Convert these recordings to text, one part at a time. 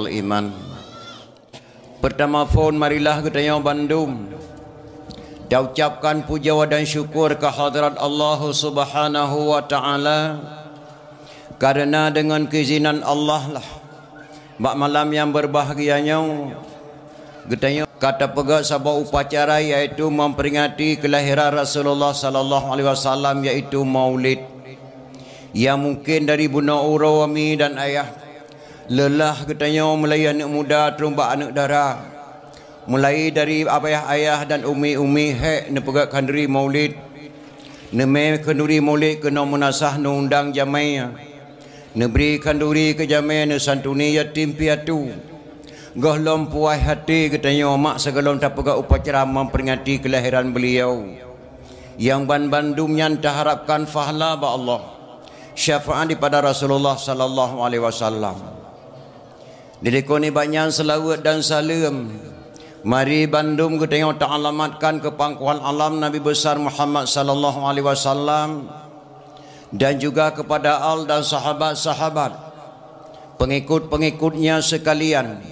iman. Pertama phone marilah kita yang Bandung dah ucapkan puja dan syukur ke hadrat Allah Subhanahu wa taala, karena dengan keizinan Allah lah bak malam yang berbahagianya kita kata pegak sebuah upacara iaitu memperingati kelahiran Rasulullah sallallahu alaihi wasallam, iaitu Maulid, yang mungkin dari Bunda Urawami dan ayah lelah katanya mulai anak muda terumbak anak dara, mulai dari ayah dan umi hek ne pegak kanduri Maulid, ne me kanduri Maulid kena menasah ne undang jamai, ne beri kanduri ke jamai, ne santuni yatim piatu, gohlom puai hati katanya mak segalon tak pegak upacara memperingati kelahiran beliau, yang Bandung yang terharapkan fahla ba Allah, syafaat daripada Rasulullah sallallahu alaihi wasallam. Dilekoni banyak selawat dan salam. Mari Bandung kita tengok ta'alamatkan ke pangkuan alam Nabi besar Muhammad sallallahu alaihi wasallam, dan juga kepada al dan sahabat-sahabat, pengikut-pengikutnya sekalian.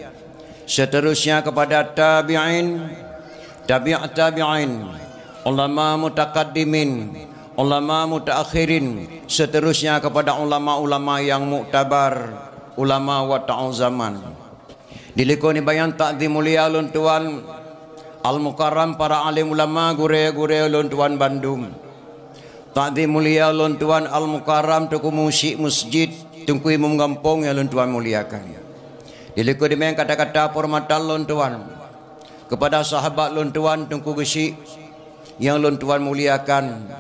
Seterusnya kepada tabi'in, tabi'at tabi'in, ulama mutaqaddimin, ulama mutaakhirin, seterusnya kepada ulama-ulama yang muktabar, ulama wa ta'u zaman. Dilekoni bayan takdim mulia ulun tuan al-mukarram para alim ulama gure-gure ulun tuan Bandung. Takdim mulia ulun tuan al-mukarram tuku musyik masjid tungku imam gampong yang ulun tuan muliakan. Dilekoni bayan kata-kata hormatan ulun tuan kepada sahabat ulun tuan tungku gesik yang ulun tuan muliakan,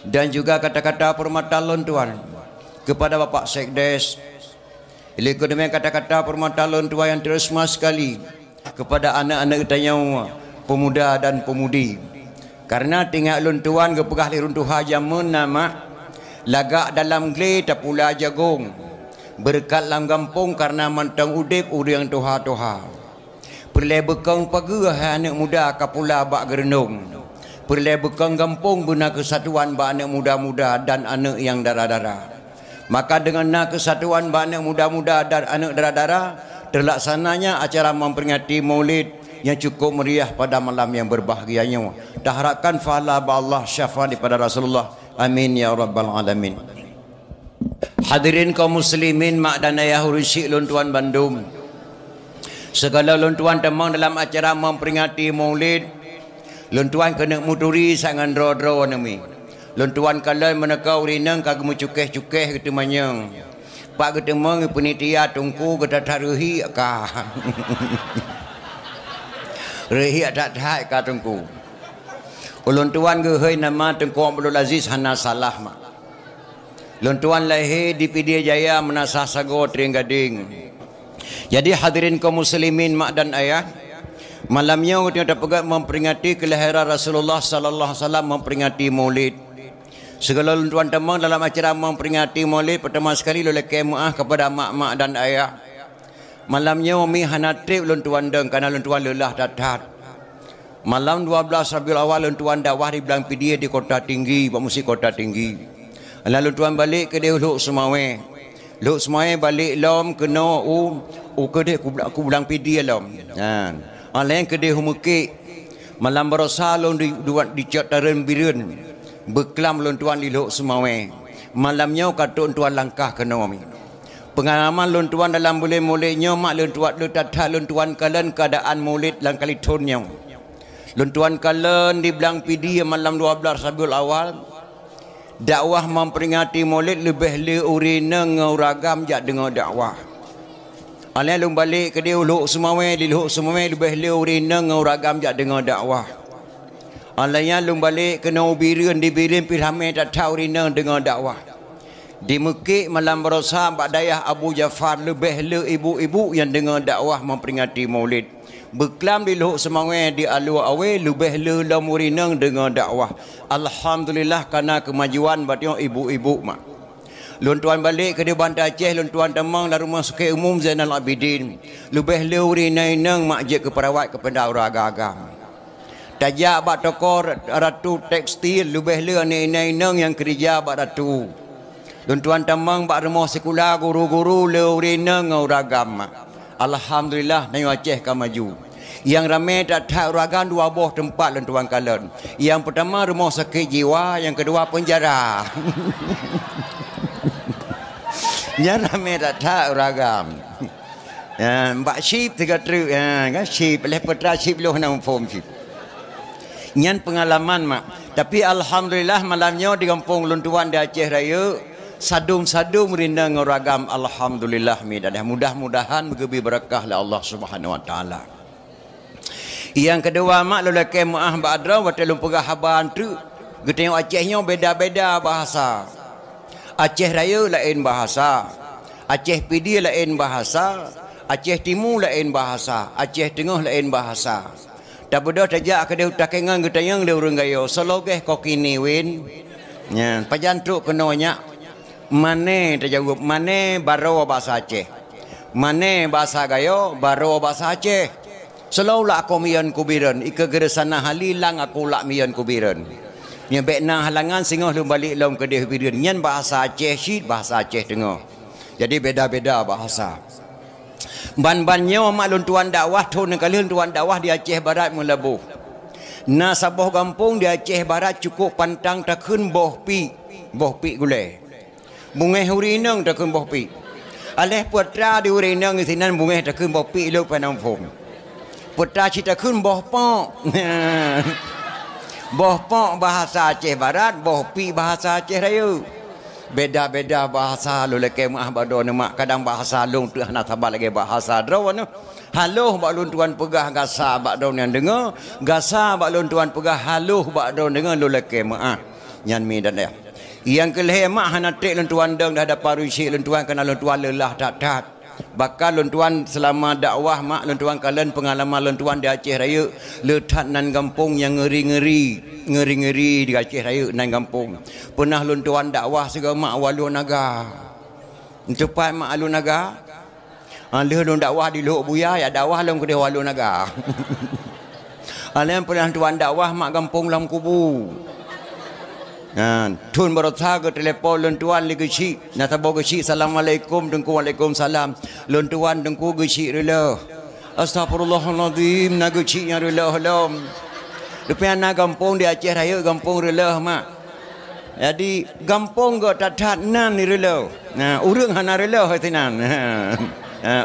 dan juga kata-kata hormatan ulun tuan kepada Bapak Sekdes. Ilmu demi kata-kata permata lon tua yang terusma sekali kepada anak-anak kita yang pemuda dan pemudi, karena tinggal lon tuan ke pegah lirun tuha jamun nama lagak dalam gele tak pula jagung berkat lam gampung karena mantang udip yang tuha-tuha perle bekang pagi anak muda kapula bak gerenung perle bekang gampung guna kesatuan bak anak muda-muda dan anak yang darah-darah. Maka dengan kesatuan anak muda-muda dan anak dara-dara terlaksananya acara memperingati Maulid yang cukup meriah pada malam yang berbahagianya. Diharapkan fahala Allah syafaat daripada Rasulullah. Amin ya rabbal alamin. Hadirin kaum muslimin mak dan ayah urusik lon tuan Bandung, segala lon tuan temang dalam acara memperingati Maulid, lon tuan kena muturi sangan dro-dro nami. Lon tuan kalau menekau rinang kagum cukeh-cukeh gitu manyang. Pak ketemu penitia tungku kita taruhi ka. Rehi tak ka tungku. Lon tuan ge hei nama Tengku Abdul Aziz hana salah mak. Lon tuan lahir di Pidie Jaya menasah sago Tering Gading. Jadi hadirin kaum muslimin mak dan ayah, malamnya kita pegat memperingati kelahiran Rasulullah sallallahu alaihi wasallam, memperingati Maulid. Segala tuan temang dalam acara memperingati Maulid, pertama sekali loleh kemaah kepada mak-mak dan ayah. Malamnya umi hanatrip lon tuan deng karena lon tuan lelah datat. Malam 12 Rabiul Awal lon tuan dakwah di Belang Pidie di Kota Tinggi, Musi Kota Tinggi. Lalu tuan balik ke dia Luk Semawe. Luk Semawe balik lom kena ke dia ku Belang Pidie lom. Ha. Alain ke dia humukik. Malam berosa lon di Cataran Birun. Beklam lon tuan di Luk Semawe. Malamnya katun tuan langkah kena kami. Pengalaman lon tuan dalam boleh-bolehnya mak lon tuan lon tuan kalian keadaan Maulid lang kali tonnya. Lon tuan kalian di Belang Pidie malam 12 Rabiul Awal dakwah memperingati Maulid lebih le urina nguragam jak dengar dakwah. Alai lon balik ke dia Luk Semawe, di Luk Semawe lebih le urina nguragam jak dengar dakwah. Alainya lum balik kena ubirin di birin pilhamai tak tahu rina dengan dakwah. Di Mekik malam berosa Pak Dayah Abu Jafar lebih le ibu-ibu yang dengan dakwah memperingati Maulid. Beklam di Luk Semawe di Alu Awe lebih le lamurina dengan dakwah. Alhamdulillah karena kemajuan batio ibu-ibu mak. Lun tuan balik ke di Bandar Aceh, lun tuan temang dari Rumah Sakit Umum Zainal Abidin. Lebih le urina inang makjid ke perawat kepada orang agam. Tajak bak toko ratu tekstil lebih le inang yang kerja bak ratu. Lun tuan temang bak rumah sekolah guru-guru le urina ngau ragam. Alhamdulillah Nayu Aceh kan maju. Yang ramai tak tahu ragam 2 buah tempat lentuan kalian. Yang pertama rumah sakit jiwa, yang kedua penjara. Yang ramai tak tahu ragam. Mbak Syib 3 truk kan Syib lepas Syib lu nak form Syib. Nyan pengalaman mak. Tapi alhamdulillah malamnya di kampung Luntuan di Aceh Raya sadung-sadung rindang ragam alhamdulillah mi dan mudah-mudahan bergebi berkah oleh Allah Subhanahu wa taala. Yang kedua mak lelaki maah badra waktu lu pegah haban tu geteng Acehnya beda-beda bahasa. Aceh Raya lain bahasa, Aceh Pidi lain bahasa, Aceh Timur lain bahasa, Aceh Tengah lain bahasa. Tak beda tajak ke dia takengan geteng dia urang gayo selogeh kokini win. Ya, pajantuk kenanya mane terjawab mane baro bahasa Aceh. Mane bahasa gayo baro bahasa Aceh. Selalu lah aku mian kubiran, ika geresana halilang aku lak mian kubiran. Nya bekna halangan singoh lu balik lom ke dia kubiran. Nyan bahasa Aceh Syid, bahasa Aceh Tengah. Jadi beda-beda bahasa. Ban-bannya mak luntuan dakwah tu nak kalian tuan dakwah di Aceh Barat melabuh. Na saboh kampung di Aceh Barat cukup pantang takun boh pi gulai. Bungeh hurinang takun boh pi. Aleh putra di hurinang isinan bungeh takun boh pi lu panampung. Putra cita kun boh pok. Boh pok bahasa Aceh Barat, boh pi bahasa Aceh Raya. Beda-beda bahasa lu leke maah bado mak kadang bahasa long tu nak sabar lagi bahasa draw nu. Haluh bak lun tuan pegah gasa bak daun yang dengar, gasa bak lun tuan pegah haluh bak daun dengar lu leke maah. Nyan mi dan dia. Yang kelih mak hanatik lun tuan deng dah ada parusi lun tuan kena lun tuan lelah tak. Bakal luntuan selama dakwah mak luntuan kalian pengalaman luntuan di Aceh Raya letak nan kampung yang ngeri-ngeri di Aceh Raya nan kampung. Pernah luntuan dakwah segala mak Walu Naga. Cepat mak Walu Naga. Alih lun dakwah di Lok Buya ya dakwah lom ke dia Walu Naga. Alih pernah tuan dakwah mak kampung lam kubu. Tun berotha ke telefon luntuan li geci nak tabo geci assalamualaikum dengku waalaikumsalam luntuan dengku geci rela astagfirullahalazim nak geci nya rela lom depan na kampung di Aceh Raya kampung rela mak jadi kampung go tatat nan ni rela urang hana rela hatinan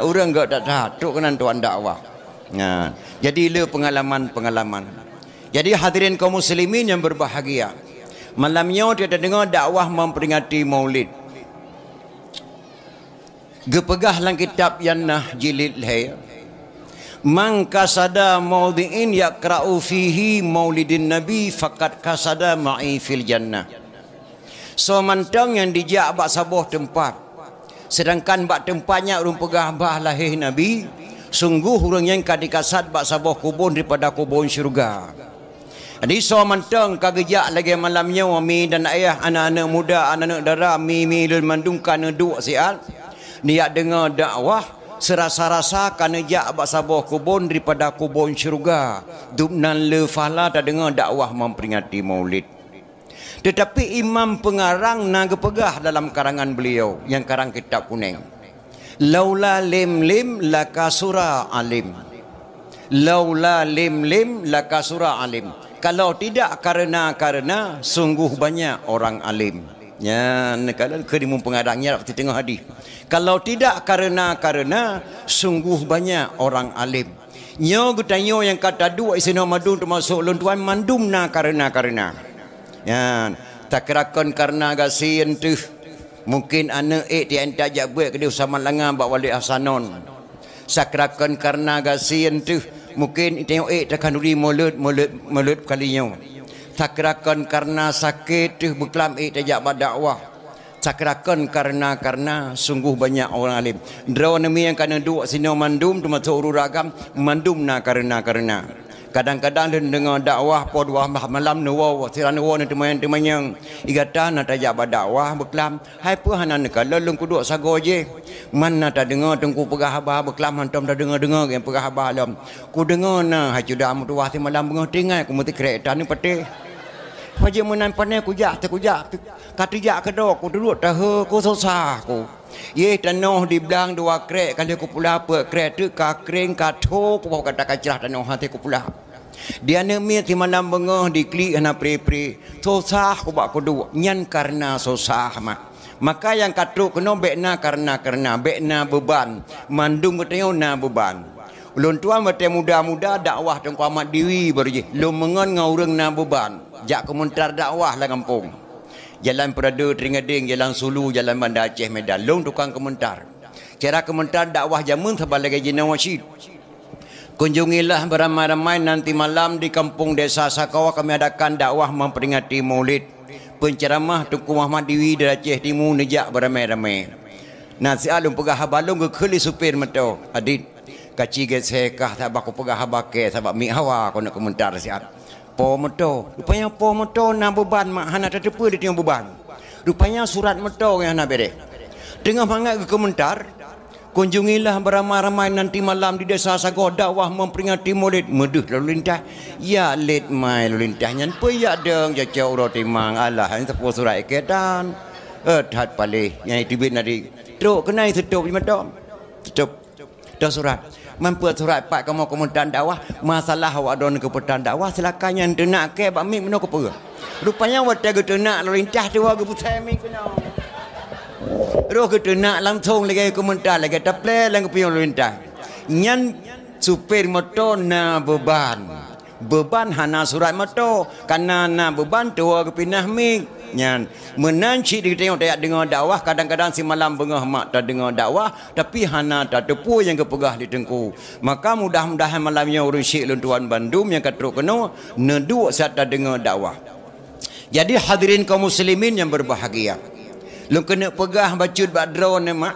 urang go tatat tuk kenan tuan dakwah jadi le pengalaman jadi hadirin kaum muslimin yang berbahagia. Malamnya kita dengar dakwah memperingati Maulid. Gepegah lang kitab Yannah jilid hai. Man kasada maudhi'in yaqra'u fihi maulidin nabi faqad kasada ma'i fil jannah. So mantang yang dijak bak sabuh tempat. Sedangkan bak tempatnya urang pegah bah lahir nabi, sungguh urang yang kadikasat bak sabuh kubur daripada kubur syurga. Jadi so mantang kagejak lagi malamnya wami dan ayah anak-anak muda anak-anak dara mi lul mandung kana duk siat niat dengar dakwah serasa-rasa kana jak bak sabuh kubun daripada kubun syurga dubnan le fala tak dengar dakwah memperingati Maulid. Tetapi imam pengarang naga pegah dalam karangan beliau yang karang kitab kuning. Laula lim lakasura alim. Laula lim lakasura alim. Kalau tidak karena sungguh banyak orang alim. Ya, kalau kerimun pengarangnya di tengah hadis. Kalau tidak karena sungguh banyak orang alim. Nyo gutanyo yang kata dua isina madum termasuk luntuan mandum na karena. Ya, tak kirakan karena gasian tu. Mungkin anak dia entak jak buat ke dia sama langan bak wali hasanon. Sakrakan karena gasian tu. Mungkin tengok takkan duri mulut kalinya. Sakrakan karena sakit tu beklam tajak berdakwah. Sakrakan karena sungguh banyak orang alim. Draw nami yang kena duk sino mandum tu masuk uragam mandum na karena. Kadang-kadang dia dengar dakwah po dua malam nuwa siran nuwa ni teman-teman igata na tajak berdakwah beklam hai pu hanan kalau lung kuduk sago je mana tak dengar tengku pegah abah beklam hantam tak dengar yang pegah abah lam ku dengar na hai cuda mu tuah si malam bengah tingai ku mesti kereta ni pete Paje menan panai ku jak kata jak kedok ku duduk dah ku susah ku. Ye tanoh di belang dua krek kali ku pula apa krek tu ka kering ka tho ku bawa kata kacrah tanoh hati ku pula. Dia nemi ti malam bengah di klik hana pri susah ku bak ku duk nyan karena susah maka yang katuk kena bekna karena bekna beban mandung ketengau na beban ulun tuan mate muda-muda dakwah tengku amat diwi berje lu mengon ngaureng na beban jak komentar dakwah lah kampung jalan Perada Teringading jalan Sulu jalan Bandar Aceh Medan long tukang komentar cara komentar dakwah jamun sebagai jenawah syid. Kunjungilah beramai-ramai nanti malam di kampung desa Sakawa kami adakan dakwah memperingati Maulid. Penceramah Tunku Muhammad Dewi dari Aceh Timur nejak beramai-ramai. Nasi alum pegah habalung ke keli supir meto. Adit kaci gesekah tak baku pegah habake sebab mi hawa kau nak komentar siap. Po meto. Rupanya po meto na beban mak hana tetepa dia tengok beban. Rupanya surat meto yang hana bere. Tengah mangat ke komentar. Kunjungilah beramai-ramai nanti malam di desa Sagoh dakwah memperingati Maulid meduh lalu lintas. Ya let mai lalu lintas nyan pe ya deng jacau ro timang alah hang tepo surat kedan. Hat palih yang tibit nadi. Truk kenai tutup di madam. Tutup. Dah surat. Mampu surat pak kamu komentar dakwah masalah awak don ke petan dakwah silakan yang denak ke bak mik meno ke pe. Rupanya watai ke denak lalu lintas tu ke putai mik kena. Roh kita nak langsung lagi komentar lagi taple lagi pion lintas. Nyan supir motor na beban hana surat motor karena na beban tua ke pindah mik nyan menanci di tengok tak dengar dakwah kadang-kadang si malam bengah mak tak dengar dakwah tapi hana tak tepu yang kepegah di tengku maka mudah-mudahan malamnya urus syik luntuan Bandung yang katruk kena neduk saat tak dengar dakwah. Jadi hadirin kaum muslimin yang berbahagia. Lu kena pegah bacut badron ni mak.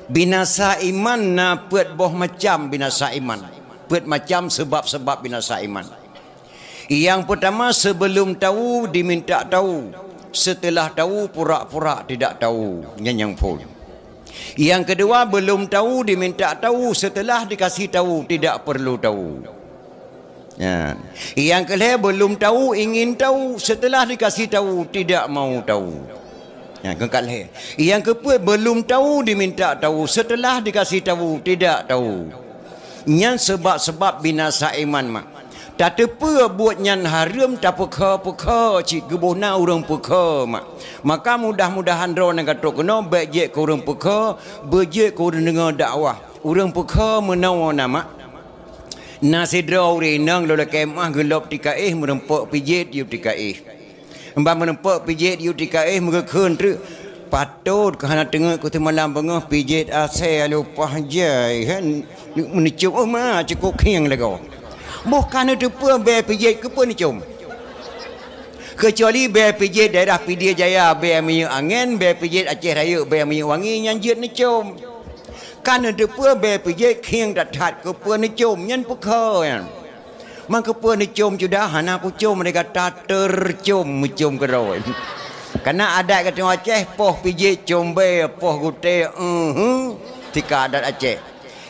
Binasa iman na pet boh macam binasa iman. Pet macam sebab-sebab binasa iman. Yang pertama sebelum tahu diminta tahu. Setelah tahu pura-pura tidak tahu. Nyanyang pun. Yang kedua belum tahu diminta tahu. Setelah dikasih tahu tidak perlu tahu. Ya. Yang kedua belum tahu ingin tahu. Setelah dikasih tahu tidak mau tahu. Yang kedua belum tahu diminta tahu setelah dikasih tahu tidak tahu. Nyan sebab-sebab binasa iman mak. Tak tepa buat nyan haram tak peka cik gebona urang peka mak. Maka mudah-mudahan ro nang katok kena baik je ke urang peka, bejek ke urang dengar dakwah. Urang peka menawa nama. Nasi draw renang lola kemah gelap tikaih merempok pijit yup tikaih. Mbak menempak pijit UTKS mereka tu patut kerana tengok kita malam bengah pijit asal lupa jai kan menicum mah cukup kiang lego bukan itu pun be pijit ke pun nicum kecuali be pijit daerah Pidie Jaya be minyak angin be pijit Aceh Raya be minyak wangi nyanjit nicum kan itu pun be pijit kiang datat ke pun nicum nyan pekau maka pun dicum sudah hana ku cum mereka kata tercum mucum keroi karena adat kata Aceh poh pijit combe poh gute tika adat Aceh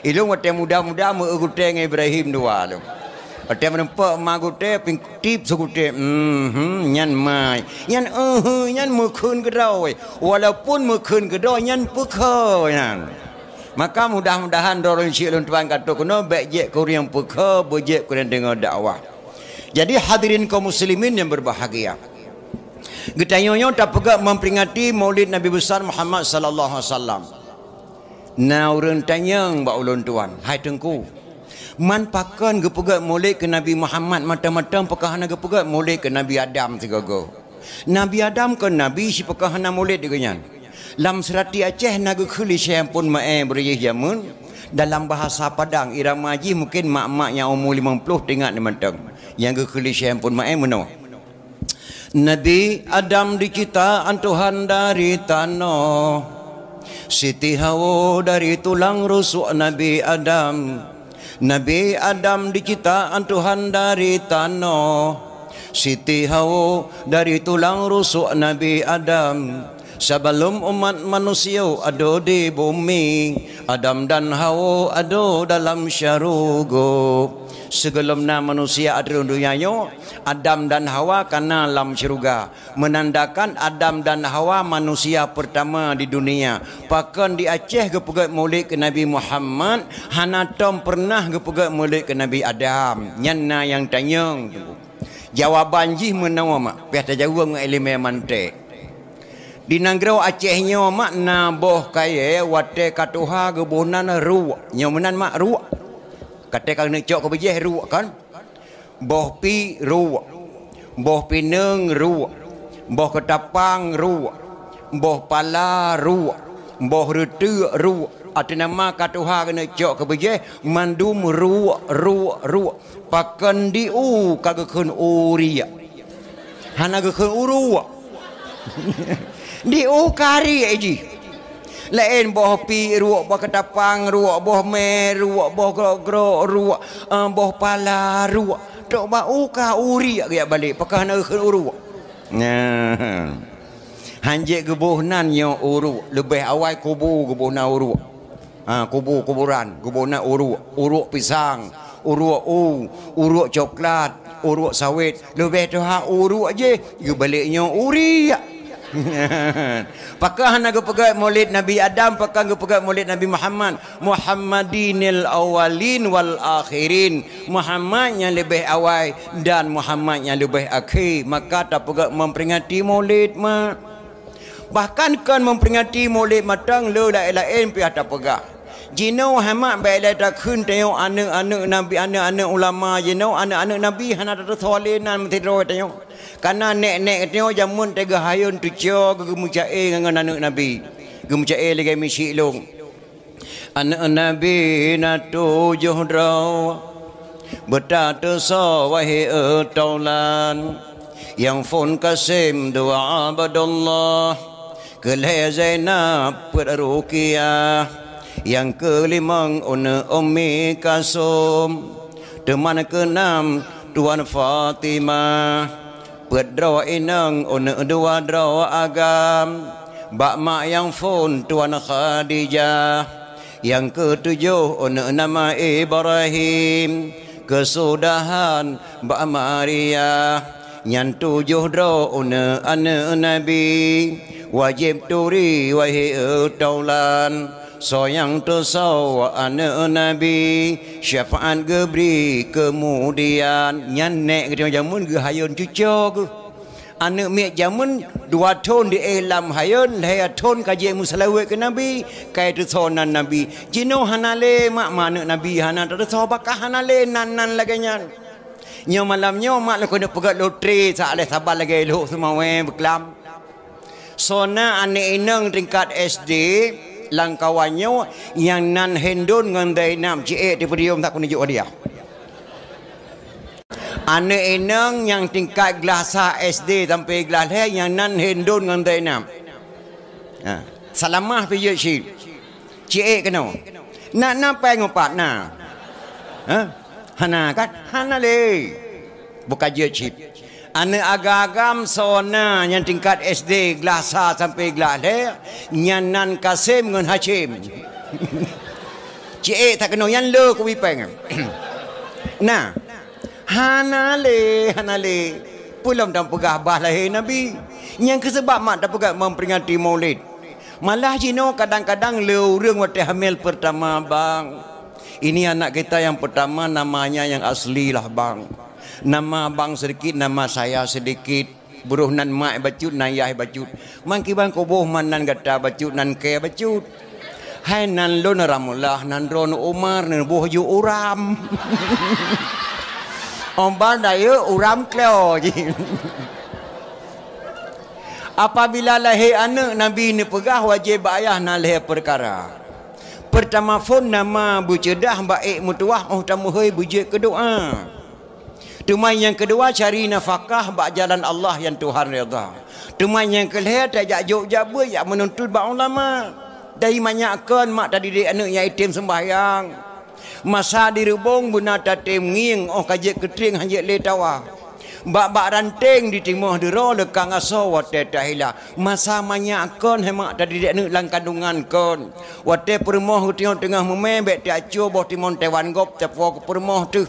ilung wate muda-muda mu gute ngai Ibrahim dua lu wate menempak ma gute pingtip segute nyan mai nyan nyan mukun keroi walaupun mukun keroi nyan pekau nyan. Maka mudah-mudahan dorong syik luntuan kata kena baik je kau yang peka bejek kau yang dengar dakwah. Jadi hadirin kaum muslimin yang berbahagia. Getanyonyo tak pegak memperingati Maulid Nabi besar Muhammad sallallahu alaihi wasallam. Na urang tanyang ba ulun tuan, hai tengku. Man pakan gepegak Maulid ke Nabi Muhammad mata-mata pekahana gepegak Maulid ke Nabi Adam tiga-go. Nabi Adam ke Nabi si pekahana Maulid diganyan. Lam serati Aceh naga khuli syam pun mae berjih jamun dalam bahasa Padang irama ji mungkin mak-mak yang umur 50 tengok ni mentang yang ke khuli syam pun mae meno Nabi Adam diciptaan Tuhan dari tanah Siti Hawa dari tulang rusuk Nabi Adam Nabi Adam diciptaan Tuhan dari tanah Siti Hawa dari tulang rusuk Nabi Adam Sebelum umat manusia ada di bumi, Adam dan Hawa ada dalam syurga. Sebelumnya manusia ada di dunia, Adam dan Hawa kena dalam syurga. Menandakan Adam dan Hawa manusia pertama di dunia. Bahkan di Aceh ke pegat maulid ke Nabi Muhammad, hana tom pernah ke pegat maulid ke Nabi Adam. Nyana yang tanya. Jawaban jih menawa mak. Pihak jawab dengan elemen mantik. Di negara Acehnya makna boh kaya wate katuha gebunan ruak. Nyomenan mak ruak. Kata kau nak cok ke bejeh ruak kan? Boh pi ruak. Boh pineng ruak. Boh ketapang ruak. Boh pala ruak. Boh retu ruak. Ati nama katuha kena cok ke bejeh mandum ruak. Pakan di kagakun uriak. Hana gakun uruak. Di kari aja. Lain boh pi ruak, boh ketapang ruak, boh mer ruak, boh grok ruak, boh pala ruak. Tok ba ka uri agak balik pakah nak ke uruak. Nah. Hanjek gebuhnan yang uruk lebih awal kubur gebuhnan uruk. Kuburan gebuhnan uruk pisang, uruk coklat, uruk sawit. Lebih tu uruk aje, ge baliknya uri. Pakah nak pegat maulid Nabi Adam, pakah pegat maulid Nabi Muhammad. Muhammadinil awalin wal akhirin. Muhammad yang lebih awal dan Muhammad yang lebih akhir. Maka tak pegat memperingati maulid mak. Bahkan kan memperingati maulid matang le lain pihak tak pegat. Jino hamak baik dah kun tengok anak-anak Nabi, anak-anak ulama jino anak-anak Nabi hana tak solenan mentiro tengok. Karena nek-nek tengok jamun tega hayun tujo gemucae dengan anak Nabi. Gemucae lagi misi long. Anak Nabi na tujuh draw. Betata so wahai taulan. Yang fun kasim doa abadallah. Kelih Zainab perruqiyah. Yang kelimang Ummi Kasum. Teman keenam Tuan Fatimah. Pedro inang dua draw agam. Bak mak yang fun Tuan Khadijah. Yang ketujuh nama Ibrahim. Kesudahan Bak Maria. Yang tujuh draw anak Nabi. Wajib turi wahai taulan. Soyang tersau anak Nabi. Syafaat geberi kemudian. Nyanek ke jamun ke hayun cucu ke. Anak miak jamun dua ton di elam hayun. Laya ton kaji musalawat ke Nabi. Kaya tersonan Nabi. Jino hanale mak anak Nabi. Hana tersau bakal hanale nan lagi nyan. Nyo malamnya mak laku nak pegat loteri. Saat sabar lagi elok semua berkelam. Sona anak inang tingkat SD. Langkawannya yang nan hendun dengan dainam cik di podium tak kena jumpa dia. Anak enang yang tingkat gelasa SD sampai gelas yang nan hendun dengan dainam. Salamah pergi cik kena. Nak napa ngopat na? Hana kan? Hana le. Bukan je cik. Anak agam sona yang tingkat SD gelasa sampai gelas nyanan Kasim dengan Hashim. Cik tak kena yang le ku wipeng. Nah, hanale pulang dan pegah bah lahir Nabi. Yang kesebab mak tak pegah memperingati maulid. Malah jino kadang-kadang le urang waktu hamil pertama bang. Ini anak kita yang pertama namanya yang asli lah bang. Nama abang sedikit, nama saya sedikit. Buruh nan mak bacut, nan yah bacut. Mangki bang koboh man nan gata bacut, nan ke bacut. Hai nan lon ramullah, nan ron Umar, nan boh ju uram. Ombar daya uram kleo. Apabila lahir anak Nabi ni pegah wajib ayah nak lahir perkara. Pertama phone nama bucedah baik mutuah, tamu hei bujik kedoa. Tumai yang kedua cari nafkah bak jalan Allah yang Tuhan redha. Tumai yang kelih tajak jok jabe yak menuntut bak ulama. Dari manyakkan mak tadi dik anak yang itim sembahyang. Masa dirubung buna tatim nging kajik ketring hanjek le tawa. bak ranting di timur dero lekang aso wate tahila masa banyak kon hemak tadi dek nak lang kandungan kon wate permoh tengah tengah memebek ti acu boh timon tewan gop tepo permoh tu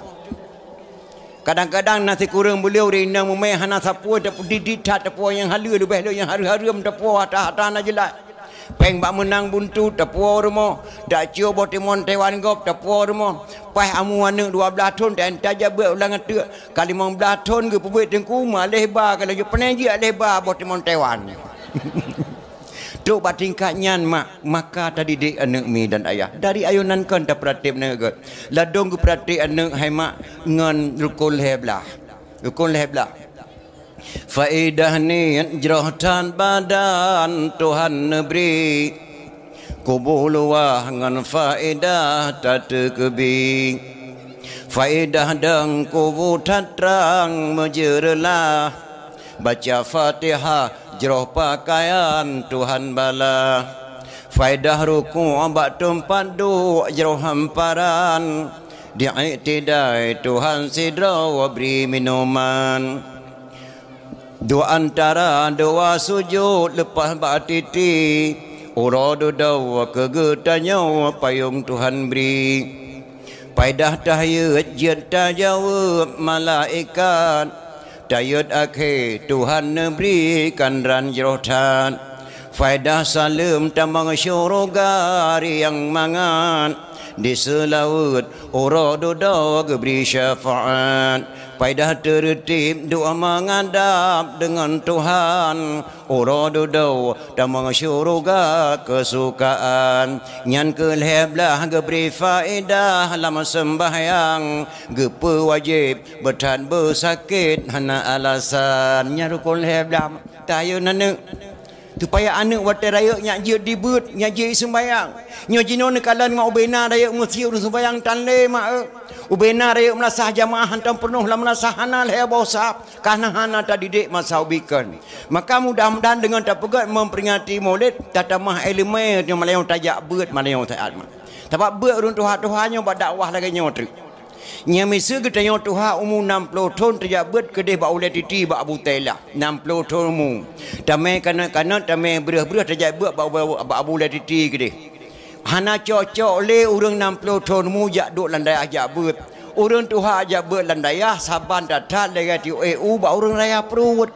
kadang-kadang nasi kurang beliau rina memeh hana sapu tepo diditat tepo yang halu lebih yang haru-harum tepo hata-hata na jelas peng bak menang buntu tepo rumah dak cio boh timon tewan gop tepo rumah pai amu anak 12 tahun dan taja buat ulang atu kali 15 tahun ke pebet tengku malih ba kalau je peneji alih ba boh timon tewan tu bat tingkatnya maka tadi dik anak mi dan ayah dari ayunan kan tak pratip naga ladong ke pratik anak hai mak ngan rukul heblah faedah ni jrohtan badan Tuhan beri kubul wah ngan faedah tak kebi faedah dang kubu terang menjerlah baca Fatihah jroh pakaian Tuhan bala faedah ruku abak tempat duk jroh hamparan diiktidai Tuhan sidra wa beri minuman dua antara dua sujud lepas batiti uradu dawa kegetanya payung Tuhan beri paidah tahiyat jid tajawab malaikat tayat akhir Tuhan berikan ranjrotan faidah salam tamang syurga yang mangan di selawat uradu dawa beri syafaat paidah tertib doa menghadap dengan Tuhan uradu daw tamang syurga kesukaan nyan keleblah geberi faedah lama sembahyang gepe wajib bertan bersakit hana alasan nya rukun leblah tayo nana supaya anak wate raya nyak je dibut nyak je sembahyang nyo jino nekalan ngau bena raya mesti sembahyang tanle mak ubena raya menasah jamaah hantam penuh lah menasah hana leh bosap karena hana tadi dek masa ubikan maka mudah-mudahan dengan tak pegat memperingati maulid tatamah elemen yang malayong tajak beut malayong taat mak sebab beut urun tuha-tuhanya buat dakwah lagi nyotri nya misa kita nyo tuha umur 60 tahun tajak beut kedeh ba ulai titi ba Abu Tailah 60 tahun umur tamai kana tamai berah-berah tajak beut ba Abu ulai titi kedeh hana cocok le urang 60 tahun mu jak duk landai ajak beut urang tuha ajak beut landai saban datat lega ti EU ba urang raya perut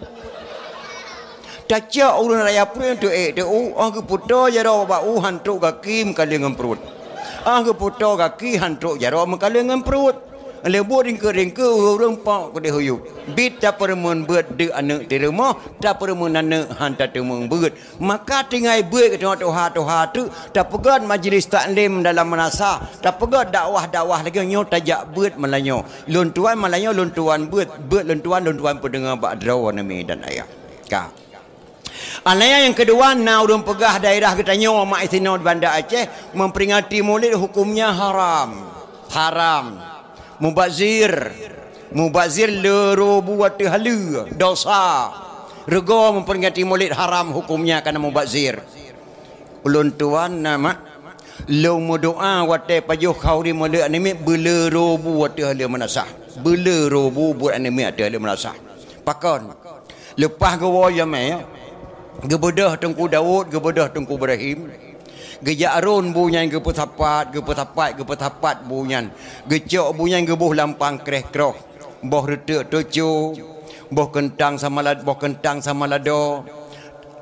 tacak urang raya perut tu tu ang puto jaro ba hantu kaki kali ngam perut ang puto kaki hantu jaro kali ngam perut lebur ringke urang pak kode huyup bit tak permun beut de anak di rumah tak permun anak hanta temung beut maka tingai beut ke tuha tu tak pegat majlis taklim dalam menasah tak pegat dakwah lagi nyo tajak beut malanyo lun tuan malanyo lun tuan beut lun tuan pendengar bak draw nami dan ayah ka anaya yang kedua na urang pegah daerah kita nyo mak isino Banda Aceh memperingati maulid hukumnya haram Mubazir lero buat halu dosa rego memperingati maulid haram hukumnya karena mubazir ulun tuan nama lo doa wate pajuh khauri maulid anime belero buat halu menasah belero buat anime ada halu menasah pakon lepas gawa yame gebedah tengku Daud gebedah tengku Ibrahim gejarun bunyan gepetapat bunyan gecok bunyan gebuh lampang kreh-kroh boh retek toco boh kentang sama lado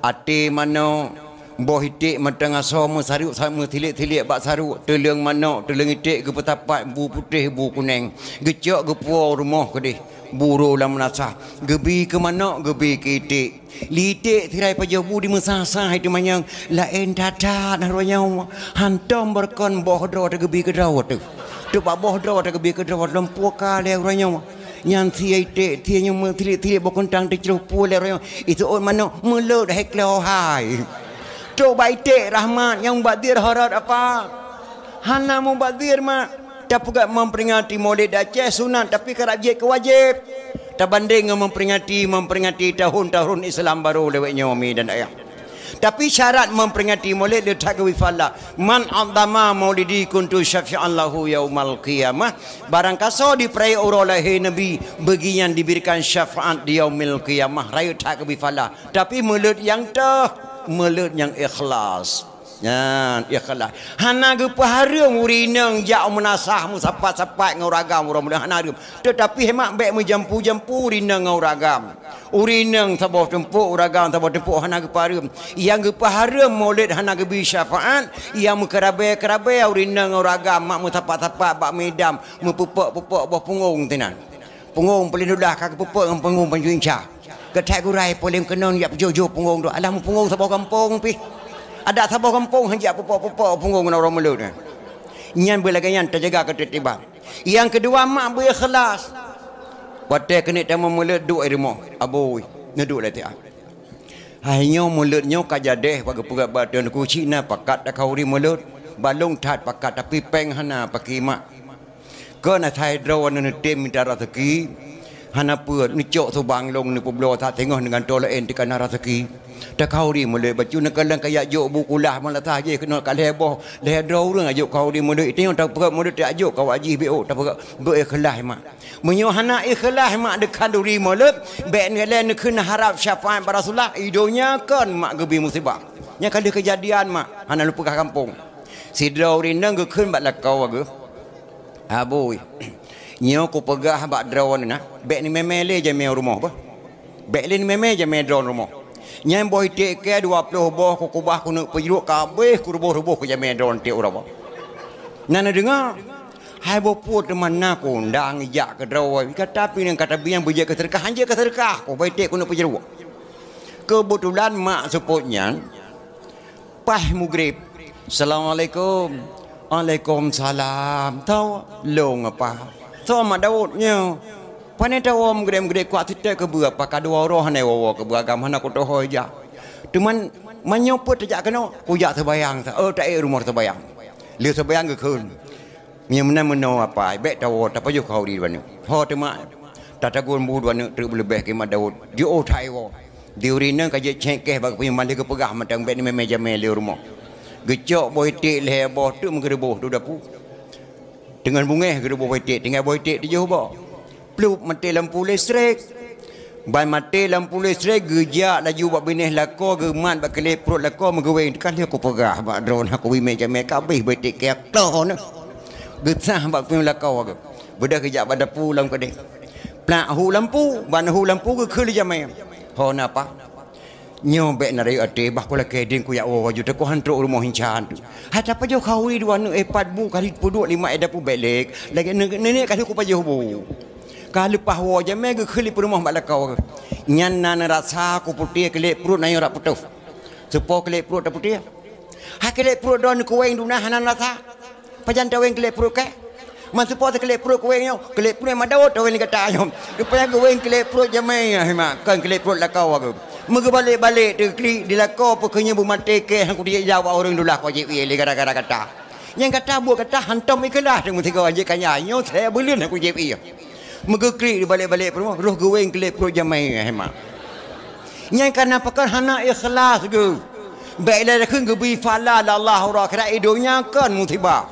ati mano boh itik matang aso saruk sama tilik bak saruk teleng mano teleng itik gepetapat bu putih bu kuning gecok gepuau rumah kedih buru lam nasah gebi ke mana gebi ke itik litik tirai pajabu di mesasah itu manyang lain dadat naranya hantam berkon bohdro te gebi ke drawat tu pak bohdro te gebi ke drawat lempu kale ranya yang tiai itik tianya tilik bokontang te ceruh pule ranya itu mana melo dah klau hai tu baitik rahmat yang badir harat apa hana mubadir mak tak pugat memperingati maulid Aceh sunat tapi kerap je kewajib tak banding memperingati tahun-tahun Islam baru lewat nyomi dan ayah Tapi syarat memperingati maulid letak wifala. Man adzama maulidi kuntu syafi'an lahu yaumal qiyamah. Barang kasar diperaya orang lahir Nabi, bagian diberikan syafaat di yaumil qiyamah. Raya tak wifala. Tapi maulid yang maulid yang ikhlas. Ya, ikhlas. Hana ge pahareum urineng jak menasah musapat-sapat ngau ragam mudah-mudahan hareum. Tetapi hemat baik menjampu-jampu urineng ngau ragam. Urineng sabah tempuk uragam sabah tempuk hana ge pahareum. Yang ge pahareum maulid hana ge bi syafaat, yang mekerabai-kerabai urineng ngau ragam mak musapat-sapat bak medam, mepupuk-pupuk bawah punggung tenan. Punggung pelindulah kaki pupuk dengan punggung panjuinca. Ketak gurai polim kenon yak jojo punggung tu. Alah punggung sabah kampung pi. Ada sabah kampung hanya pupuk-pupuk punggung orang mulut ni. Nyan belagayan terjaga ketertiban. Yang kedua mak berikhlas. Watai kena tamu mulut duk air rumah. Aboy, neduk lah tiap. Hanya mulutnya kajadeh bagi pegat badan kuci na pakat tak kauri mulut. Balung tat pakat tapi peng hana pakai mak. Kena thai drawan ni tim minta rezeki. Hana puat ni cok tu banglong ni publo tak tengok dengan tolain tekan rezeki. Tak kau di mulai baju nak kalang kayak jok buku lah malah tak je kena kat leboh ledraw orang ajak kau di mulai tengok tak perak mulai tak ajak kau wajib bo tak perak berikhlas mak menyohana ikhlas mak dekat duri mulai baik ni lain kena harap syafaat para rasulullah idonya kan mak gebi musibah nya kali kejadian mak hana lupa kampung sidraw rindang ke keun bak lakau ge aboy nyo ku pegah bak drawan na baik ni memele je me rumah apa baik ni memele je me drawan rumah nyai boy tek ke 20 boh ku kubah ku nak perjuk kabeh ku rubuh-rubuh ku jamai don tek ora. Nana dengar. Hai bo puut teman aku ndang ijak ke draw. Kata pi nang kata biang bejak ke terkah hanje ke terkah ku boy tek ku nak perjuk. Kebetulan mak seputnya pas maghrib. Assalamualaikum. Waalaikumsalam. Tahu long apa? Tahu mak Daudnya. Pane tawam gede-gede kuat tidak ke berapa kadua roh ne wawa ke beragam hana ku toh ja. Teman menyopot tak kena ku jak terbayang tak rumah terbayang. Liu terbayang ke keun. Nya meno apa baik tawo tak payah kau di banu. Ho temak tatagun bu banu ter lebih ke mak Daud. Di o thai wo. Di urina ka je cengkeh bag punya mali ke pegah matang baik ni meja meli rumah. Gecok boy tik le boh tu menggereboh tu dapu. Dengan bungeh gereboh boy tik tinggal boy tik di jauh boh. Plup mati lampu listrik. Bai mati lampu listrik gejak laju buat benih lako geman bak kelip perut lako megaweng kali aku pegah bak drone aku wi meja me kabeh betik ke aktor ne. Gesah bak pin lako aku. Bedah kejak pada pulang ke dek. Plak hu lampu, ban hu lampu ke kheli jamai. Ho napa? Nyo bek nari ate bah kula keding ku ya waju te ku hantruk rumah hincan tu. Hata pa jo khawi dua nu epat bu kali puduk 5 edapu belek. Lagi nenek kali ku pa jo bu. Kalau pahwa jamai ke kheli rumah bak lakau. Nyan nan rasa ku putih kelip perut nayo rak putuh. Sepo kelip perut dak putih. Ha kelip perut don ku weng dunah hanan rasa. Pajan taweng kelip perut ke? Man sepo kelip perut ku weng yo. Kelip perut madawat taweng kata yo. Rupanya ku weng kelip perut jamai mak. Kan kelip perut lakau aku. Mega balik-balik tu klik di lakau pokoknya bu mate ke aku dia jawab orang dulah ko je le gara-gara kata. Yang kata buat kata hantam ikhlas dengan tiga anjing kanya nyo saya belun aku je megeklik di balik-balik rumah roh geweng kelip perut jamai hemat nyai kana pakar hana ikhlas ge baiklah keun gebi fala Allah ora kira idonya kan musibah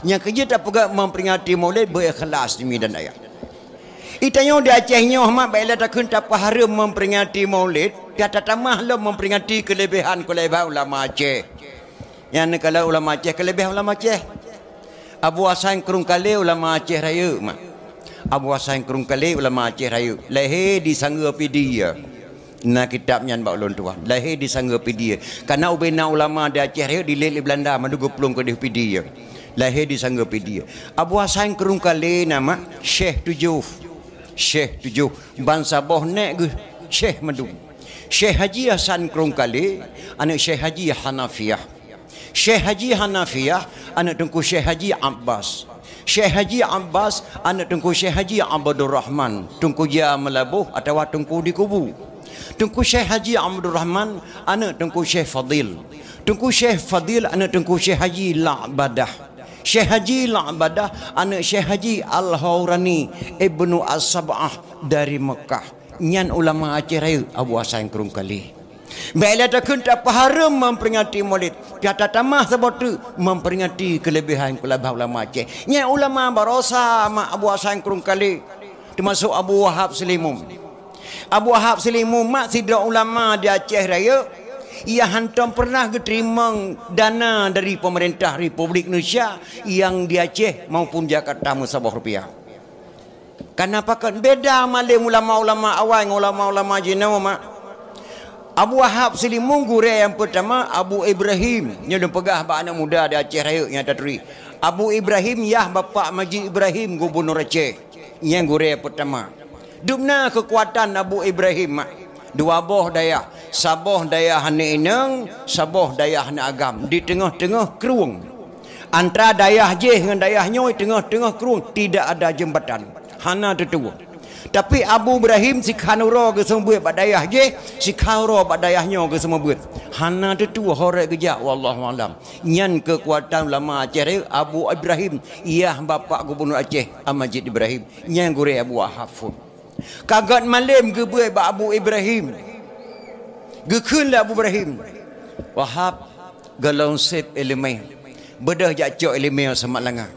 yang kerja tak pegak memperingati maulid berikhlas di medan ayat itanyo di Acehnya mak baiklah tak keun tak harum memperingati maulid kata tamah lo memperingati kelebihan ulama Aceh yang kalau ulama Aceh kelebihan ulama Aceh Abu Hasan Kerung Kale ulama Aceh raya mak Abu Hasan Kerung Kale ulama Aceh Raya lahir di Sanggapedia. Nah kitabnya bak ulun tuan lahir di Sanggapedia. Karena ubena ulama di Aceh Raya dilele Belanda menduga pelung ke Pedia. Lahir di Sanggapedia. Abu Hasan Kerung Kale nama Syekh Tujuh. Syekh Tujuh bangsa boh nek ge Syekh Madu. Syekh Haji Hasan Kerung Kale anak Syekh Haji Hanafiah. Syekh Haji Hanafiah anak tengku Syekh Haji Abbas. Syekh Haji Abbas anak tengku Syekh Haji Abdul Rahman tengku dia melabuh atau tengku di kubu tengku Syekh Haji Abdul Rahman anak tengku Syekh Fadil tengku Syekh Fadil anak tengku Syekh Haji La'badah Syekh Haji La'badah anak Syekh Haji Al-Hawrani Ibnu As-Sab'ah dari Mekah nyan ulama Aceh Raya Abu Hasan Kerung Kale Bila tak kunta paharam memperingati Maulid. Piata tamah sebab tu memperingati kelebihan ulama Aceh. Nya ulama barosa mak Abu Hasan kurung kali. Termasuk Abu Wahab Selimum. Abu Wahab Selimum mak sidra ulama di Aceh Raya. Ia hantam pernah terima dana dari pemerintah Republik Indonesia yang di Aceh maupun Jakarta Sabah rupiah. Kenapa kan beda malim ulama-ulama awal dengan ulama-ulama jenama mak. Abu Wahab Selimum guru yang pertama Abu Ibrahim yang pegah anak muda di Aceh Raya yang taturi. Abu Ibrahim yah bapa Majid Ibrahim gubernur Aceh yang guru yang pertama. Dubna kekuatan Abu Ibrahim mak. Dua boh daya, Sabah daya hana inang, Sabah daya hana agam di tengah-tengah kerung. Antara daya je dengan daya nyoy tengah-tengah kerung tidak ada jembatan. Hana tetua. Tapi Abu Ibrahim si khanuro ke semua buat badayah je, si khanuro badayahnya ke semua buat. Hana tetua horek kerja wallahu alam. Nyan kekuatan ulama Aceh Abu Ibrahim, ia bapa gubernur Aceh Majid Ibrahim, nyan gure Abu Wahab. Kagat malam ke buat Abu Ibrahim. Gekun Abu Ibrahim. Wahab galon sep elemen. Bedah jak cok elemen sama langa.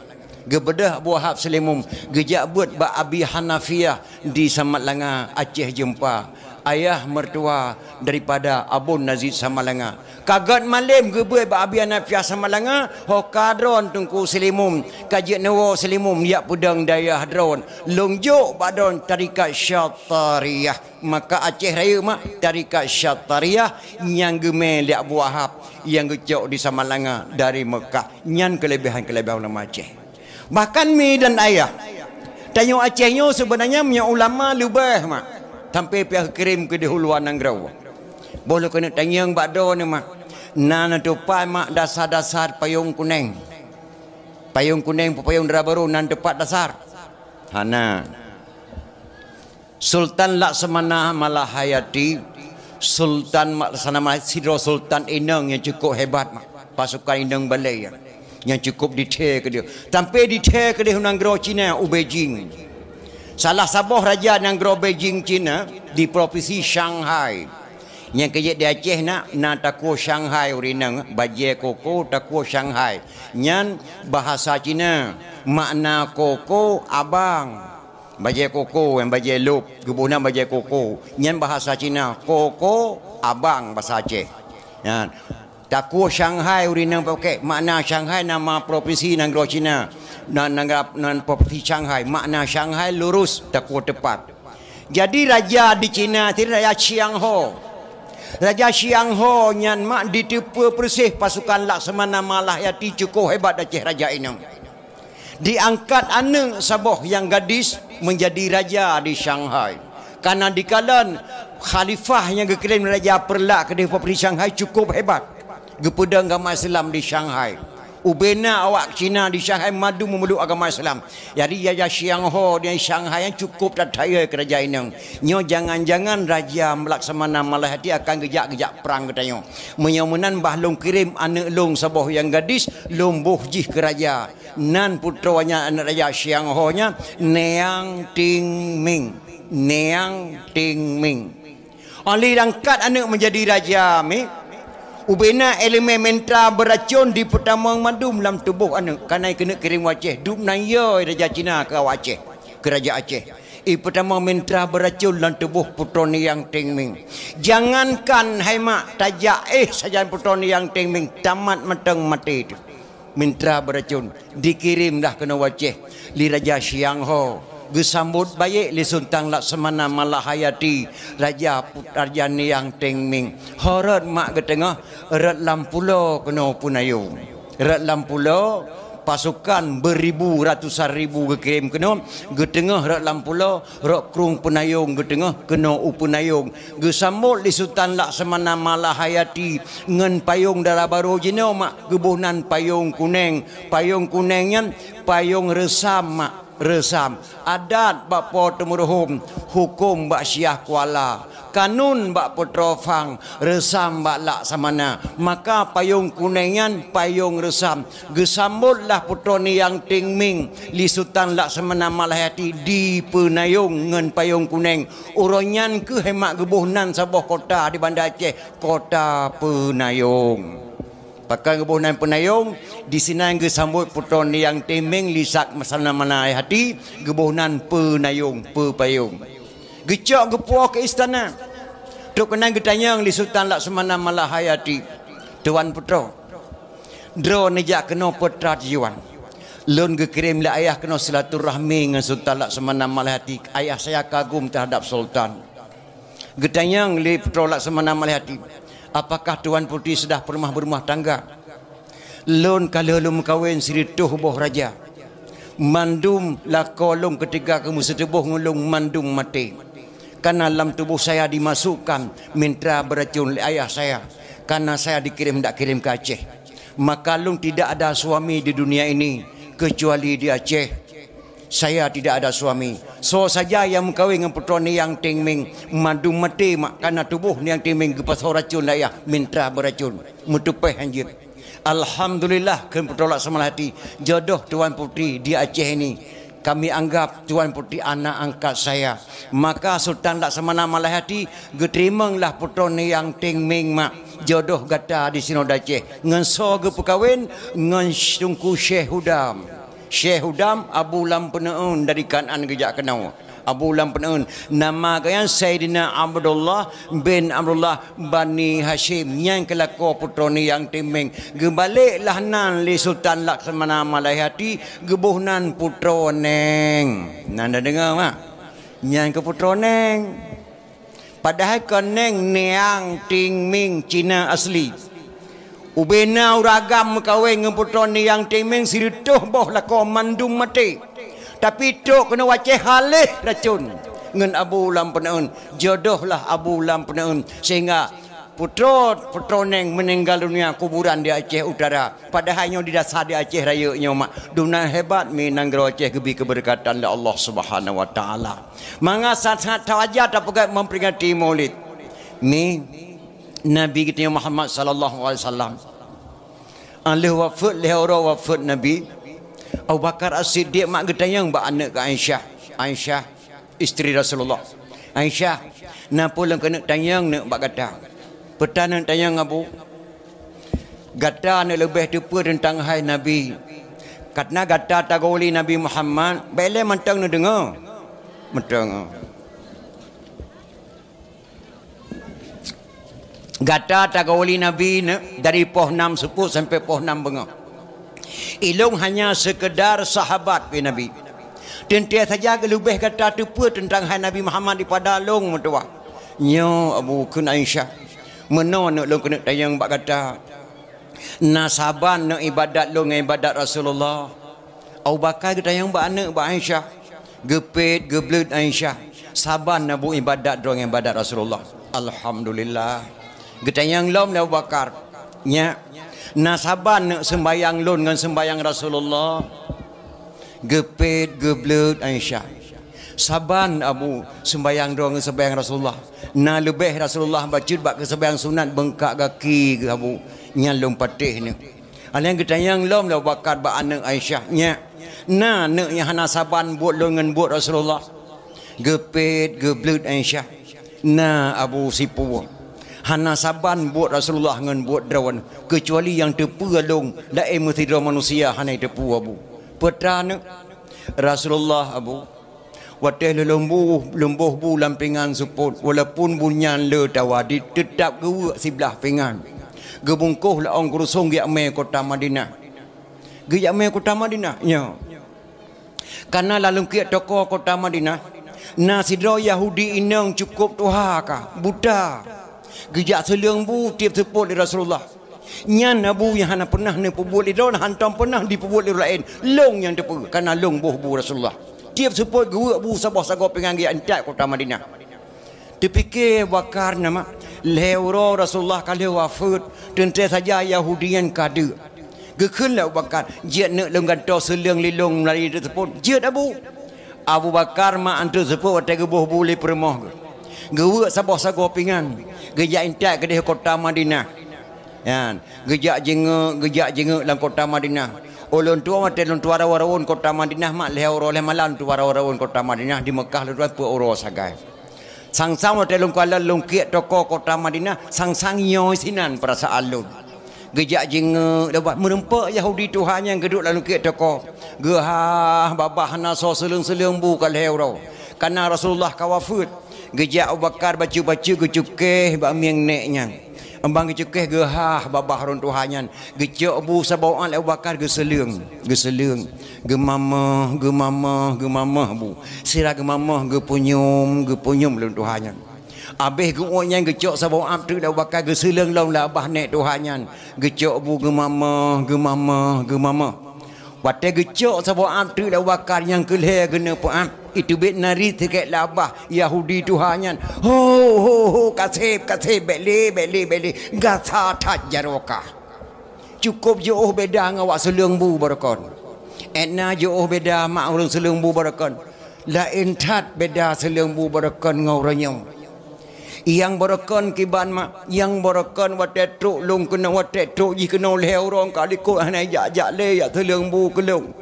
Gebedah Abu Wahab Selimum gejak buat ba Abi Hanafiyah di Samalanga Aceh jumpa ayah mertua daripada Abu Nazid Samalanga. Kagat malam gebuat ba Abi Hanafiyah Samalanga hokadron tungku Selimum kajik nawa Selimum ya pudang daya hadron longjuk badon tarikat Syatariyah. Maka Aceh Raya mak tarikat Syatariyah yang gemel di Abu Wahab yang gejak di Samalanga dari Mekah. Nyan kelebihan-kelebihan ulama Aceh. Bahkan mi dan ayah. Tanya Acehnya sebenarnya punya ulama lebih mak. Sampai pihak kirim ke di huluan Nangrau. Boleh kena tanya yang bakdo ni mak. Nana tupai mak dasar-dasar payung kuning. Payung kuning payung dera baru nan tepat dasar. Hana. Sultan Laksamana Malahayati, Sultan Laksamana Sidro Sultan Inang yang cukup hebat mak. Pasukan Inang Balai yang cukup detail ke dia. Sampai detail ke dia Nanggro Cina Beijing. Salah sabah raja Nanggro Beijing Cina di provinsi Shanghai. Yang kerja di Aceh nak takuh Shanghai urinang bajai koko takuh Shanghai. Nyan bahasa Cina makna koko abang. Bajai koko yang bajai lup gebunan bajai koko. Nyan bahasa Cina koko abang bahasa Aceh. Nyan takuh Shanghai urinang pakai makna Shanghai nama provinsi Nanggro Cina nan provinsi Shanghai makna Shanghai lurus takuh tepat. Jadi raja di Cina itu Raja Xiang Ho. Raja Xiang Ho nyan mak ditipu persih pasukan Laksamana Malahayati cukup hebat Aceh raja ini. Diangkat anak Sabah yang gadis menjadi raja di Shanghai. Karena dikalan khalifah yang dikirim raja perlak ke provinsi Shanghai cukup hebat. Gepedang agama Islam di Shanghai. Ubena awak Cina di Shanghai madu memeluk agama Islam. Jadi Raja Xiang Ho di Shanghai yang cukup tertaya kerajaan ini. Nyo jangan-jangan Raja Laksamana Malahayati akan gejak-gejak perang katanya. Menyamunan bah long kirim anak long Sabah yang gadis long boh jih ke raja. Nan putranya anak Raja Xiang Ho nya Neang Ting Ming. Neang Ting Ming. Oleh angkat anak menjadi raja mi. Ubena elemen mentra beracun di pertama madum dalam tubuh anak. Karena kena kirim Aceh. Duk naya Raja Cina ke Aceh. Kerajaan Aceh. Pertama mentra beracun dalam tubuh putra Neang Ting Ming. Jangankan hai mak tajak saja putra Neang Ting Ming. Tamat matang mati itu. Mentra beracun. Dikirim dah kena Aceh. Li Raja Xiang Ho. Gesambut baik li Sultan Laksamana Malahayati Raja Neang Ting Ming. Horat mak ke tengah rat lampulo kena punayung. Rat lampulo pasukan beribu ratusan ribu kekirim kena ke tengah rat lampulo rat krung punayung ke tengah kena upunayung. Gesambut li Sultan Laksamana Malahayati ngan payung darah baru jino mak gebunan payung kuning. Payung kuningnya payung resam mak. Resam adat bapa temurhum hukum bak Syiah Kuala kanun bak putra fang resam bak laksamana maka payung kuningan payung resam gesambutlah putra ni yang tingming li sultan laksamana Malahati di penayung ngen payung kuning uronyan ke hemat gebuhnan sabah kota di Bandar Aceh kota penayung pakai gebuhnan penayung di sini gesambut putra ni yang tingming lisak masalah Malahati gebuhnan penayung pepayung gecak gepuah ke istana Tok kenang getanyang li Sultan Laksamana Malahayati Tuan Putra Dro nejak kena putra jiwan Lun gekirim le ayah kena silaturahmi dengan Sultan Laksamana Malahati ayah saya kagum terhadap Sultan getanyang li Putra Laksamana Malahati apakah Tuan Putri sudah pernah berumah tangga Lun kalau lum kawin sirituh boh raja mandum lakolong ketika kamu setubuh ngulung mandum mati karena dalam tubuh saya dimasukkan mintra beracun oleh ayah saya karena saya dikirim tak kirim ke Aceh maka lung tidak ada suami di dunia ini kecuali di Aceh saya tidak ada suami so saja yang mengkawin dengan putra ni yang tingming madu mati mak karena tubuh ni yang tingming kepasau racun ayah mintra beracun mutupai anjir Alhamdulillah kan putra Laksamana Malahati jodoh Tuan Putri di Aceh ini kami anggap Tuan Putri anak angkat saya maka Sultan Laksamana Malahati geterimanglah putra ni yang tingming mak jodoh gata di Sinoda Aceh ngan so ge perkawin ngan Tunku Syekh Hudam Abu Lam Penaun dari Kanan gejak kenau Abu Lam Penaun nama kaya Sayyidina Abdullah bin Abdullah Bani Hashim yang kelako putra ni yang timing gebaliklah nan li Sultan Laksamana Malahati gebuhnan putra neng nanda dengar mak yang ke putra neng padahal ke neng neang tingming Cina asli ubena uragam kawin dengan putra ni yang tingming sirituh boh lako mandum mati tapi tok kena waceh halih racun ngan Abu Lam Penaun jodohlah Abu Lam Penaun sehingga putra neng meninggal dunia kuburan di Aceh Utara padahalnya di dasar di Aceh Raya nya mak dunia hebat minanggro Aceh gebi keberkatan oleh Allah Subhanahu wa taala manga sangat tawajah tak pegat memperingati Maulid ni Nabi kita Muhammad sallallahu alaihi wasallam alih wafat Nabi Abu Bakar As-Siddiq mak getayang bak anak ke Aisyah isteri Rasulullah Aisyah napa lang kena tayang nak bak gata petana tayang abu gata nak lebih depa tentang hai Nabi katna gata tagoli Nabi Muhammad bele mentang nak dengar mentang gata tagoli Nabi dari poh 6 sepuh sampai poh 6 bengah ilung hanya sekedar sahabat Nabi dan dia saja lebih kata tepa tentang hai Nabi Muhammad di pada long metua nyo Abu Kun Aisyah meno nak long kena tayang bak kata nasaban nak ibadat long ibadat Rasulullah Abu Bakar tayang bak anak bak Aisyah gepet geblut Aisyah saban Abu ibadat dong ibadat Rasulullah alhamdulillah getayang lom Abu Bakar nya nasaban nak sembayang lun dengan sembayang Rasulullah gepet geblut Aisyah saban Abu sembayang dong sembayang Rasulullah na lebih Rasulullah baca bak ke sembayang sunat bengkak kaki ke Abu nyalung patih ni alang getayang lom Abu Bakar bak anak Aisyah nya na nak yang nasaban buat lun dengan buat Rasulullah gepet geblut Aisyah na Abu Sipu hana saban buat Rasulullah dengan buat drawan kecuali yang tepu alung dae mesti manusia hana tepu Abu petrana Rasulullah Abu wateh lembuh bu lampingan suput walaupun bunyan le tawadi tetap gewa sebelah pingan gebungkuh la ong kurusung giak me kota Madinah giak me kota Madinah nya karena lalu kiat toko kota Madinah na sidro Yahudi inang cukup tuha ka buta gejak seliang bu tiap seput di Rasulullah nyan Abu yang hana pernah ni perbuat di daun hantam pernah diperbuat di lain long yang tepu karena long bu Rasulullah tiap seput gua bu sabah sagop pengangi antak kota Madinah dipikir bakar nama lewro Rasulullah kalau wafat tentu saja Yahudian kada gekeun Abu Bakar jiat nak lengganto seliang lilong lari tersebut jiat Abu Bakar mak antu seput watai gebuh boleh permoh Gewa sabah sago pingan. Gejak intak ke di kota Madinah. Yan, gejak jenga dalam kota Madinah. Ulun tua mate lun tua rawarawun kota Madinah mak leh oro leh malan tua rawarawun kota Madinah di Mekah lu pu oro sagai. Sang-sang mate lun kuala lun kiat toko kota Madinah sang-sang nyo sinan perasaan lun. Gejak jenga dapat merempak Yahudi Tuhan yang geduk lalu kiat toko. Gehah babah naso selung-selung bu kaleh oro. Karena Rasulullah kawafut. Gejak Abu Bakar baca-baca gecukeh bak miang neknya. Embang gecukeh gehah babah run Tuhannya. Gejak Abu Sabawaan Abu Bakar geselung. Gemamah bu. Sirah gemamah gepunyum lun Tuhannya. Abih guanya gecok Sabawaan tu Abu Bakar geselung long lah abah nek Tuhannya. Gecok Abu gemamah. Watai gecok Sabawaan tu Abu Bakar yang kelih gena puan. Itu bet nari tiket labah Yahudi Tuhannya. Ho kasih beli gasa tak jaroka. Cukup jauh beda ngawak selengbu barakon. Etna jauh beda mak orang selengbu barakon. Lain tat beda selengbu barakon ngawranyong. Yang barakon kiban mak, yang barakon watai truk lung kena watai truk ji kena leh orang kali ko hanai jak le ya selengbu kelung.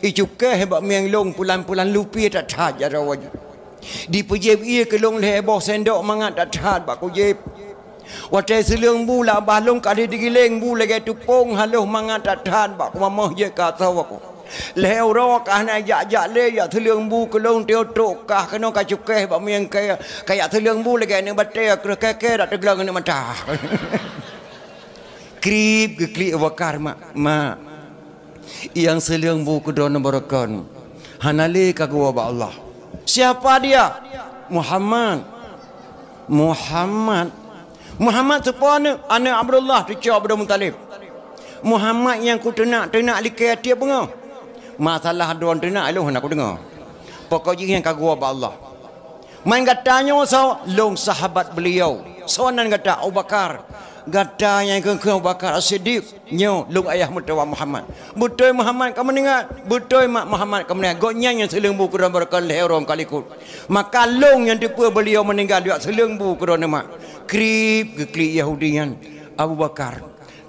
Icuke hebak miang long pulan-pulan lupi tak tat jarawaj. Di pejeb ia kelong leboh sendok mangat tak tat bak kujeb. Watai selung bu lah balong kali digileng bu lagi tupung haluh mangat tak tat bak mamah je kata aku. Leo ro kah na jak le ya selung bu kelong teo truk kah kena ka cuke bak miang kayak selung bu lagi ne batai ke tak teglang ne mata. Krip geklik wakar mak. Yang selung bu kedona barakon hanali kagua ba Allah. Siapa dia? Muhammad sepana anak Abdullah tu cak Abdul Muttalib. Muhammad yang ku tenak likai tiap benga. Masalah doan tenak aloh nak ku dengar. Pokoknya yang kagua ba Allah. Main katanya so long sahabat beliau. Soanan kata Abu Bakar. Gata yang ke Abu Bakar As-Siddiq nyo lung ayah mutawa Muhammad. Betul Muhammad kamu dengar? Betul mak Muhammad kamu dengar? Goknya yang selengbu kerana berkal leherong kalikut. Maka long yang tipu beliau meninggal dia selengbu kerana mak. Krip Yahudian Abu Bakar.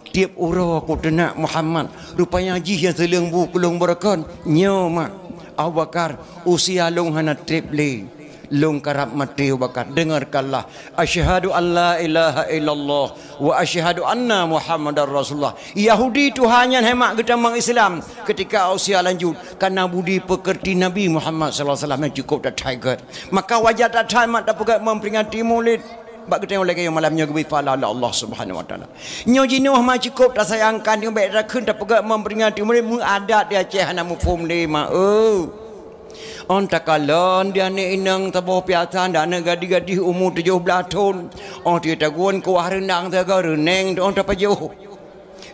Tiap uro aku tenak Muhammad. Rupanya haji yang selengbu kelong berkal nyo mak. Abu Bakar usia long hana triple. Long karab mati Abu Bakar. Dengarkanlah. Asyhadu an la ilaha illallah wa asyhadu anna Muhammadar Rasulullah. Yahudi Tuhannya hemat kita mang Islam ketika usia lanjut karena budi pekerti Nabi Muhammad sallallahu alaihi wasallam yang cukup tak tiger. Maka wajah tak tamat tak pegat memperingati Maulid. Bak kita lagi yang malamnya gebi fala Allah Subhanahu wa taala. Nyo jinuh ma cukup tak sayangkan yang baik dah kun tak pegat memperingati Maulid mu adat dia Aceh hana mufhum lima. On takalon dia ni inang taboh piasan dan gadi-gadi umur 17 tahun. On dia taguan kuah rendang taga reneng on tapajuh.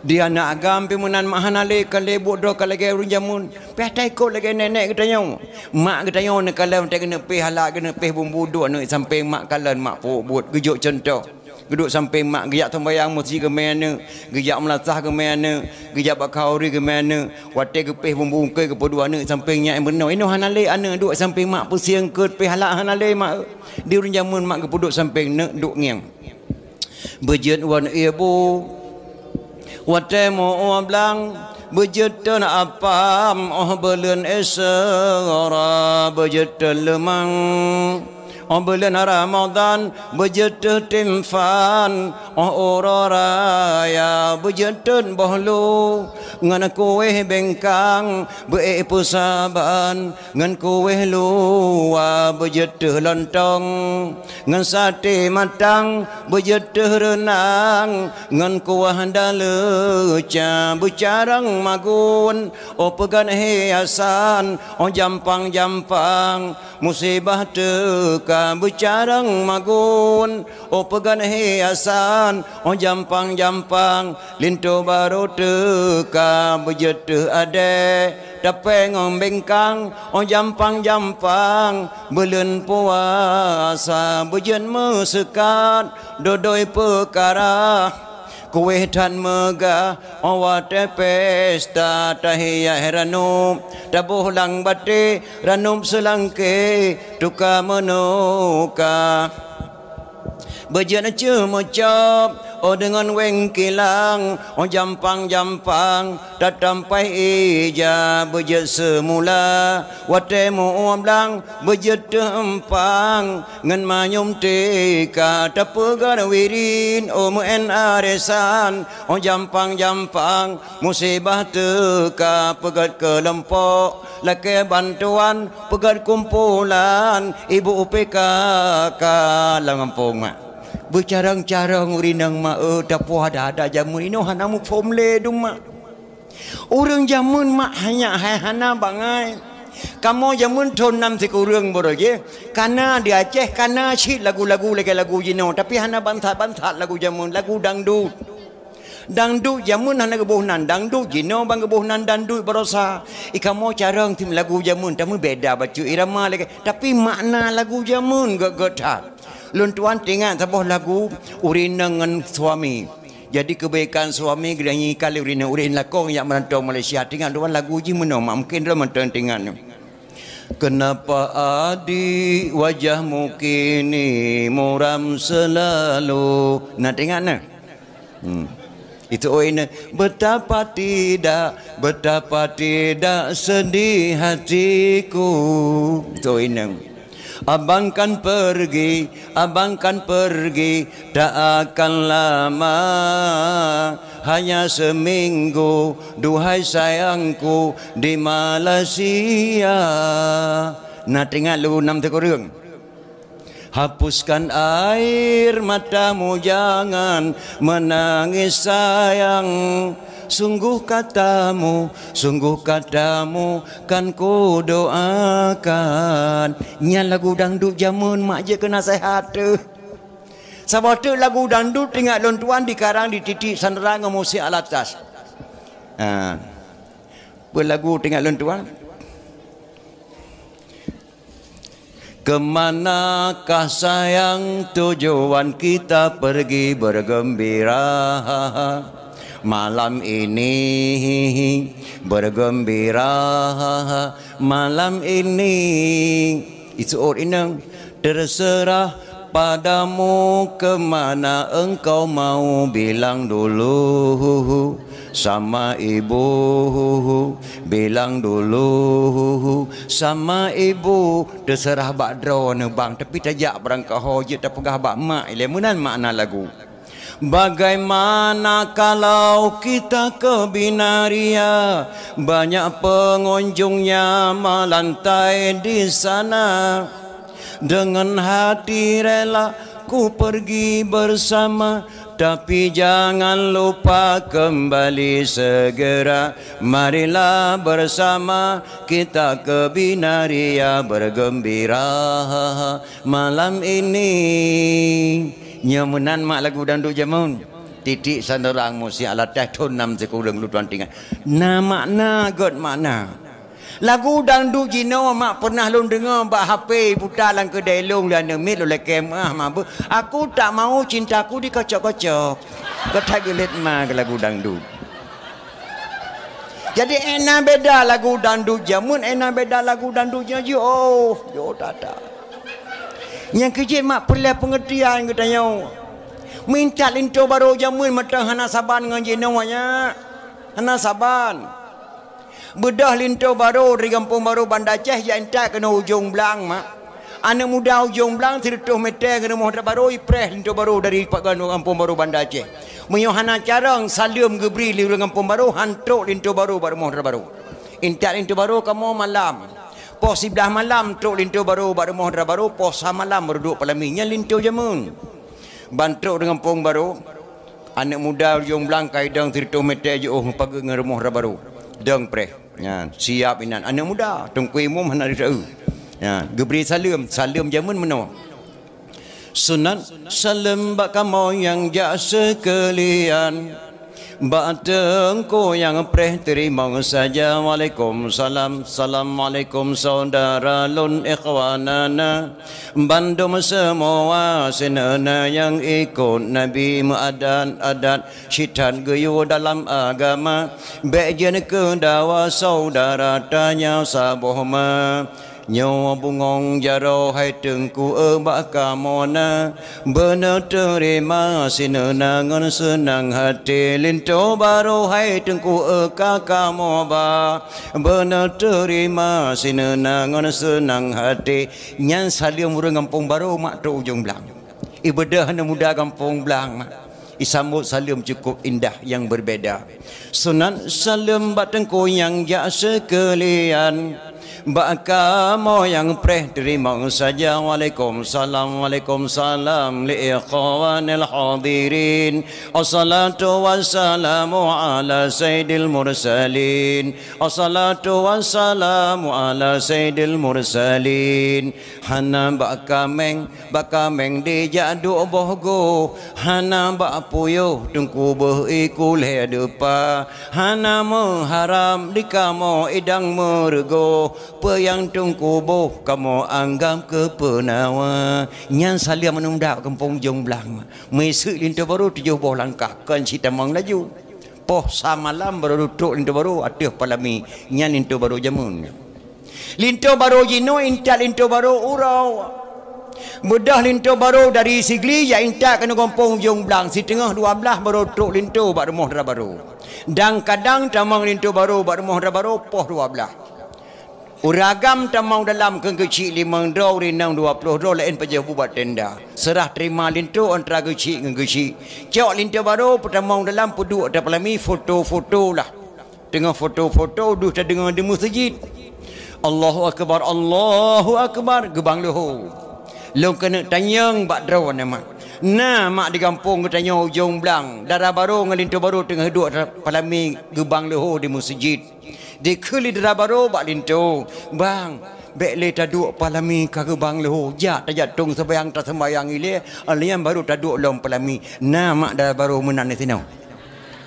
Dia nak agam pimunan mahanale kale bodoh kale ge runjamun. Petai ko lagi nenek katanya. Mak katanya nak kalam tak kena peh halak kena peh bumbu duk nak sampai mak kalan mak buat gejuk contoh. Geduk sampai mak gejak sembahyang mesti ke mana, gejak melatah ke mana, gejak bakauri ke mana, watai ke peh bumbu ke kedua anak sampai nyak benar. Ini hanale anak duk sampai mak pusing ke peh halak hanale mak. Dia urang jamun mak ke puduk sampai nak duk ngiang. Bejet wan ibu. Watai mo blang bejet tan apam belen esara bejet lemang. Bulan Ramadan berjatuh timfan oraya berjatuh bahlu ngan kuih bengkang beepusaban ngan kuih luwa berjatuh lontong ngan sate matang berjatuh renang ngan kuah daleca bercarang magun pegan hiasan jampang-jampang musibah teka bercarang magun pegan hiasan jampang-jampang lintu baru teka berjatuh ade tapi ngombengkang jampang-jampang belen puasa berjen mesekat dodoi perkara kuih tan megah awate pesta tahiyah ranum tabuh lang bate ranum selangke tuka menuka berjana cuma cap oh dengan weng kilang oh jampang-jampang tatampai ija berjet semula watemu omlang berjet tempang ngan manyum teka tapegar wirin oh muen aresan oh jampang-jampang musibah teka pegat kelempok laki bantuan pegat kumpulan ibu PKK langampung mak bercarang-carang urinang mak tapuh ada jamun ini hanamu formule dum mak urang jamun mak hanya hana bangai kamu jamun thon nam si kurang boroje kana di Aceh kana si lagu-lagu lagu jino tapi hana bantat-bantat lagu jamun lagu dangdut jamun hana gebuhnan dangdut jino bang gebuhnan dangdut berosa ikamu carang tim lagu jamun tamu beda baca irama lagi tapi makna lagu jamun gegetat lun tuan tengok sebuah lagu urinang dengan suami jadi kebaikan suami gerangi kali urin lakong yang merantau Malaysia tengok tuan lagu ji menang mungkin dia mentang tengok kenapa adik wajahmu kini muram selalu nak tengok nak itu ini betapa tidak sedih hatiku itu ini abang kan pergi tak akan lama hanya seminggu duhai sayangku di Malaysia nak tengok lu nam tekurung hapuskan air matamu jangan menangis sayang sungguh katamu kan ku doakan nya lagu dangdut jamun mak je kena sehat tu sebab tu lagu dangdut tengok lon tuan dikarang di titik sanderang musik alatas berlagu tengok lon tuan kemanakah sayang tujuan kita pergi bergembira malam ini bergembira malam ini itu orang terserah padamu kemana engkau mau bilang dulu sama ibu bilang dulu sama ibu terserah bak drone bang tapi tajak berangkat hoje tak pegah bak mak lemunan makna lagu. Bagaimana kalau kita ke Binaria banyak pengunjungnya melantai di sana dengan hati rela ku pergi bersama tapi jangan lupa kembali segera marilah bersama kita ke Binaria bergembira malam ini. Nyamunan mak lagu dangdut jamun titik sanderang musik alatah thon nam sekurang lu tuan tinggal na makna god makna lagu dangdut jino mak pernah lu dengar bak HP putar lang kedai long dan demit oleh kemah mak aku tak mau cintaku dikocok-kocok kata gelit mak lagu dangdut jadi enak beda lagu dangdut jamun enak beda lagu dangdut yo tata yang kecil mak perlu pengertian katanya minta linto baru jamun matang hana saban dengan jenawanya hana saban bedah linto baru dari kampung baru Bandar Aceh yang tak kena ujung belang mak anak muda ujung belang 100 meter kena mohon baru ipres linto baru dari kampung baru Bandar Aceh menyohana carang salim gebri di kampung baru hantuk linto baru mohon baru intak linto baru kamu malam pos sebelah malam truk lintu baru mohon baru pos malam berduduk palaminya lintu jamun bantuk dengan pong baru anak muda ujung belang kaidang 100 meter je pagi dengan rumah baru deng preh ya siap inan anak muda tungkui mum hana risau ya gebri salim jamun meno sunat salam bak kamu yang jak sekalian Batengku yang preh terima saja. Waalaikumsalam. Assalamualaikum saudara lun ikhwanana bandum semua senana yang ikut Nabi muadan adat syitan geyu dalam agama bejen ke dawa saudara tanya sabohma nyo bungong jaro hai tengku bakamona bener terima sinena ngon senang hati linto baru hai tengku kakamoba bener terima sinena ngon senang hati nyan salim murung kampung baru mak tu ujung belang ibadah muda kampung belang mak isambut salim cukup indah yang berbeza sunan salim batengku yang jak sekalian Bakamo yang preh terima saja. Waalaikumsalam, waalaikumsalam li ikhwanil hadirin. Assalatu wassalamu ala sayyidil mursalin. Assalatu wassalamu ala sayyidil mursalin. Hana bakameng di jadu bohgo. Hana bapuyo tungku behiku le depa. Hana mengharam di kamo idang mergo. Yang tungku boh kamu anggap kepenawa nyan salia menunda kampung Jongbelang mesuk lintu baru 7 langkah kan cita mang laju poh samalam baru duduk lintu baru atih palami nyan lintu baru jamun lintu baru jino intak lintu baru urau mudah lintu baru dari Sigli ya intak kena kampung Jongbelang si tengah 12 baru duduk lintu bak rumah baru dan kadang tamang lintu baru bak rumah baru poh 12 Uragam tamau dalam kecil 5 dolar rinang 20 dolar lain paja buat tenda. Serah terima lintu antara kecil dengan kecil. Cok lintu baru pertamau dalam puduk ada pelami foto-foto lah. Tengah foto-foto duh tak dengar di masjid. Allahu akbar, Allahu akbar gebang lohor. Long kena tanyang bak draw nama. Nah mak di kampung ke tanya ujung belang. Darah baru dengan lintu baru tengah duduk pelami gebang lohor di masjid. Di kuli darah baru bak lintu bang bek le taduk palami kage bang leho jak tajat tung sembayang tak sembayang ile alian baru taduk lom palami na mak darah baru menan di sini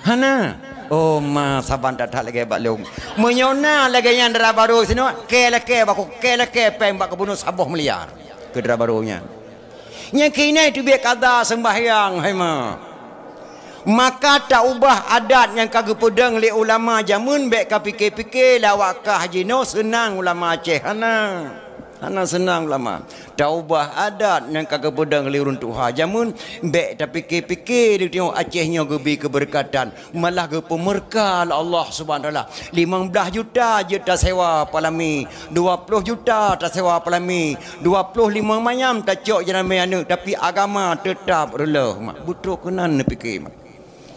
hana oh ma saban tak lagi bak long menyona lagi yang darah baru sini ke leke peng bak kebunuh sabuh meliar ke darah barunya nya kini tu biar kada sembahyang hai ma maka tak ubah adat yang kagak pedang oleh ulama jamun bek ka fikir-fikir lawak ka haji no senang ulama Aceh ana senang ulama tak ubah adat yang kagak pedang oleh runtuh jamun bek tak fikir-fikir dia tengok Acehnya gebi keberkatan malah ge pemerkah Allah Subhanahu taala 15 juta je tak sewa palami 20 juta tak sewa palami 25 mayam tak cok jenama anak tapi agama tetap rela mak butuh kenan fikir mak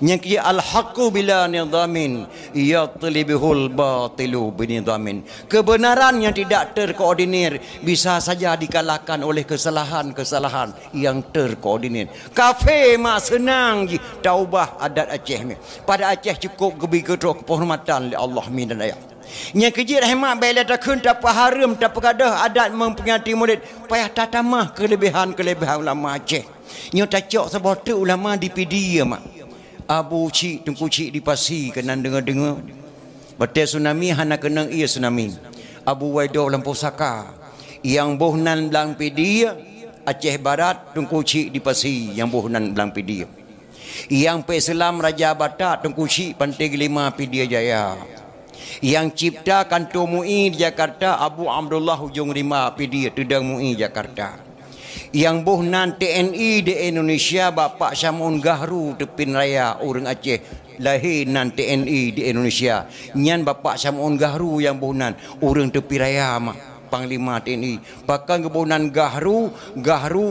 yang kia al-haqqu bila nizamin yatlibihul batilu binizamin kebenaran yang tidak terkoordinir bisa saja dikalahkan oleh kesalahan-kesalahan yang terkoordinir kafe mak senang je taubah adat Aceh ni pada Aceh cukup gebi ketua kehormatan oleh Allah min dan ayat yang kejir rahmat bila tak kun tak haram tak pergadah adat memperingati murid payah tatamah kelebihan-kelebihan ulama Aceh yang tak cok sebab tu ulama di PD mak Abu Cik Tengku Cik di Pasi kena dengar-dengar betul tsunami hana kena ia tsunami Abu Waido Lampau Saka yang bohnan belang pedia Aceh Barat Tengku Cik di Pasi yang bohnan belang pedia yang Peselam Raja Batak Tengku Cik Pantai Gelima Pedia Jaya yang cipta kantor MUI di Jakarta Abu Abdullah Hujung Rima Pedia Tedang MUI Jakarta yang bohnan TNI di Indonesia Bapak Syamun Gahru Tepin Raya orang Aceh lahir nan TNI di Indonesia nyan Bapak Syamun Gahru yang bohnan orang Tepi Raya mak Panglima TNI bahkan kebohnan Gahru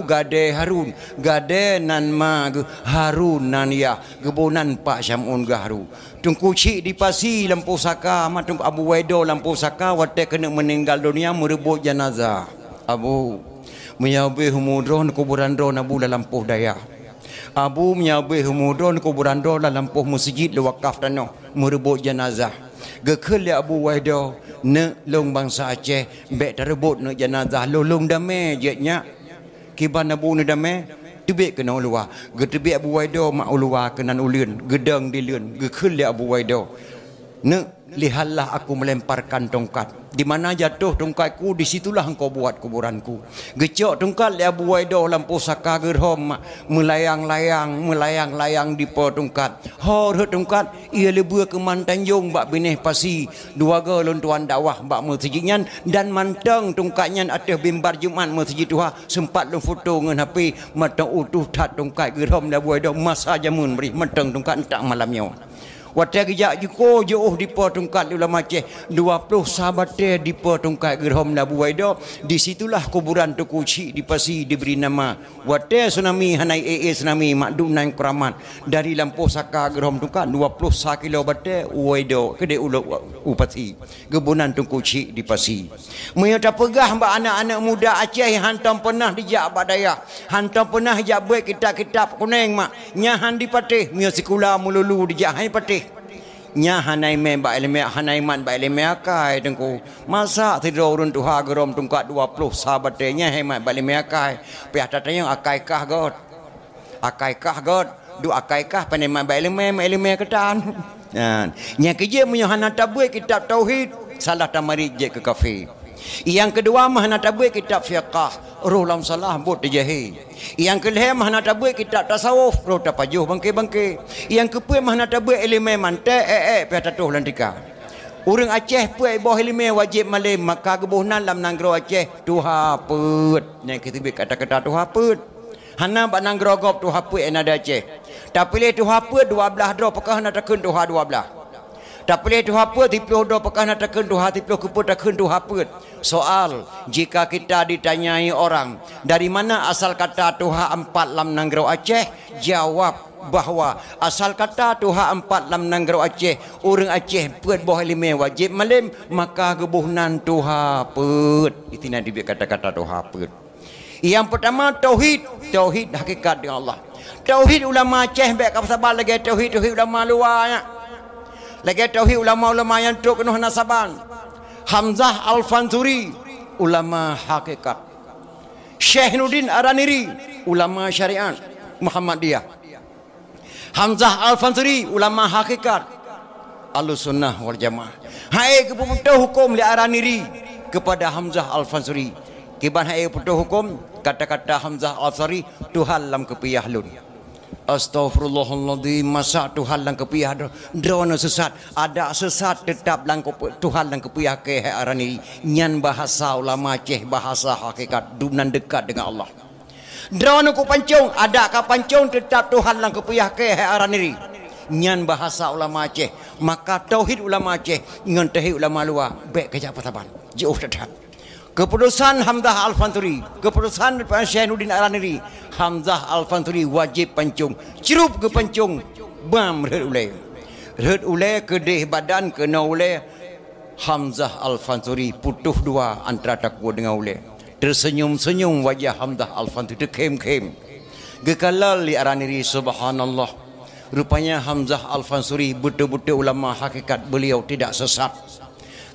Gade Harun Gade nan ma Harun nan ya kebohnan Pak Syamun Gahru Tengku Cik di Pasi Lampau Saka mak Tengku Abu Waido Lampau Saka waktu kena meninggal dunia merebut jenazah Abu menyabih humudron kuburan ron Abu dalam Poh Daya Abu menyabih humudron kuburan ron dalam Poh Masjid wakaf tanah merebut jenazah gekel ya Abu Waido ne long bangsa Aceh bek terebut ne jenazah lolong damai jetnya kiban Abu ne damai tebik kena ulua getebik Abu Waido mak ulua kenan ulun gedang dilun gekel ya Abu Waido lihatlah aku melemparkan tongkat. Di mana jatuh tongkatku, di situlah engkau buat kuburanku. Gecok tongkat li Abu Waidah lampu saka gerhom melayang-layang di po tongkat. Hor tongkat ia lebih ke Mantanjung bak bineh pasi. Dua ga lon tuan dakwah bak masjidnya dan mantang tongkatnya atas bimbar Jumaat masjid Tuha sempat lon foto ngan HP matang utuh tat tongkat gerhom li Abu Waidah masa jamun beri mantang tongkat tak malamnya. Watai kejak jiko jauh di po tongkat ulama Aceh 20 sahabat di po tongkat gerhom Abu Waidah. Di situlah kuburan Tuku Cik di Pasi diberi nama. Watai tsunami hanai tsunami makdum nang keramat dari lampu saka gerhom tongkat 20 kilo batai Waidah kedai upati gebunan Tuku Cik di Pasi. Menyata pegah mbak anak-anak muda Aceh hantam pernah dijak badaya, hantam pernah jak buat kitab-kitab kuning mak nyahan di patih mia sekolah mululu dijak hai patih nya hanai me ba elme hanai man ba elme akai dengku masa tidur run Tuha gerom tungkat 20 sahabat nya hemat ba elme akai pihak tatanya akai kah god du akai kah paneman ba elme ketan nya kerja punya hana tabui kitab tauhid salah tamari je ke kafe. Yang kedua mah nak tabuik kitab fiqh roh lam salah bot jahi. Yang kelima mah nak tabuik kitab tasawuf roh tapajuh bangke-bangke. Yang keempat mah nak tabuik ilmu mantek pihak tatuh lantika. Orang Aceh puai boh ilmu wajib malim maka gebuhnan lam nanggro Aceh Tuha put. Yang kita kata-kata Tuha put. Hana bak nanggro gop Tuha put enada Aceh. Tapi le Tuha put 12 dro pakah nak takun Tuha 12. Tak boleh Tuha put tiploh do pakah nak takun Tuha tiploh keput takun Tuha put. Soal jika kita ditanyai orang dari mana asal kata Tuha 4 lam nanggro Aceh, jawab bahawa asal kata Tuha 4 lam nanggro Aceh orang Aceh put boh lime wajib malim maka gebuhnan Tuha put. Itu nak dibiak kata-kata Tuha put. Yang pertama tauhid hakikat dengan Allah. Tauhid ulama Aceh baik apa sabar lagi tauhid ulama luarnya. Lagi tauhid ulama-ulama yang tuk penuh nasaban. Hamzah Al-Fanturi ulama hakikat. Syekh-Nudin Araniri ulama syariat Muhammadiyah. Hamzah Al-Fanturi ulama hakikat Ahlussunnah wal Jamaah. Hai keputusan hukum li Araniri kepada Hamzah Al-Fanturi. Kiban hai keputusan hukum kata-kata Hamzah Al-Fanturi Tuhan lam kepiyah lun. Astaghfirullahaladzim masa Tuhan lang kepiyah drone sesat ada sesat tetap lang Tuhan lang kepiyah ke arani nyan bahasa ulama Aceh bahasa hakikat dunan dekat dengan Allah drone ku pancung ada ka pancung tetap Tuhan lang kepiyah ke arani nyan bahasa ulama Aceh maka tauhid ulama Aceh ngan tauhid ulama luar baik kerja pataban jauh tetap. Keputusan Hamzah Al-Fanturi, keputusan Syekh-Nudin Araniri, Hamzah Al-Fanturi wajib pancung, cerup ke pancung, bam red ulai kedih badan kena ulai. Hamzah Al-Fanturi putuh dua antara takwa dengan ulai. Tersenyum-senyum wajah Hamzah Al-Fanturi terkem-kem. Gekalal li Araniri subhanallah. Rupanya Hamzah Al-Fanturi betul-betul ulama hakikat beliau tidak sesat.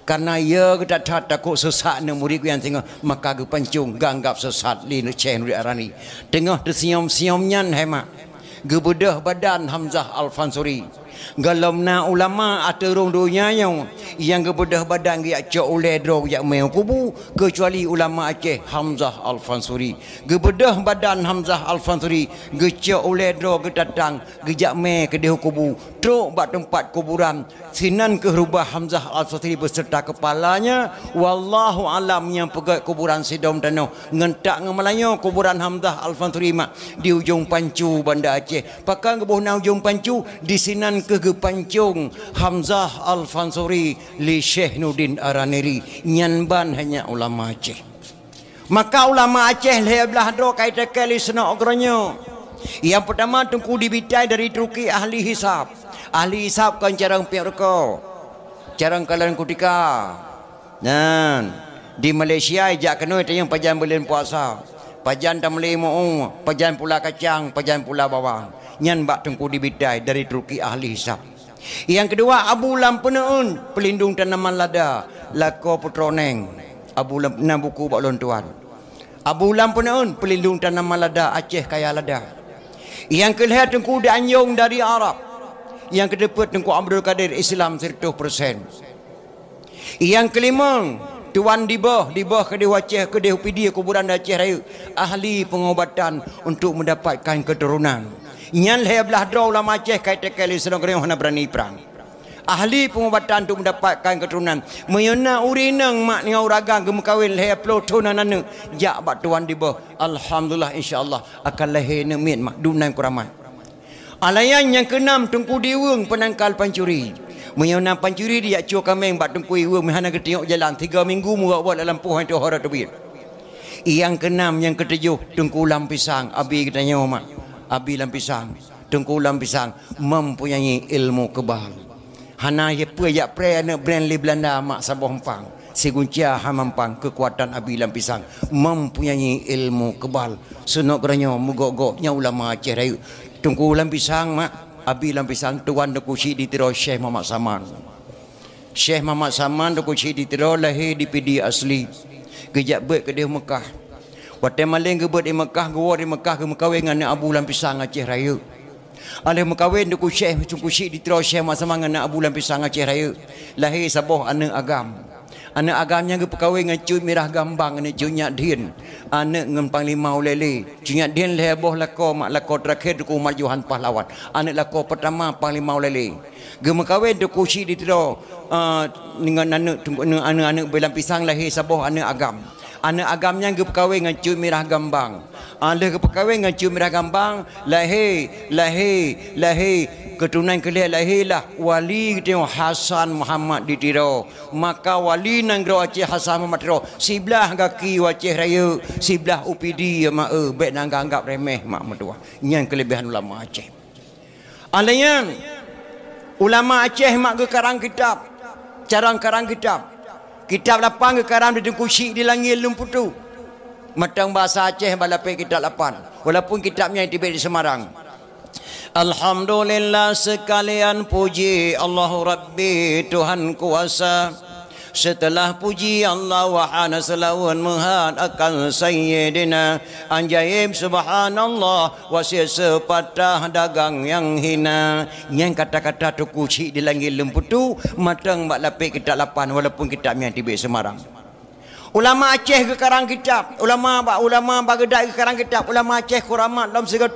Karena ia kita takut sesat ni murid yang tengah maka ge pancung ganggap sesat li Syekh Nudin Arani. Tengah tersenyum-senyumnya hemat. Ge bedah badan Hamzah Al-Fanturi. Galamna ulama aturung dunia yang ge bedah badan ge acok ulai dro yak meu kubu kecuali ulama Aceh Hamzah Al-Fanturi. Ge bedah badan Hamzah Al-Fanturi ge cok ulai dro ge datang ge jak me ke deh kubu truk bak tempat kuburan sinan ke rubah Hamzah Al-Fanturi beserta kepalanya wallahu alam yang pegat kuburan Sidom Tanoh ngentak ngemelanyo kuburan Hamzah Al-Fanturi mak di ujung Pancu Banda Aceh pakai gebuh na ujung Pancu di sinan ke pancung Hamzah Al-Fanturi li Syekh-Nudin Araniri nyanban hanya ulama Aceh maka ulama Aceh lebelah dro kait kali sena ogronyo yang pertama tungku dibitai dari Turki ahli hisab kan carang piarko carang kalian kutika dan di Malaysia jak kena yang pajan bulan puasa pajan tamli mau pajan pula kacang pajan pula bawang nyan bak tungku dibitai dari Turki ahli hisab. Yang kedua Abu Lam Peneun pelindung tanaman lada lako putroneng Abu Lam na buku bak lontuan Abu Lam Peneun pelindung tanaman lada Aceh kaya lada. Yang kelihatan tungku dianjung dari Arab Yang kedua Tengku Abdul Kadir Islam 100%. Yang kelima Tuan Dibah Kedih Aceh Kedih UPD Kuburan Aceh Raya ahli pengobatan untuk mendapatkan keturunan. Nyan le belah dra ulama Aceh kait tekali senang kerana hana berani perang. Ahli pengobatan untuk mendapatkan keturunan. Menyena urinang mak ni uragang gemekawin le plotona nana jak bat Tuan Dibah. Alhamdulillah insyaallah akan lahir nemin mak dunai kuramat. Alayan yang keenam Tengku Diweng penangkal pancuri. Menyona pancuri dia cuak kameng bat Tengku Diweng mehana ke tengok jalan 3 minggu muak-muak dalam puhan tu hara tebir. Yang keenam yang ketujuh Tengku Ulam Pisang. Abi kita nyawa mak. Abi Lam Pisang. Tengku Ulam Pisang mempunyai ilmu kebal. Hana ye pe ya pre ana brand li Belanda mak Sabah Hempang. Seguncia hamampang kekuatan Abi Lam Pisang mempunyai ilmu kebal. Senok kerana mugok-goknya ulama Aceh Raya. Tengku Ulam Pisang mak Abi Lam Pisang tuan Tengku Syekh ditiro Syekh Muhammad Saman. Syekh Muhammad Saman Tengku Syekh ditiro lahir di PD asli. Kejak bet ke dia Mekah. Waktu maling ke bet di Mekah, gua di Mekah ke Mekawin dengan Abu Lam Pisang Aceh Raya. Alih Mekawin Tengku Syekh ditiro Syekh Muhammad Saman dengan Abu Lam Pisang Aceh Raya. Lahir Sabah anak agam. Anak agamnya ke perkahwin dengan cuy Mirah Gambang dengan cuy Nyak Dien. Anak dengan Panglima Ulele. Cuy Nyak Dien leboh lako mak lako terakhir Tengku Majuhan Pahlawan. Anak lako pertama Panglima Ulele. Gema kahwin Tengku Syekh ditiro dengan anak Belam Pisang lahir Sabah anak agam. Anak agamnya ke perkahwin dengan cuy Mirah Gambang. Alih ke perkahwin dengan cuy Mirah Gambang lahir keturunan kelih lahirlah wali kita Hasan Muhammad ditiro. Maka wali nanggro Aceh Hasan Muhammad ditiro. Sebelah kaki Aceh Raya, sebelah UPD mak baik nang anggap remeh mak mertua. Yang kelebihan ulama Aceh. Alanya ulama Aceh mak ke karang kitab. Carang karang kitab. Kitab lapang ke karang di Tengku Syekh di Langit Lemputu. Matang bahasa Aceh balapai kitab lapan. Walaupun kitabnya tiba di Semarang. Alhamdulillah sekalian puji Allah Rabbi Tuhan kuasa. Setelah puji Allah wahana selawan muhad akan Sayyidina Anjaib subhanallah wasir sepatah dagang yang hina. Yang kata-kata Tengku Syekh di Langit Lemputu matang bak lapik kitab lapan walaupun kitabnya tiba Semarang. Ulama Aceh ke karang kitab, ulama Baghdad ke karang kitab, ulama Aceh kuramat dalam segala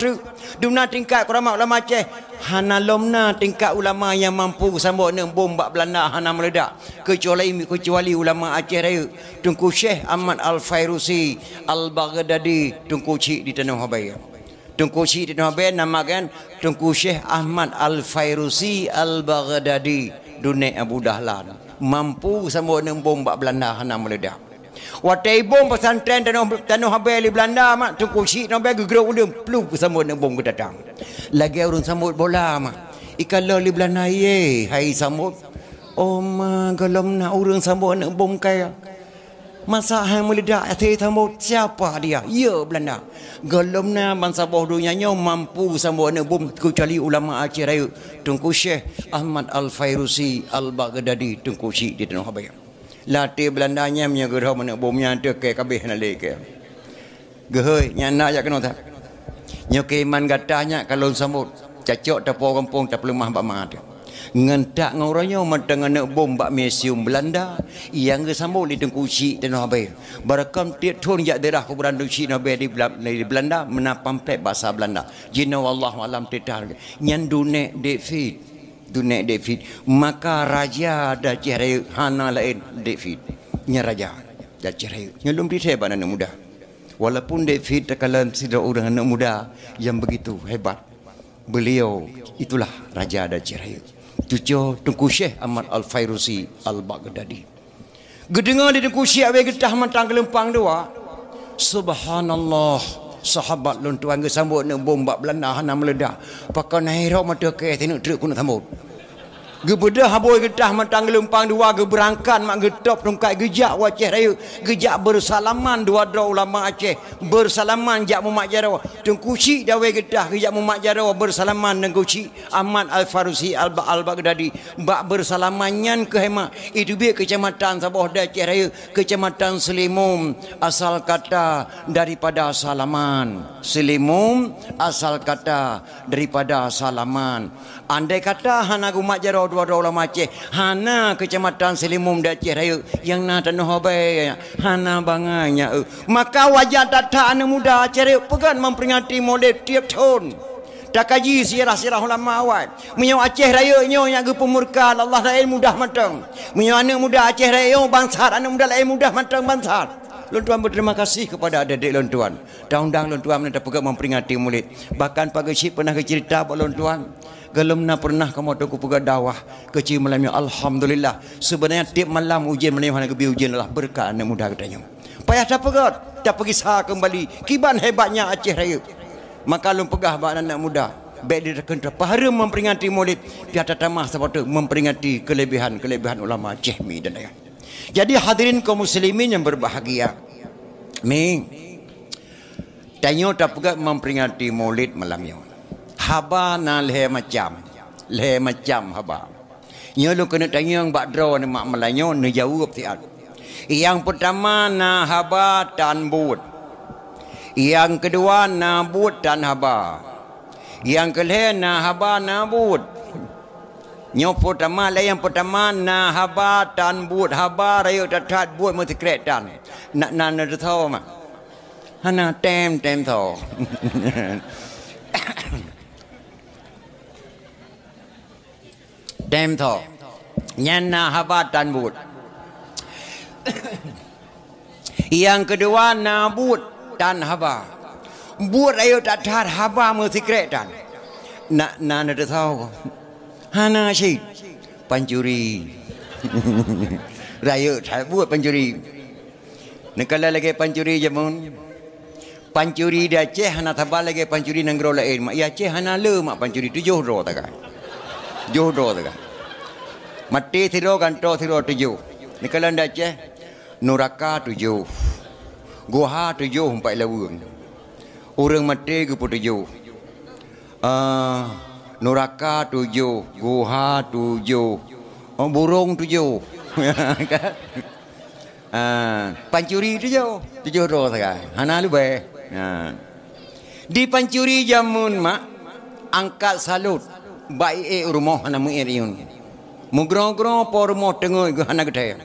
dumna tingkat kuramat ulama Aceh. Hana lomna tingkat ulama yang mampu sambut nak bom bak Belanda hana meledak. Kecuali ulama Aceh Raya. Tengku Syekh Ahmad Al-Fairusi Al-Baghdadi Tengku Syekh di Tanah Habaya. Tengku Syekh di Tanah Habaya namakan Tengku Syekh Ahmad Al-Fairusi Al-Baghdadi Dunia Abu Dahlan. Mampu sambut nak bom bak Belanda hana meledak. Waktu bom pesantren Tanah Habaya di Belanda mak Tengku Syekh Tanah Habaya gerak udah peluk sambut nak bom ke datang. Lagi urun sambut bola mak. Ikan li Belanda ye hai sambut. Oh ma galom nak urun sambut nak bom kaya. Masa hang meledak hati sambut siapa dia? Ya Belanda. Galom na bangsa bawah dunianya mampu sambut nak bom kecuali ulama Aceh Raya. Tengku Syekh Ahmad Al-Fairusi Al-Baghdadi Tengku Syekh di Tanah Habaya. Latih Belandanya punya gerah mana bomnya ada ke kabeh nak lek. Gehoi nyana jak kena tak. Nyoke iman gatahnya kalau sambut cacok tapo kampung tak lemah bak mat. Ngentak ngoranya matang anak bom bak museum Belanda yang ke sambut di Tengku Syekh Tanah Habaya. Barakam tiap tahun jak daerah kuburan Tengku Syekh Tanah Habaya di Belanda menapam pek bahasa Belanda. Jina wallahu alam tetah. Nyan dunek David Dunia David maka raja dah Aceh hana lain David nya raja dah Aceh nyelum di hebat anak muda walaupun David tekalan sidra orang anak muda yang begitu hebat beliau itulah raja dah Aceh tujuh Tengku Syekh Ahmad Al-Fairusi Al-Baghdadi gedengar di Tengku Syekh ave getah matang kelempang dua subhanallah sahabat lon tuan ke sambut nak bom bak Belanda hana meledak pakai nairau mata ke tengok truk kuna sambut Gebedah haboi getah matang lempang dua geberangkan mak getop tongkai gejak waceh raya gejak bersalaman dua dra ulama Aceh bersalaman jak mumak jarawa tengkuci dawe getah gejak mumak jarawa bersalaman dengan kuci Ahmad Al-Farusi Al-Baghdadi bak bersalamannya ke hema itu dia kecamatan Sabah Aceh raya kecamatan Selimum asal kata daripada salaman Selimum asal kata daripada salaman andai kata hana gumak jarawa dua ulama Aceh hana kecamatan Selimum da Aceh raya yang na tanah habai hana banganya maka wajah tata anak muda Aceh raya pegan memperingati model tiap tahun tak kaji sirah-sirah ulama awal menyo Aceh raya nyo yang ge pemurka Allah lain mudah matang menyo anak muda Aceh raya bangsa anak muda lain mudah matang bangsa. Lon Tuan berterima kasih kepada adik-adik Lon Tuan. Tahun-tahun Lon Tuan mendapat pegang memperingati Maulid. Bahkan Pak Gecik pernah cerita Pak Lon Tuan. Gelemna pernah kamu tu pegang dakwah kecil malamnya alhamdulillah. Sebenarnya tiap malam ujian malam hana kebi ujian lah berkah anak muda katanya. Payah tak pegat, tak pergi sah kembali. Kiban hebatnya Aceh Raya. Maka lon pegah bak anak muda. Baik dia kena pahala memperingati Maulid. Dia tak tamah sebab memperingati kelebihan ulama Aceh mi dan ayah. Jadi hadirin kaum muslimin yang berbahagia. Mi tanyo tak pegat memperingati Maulid malamnya. Haba na le macam haba. Nyo lu kena tanya yang bak draw ni mak Melanyo ne jawab tiat. Yang pertama na haba tan but. Yang kedua na but tan haba. Yang kelih na haba na but. Nyo pertama lah yang pertama na haba tan but haba rayo tatat but mesti kretan. Nak na tahu mak. Hana tem tahu. Tem tahu. Nyana haba tan but. Yang kedua na but tan haba. But rayo tatat haba mesti kretan. Nak na tahu. Hana syid pancuri raya tak buat pancuri nekala lagi pancuri jamun pancuri di Aceh hana tabal lagi pancuri nanggro lain mak ya Aceh hana le mak pancuri 7 ro tak mati thiro ganto thiro 7 nekala di Aceh Nuraka 7 Goha 7 empat lawung orang mati ke 7 Nuraka 7, Goha 7, burung 7. Pancuri 7 roh saja. Hana lu bae. Di pancuri jamun mak angkat salut baik rumah hana muiriun. Mugro-gro por rumah tengok hana gede.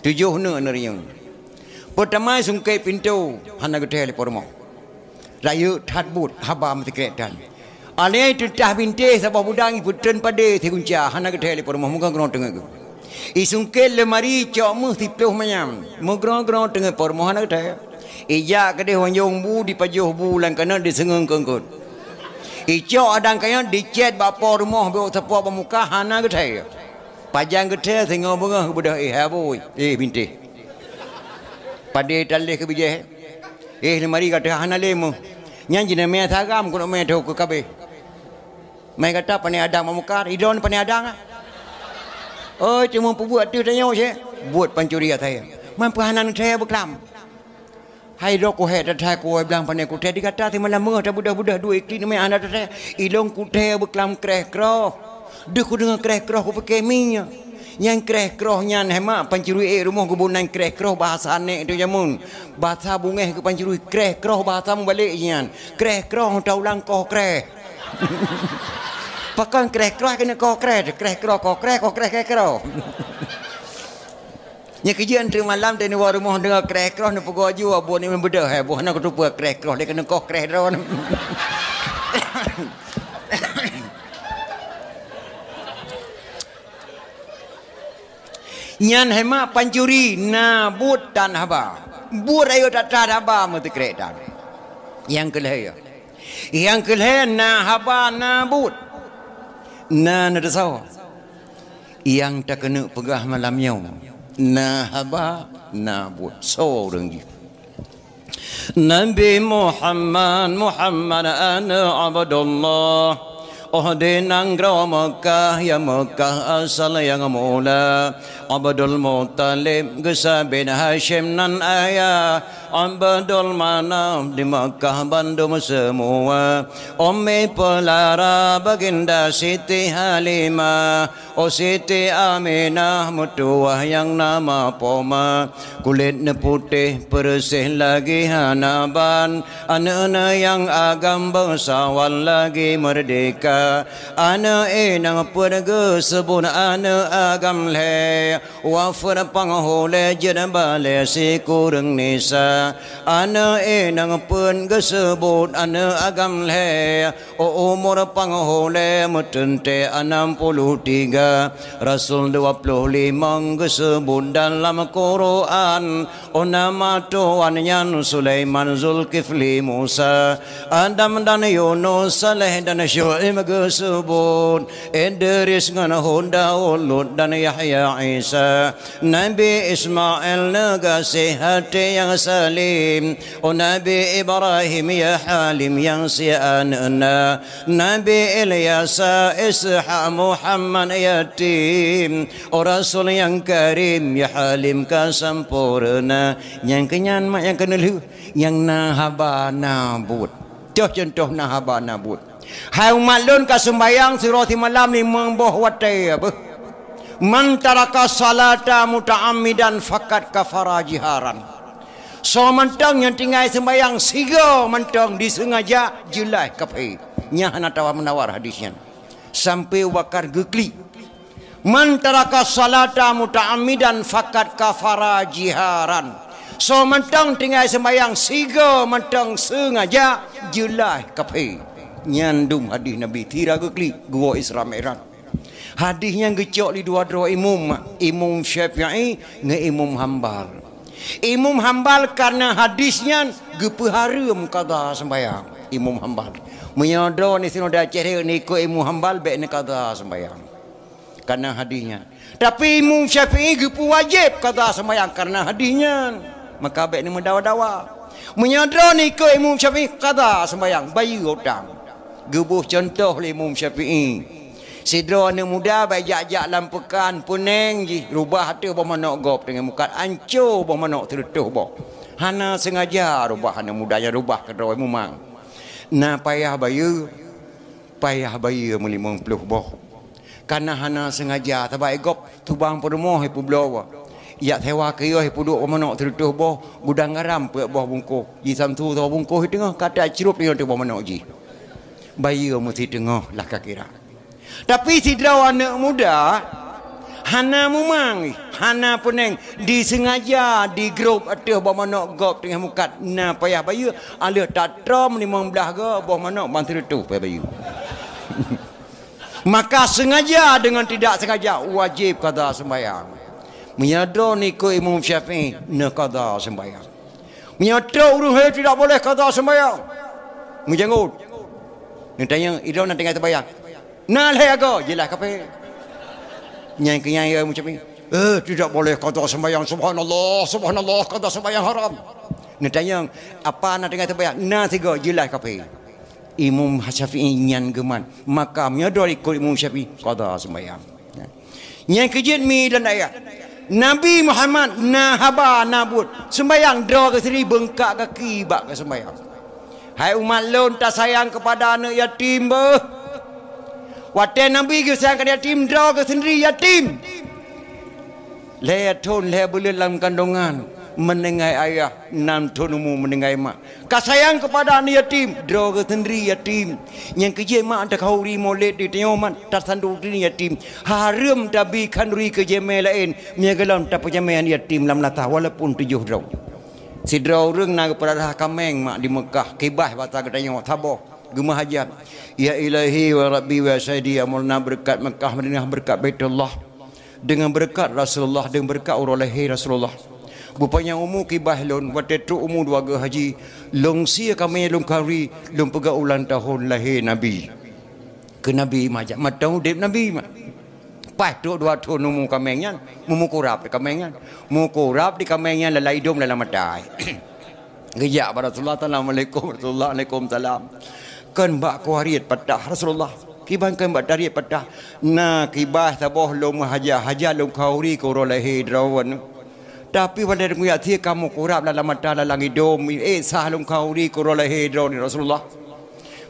7 neriun. Pertama sungkai pintu hana gede por rumah. Rayu thatbut haba mesti kretan. Alai tu dah binte sabah budang putren pada tikunca hana kedai por rumah muka grong tengah. Isungkel lemari cok mu tiploh mayam. Mugrong grong tengah por rumah hana kedai. Ija kedai wanjong bu di pajuh bulan kana di sengeng kengkut. Icok adang kaya dicet bapa rumah bawa tepuk muka hana kedai. Pajang kedai tengah bunga budak haboi. Binte. Pada talih ke bijah. Lemari kata hana lemu. Nyanyi na mea thagam kuno mea thau ke kabe. Mai kata pani adang mamukar, idon pani adang. Oh, cuma buat tu tanya je. Buat pancuri saya. Mampu hanan saya berkelam. Hai dok ko he ta ko bilang pani ku te dikata ti malam meh ta budak-budak dua ikli ni anak ta. Ilong ku te berkelam kreh kroh. Dek ku dengar kreh kroh ku pakai minyak. Yang kreh kroh nyan hemak pancuri rumah kebunan kreh kroh bahasa anek tu jamun. Bahasa bungeh ke pancuri kreh kroh bahasa balik nyan. Kreh kroh tau langkoh kreh. Pakan kreh kroh kena koh kreh kroh. Nya kejian tu malam tadi war rumah dengar kreh kroh ni pegau ju abu ni membedah he buah nak tupu kreh kroh dia kena koh kreh ron. Nyan hema pancuri na but dan haba. But ayo tak haba mesti kretan. Yang kelih na haba na but. Na nadasau. Yang tak kena pegah malamnya. Na haba na but. So orang ni. Nabi Muhammad ana abdullah Uhdinang Gra Mekah ya Mekah asal yang mula Abdul Muttalib Gesa bin Hashim nan ayah Abdul Manaf di Mekah bandum semua Ummi Pelara baginda Siti Halimah Siti Aminah mutuah yang nama Poma Kulitnya putih bersih lagi hanaban Anak-anak yang agam bangsawan lagi merdeka Anak inang perga sebun anak agam le Wafur panghole jenabale si kurang nisa Anak inang pun gesebut anak agam le Umur panghole metente 63 Rasul 25 gesebut dalam Quran nama tuannya Sulaiman Zulkifli Musa Adam dan Yunus Saleh dan Syuaib gesebut Idris dengan Daud dan Yahya Isa Nabi Ismail negasi hati yang salim Nabi Ibrahim ya Halim yang si'anna Nabi Ilyas Ishaq Muhammad yatim Rasul yang karim ya Halim kasempurna yang kenyan mak yang kena lu yang nahaba nabut contoh nahaba nabut hai umat lun ka sembayang sirati malam ni memboh watai apa man taraka salata muta'ammidan fakat kafara jiharan so mentang yang tinggal sembayang siga mentang disengaja jelai kapai nya hana tawa menawar hadisnya sampai wakar gekli man taraka salata muta'ammidan fakat kafara jiharan so mentang tinggal sembayang siga mentang sengaja jelai kapai nyandung hadis Nabi tira gekli gua Isra Mi'raj hadisnya gecok di dua imam Syafi'i nge imam Hambal Imam Hambal karena hadisnya gepeharum kada sembayang imam Hambal menyodor ni sino dah cerita ni ko imam Hambal baik ni kada sembayang karena hadisnya tapi imam Syafi'i gepu wajib kada sembayang karena hadisnya maka baik ni mendawa-dawa menyodor ni ko imam Syafi'i kada sembayang bayi hutang gebuh contoh le imam Syafi'i sidro anak muda baik jak-jak lampekan puneng ji rubah hati bah manok gop dengan muka ancur bah manok tertuh bah hana sengaja rubah anak mudanya rubah kedua memang na payah bayu muli 50 bah karena hana sengaja tabai gop tubang perumoh ipu blowa ya tewa kaya ipu duk bah manok tertuh bah gudang garam pe bah bungkuh ji samtu tahu bungkuh tengah kata cirup ni tu bah manok ji bayu mesti tengah lah kira. Tapi sidra anak muda hana memang hana puneng disengaja di grup atau bawa manok gop dengan mukat na payah bayu ala tak trom 15 ke bawa manok bantu tu payah bayu maka sengaja dengan tidak sengaja wajib qada sembahyang menyadar ni ko Imam Syafi'i na qada sembahyang menyadar urus tidak boleh qada sembahyang menjenggut ni tanya idau nak tengah sembahyang nah leh aku jelas kape nyai kenyai macam ni tidak boleh qada sembahyang subhanallah qada sembahyang haram ni tanya apa nak dengar sembahyang nah tiga jelas kape Imam Syafi'i nyan geman maka menyadar ikut Imam Syafi'i qada sembahyang nyai kejit mi dan ayat Nabi Muhammad nahaba nabut sembahyang dra ke sendiri bengkak kaki bak ke sembahyang hai umat lon tak sayang kepada anak yatim bah Waktu Nabi ke sayang ke yatim draw ke sendiri yatim. Leher ton leher boleh dalam kandungan menengai ayah nam tonumu menengai mak. Kau sayang kepada anak yatim draw ke sendiri yatim. Yang kerja mak tak kau ri molek di tioman tak sandu diri yatim. Harum tabi kanduri kerja lain menyegelam tak penjaman yatim lam latah walaupun 7 draw. Si draw reng nak kepada kameng mak di Mekah kibah bata katanya tabah. Gemah hajat ya ilahi wa rabbi wa sayyidi amulna berkat Mekah Madinah berkat Baitullah dengan berkat Rasulullah dengan berkat urulahi Rasulullah bupanya umur kibah lon watetu umur 2 haji longsi kami longkari long pega ulang tahun lahir Nabi ke Nabi majak matau dep Nabi mak pas tu 2 tahun umur kamengnya mukurap di kamengnya mukurap di kamengnya lalai dom dalam matai gejak pada Rasulullah Assalamualaikum warahmatullahi wabarakatuh kan bak kuariat patah Rasulullah kiban kan bat tarik patah na kibah taboh lom haja lom khauri ko rolahe drawan tapi pada nguya thi kamu kurap dalam mata dalam hidom sah lom khauri ko rolahe drawan Rasulullah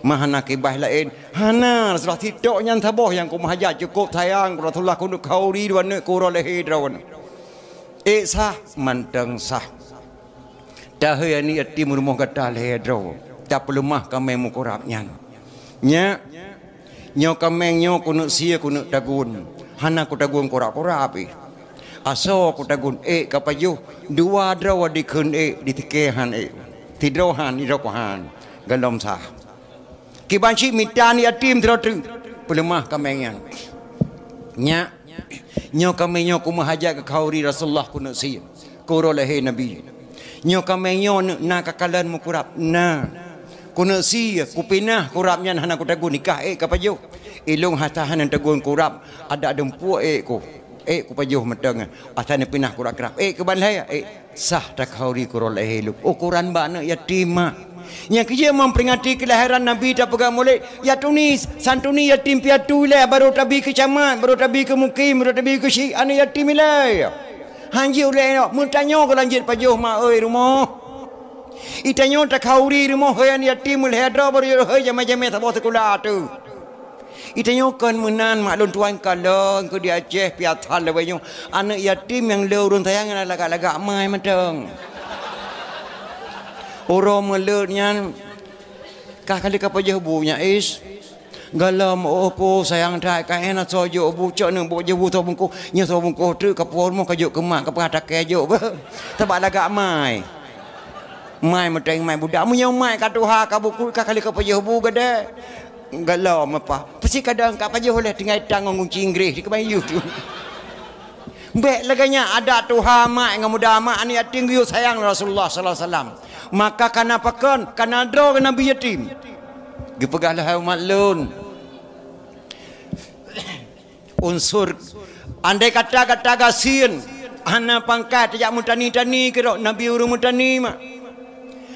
mahana kibah lain hana Rasulullah tidak nyan taboh yang ku haja cukup sayang Rasulullah ku khauri dwan ko rolahe drawan sah mantang sah dah yani ati murmoh kata le draw tak perlu mah kami mukurap nyan nya nyo kameng nyo kuno sia kuno dagun hana ku dagun kurap-kurap aso ku dagun kapayu dua draw di kun di tikehan tidrohan irokohan galom sah kibanci mitani atim trotu pelemah kameng yan nya nyo kameng nyo ku mahajak ke khauri Rasulullah kuno sia kurolahe nabi nyo kameng nyo na kakalan mukurap na kuna si kupinah kurapnya hana ku tagun nikah kapajuh ilung hatahan tagun kurap ada dempu ku ku pajuh meteng asane pinah kurap kerap keban saya sah tak khauri kurol luk ukuran bana yatima yang kerja memperingati kelahiran Nabi tak pegang mulai ya tunis santuni yatim piatu le baru tabi ke camat baru tabi ke mukim baru tabi ke syekh ane yatim le hanji ulai mun tanyo ko lanjut pajuh ma rumah itanyo tak khauri rumah hoyan yatimul hedra baru hoy jama-jama tak boleh sekolah tu itanyo kan menan maklum tuan kalong ke di Aceh piatan lewenyo anak yatim yang leurun sayang lagak-lagak mai mateng orang melutnya kah kali kapajah bunya galam opo sayang dak ka ena sojo bucok nang bo jebu to bungku nya to bungku tu kapor mo kajuk kemak kepada kejuk tebak lagak mai mateng mai budak mu yang mai ka tuha ka buku ka kali ka payah bu gade galam apa pasti kadang ka payah oleh tinggal tang ngunci Inggeris di kebayu tu bek laganya ada tuha mai ngamuda mak ani ating yu sayang Rasulullah sallallahu alaihi wasallam maka kenapa kana dro ke nabi yatim gepegahlah maklun unsur andai kata gasin ana pangkat jak mutani kira nabi urung mutani mak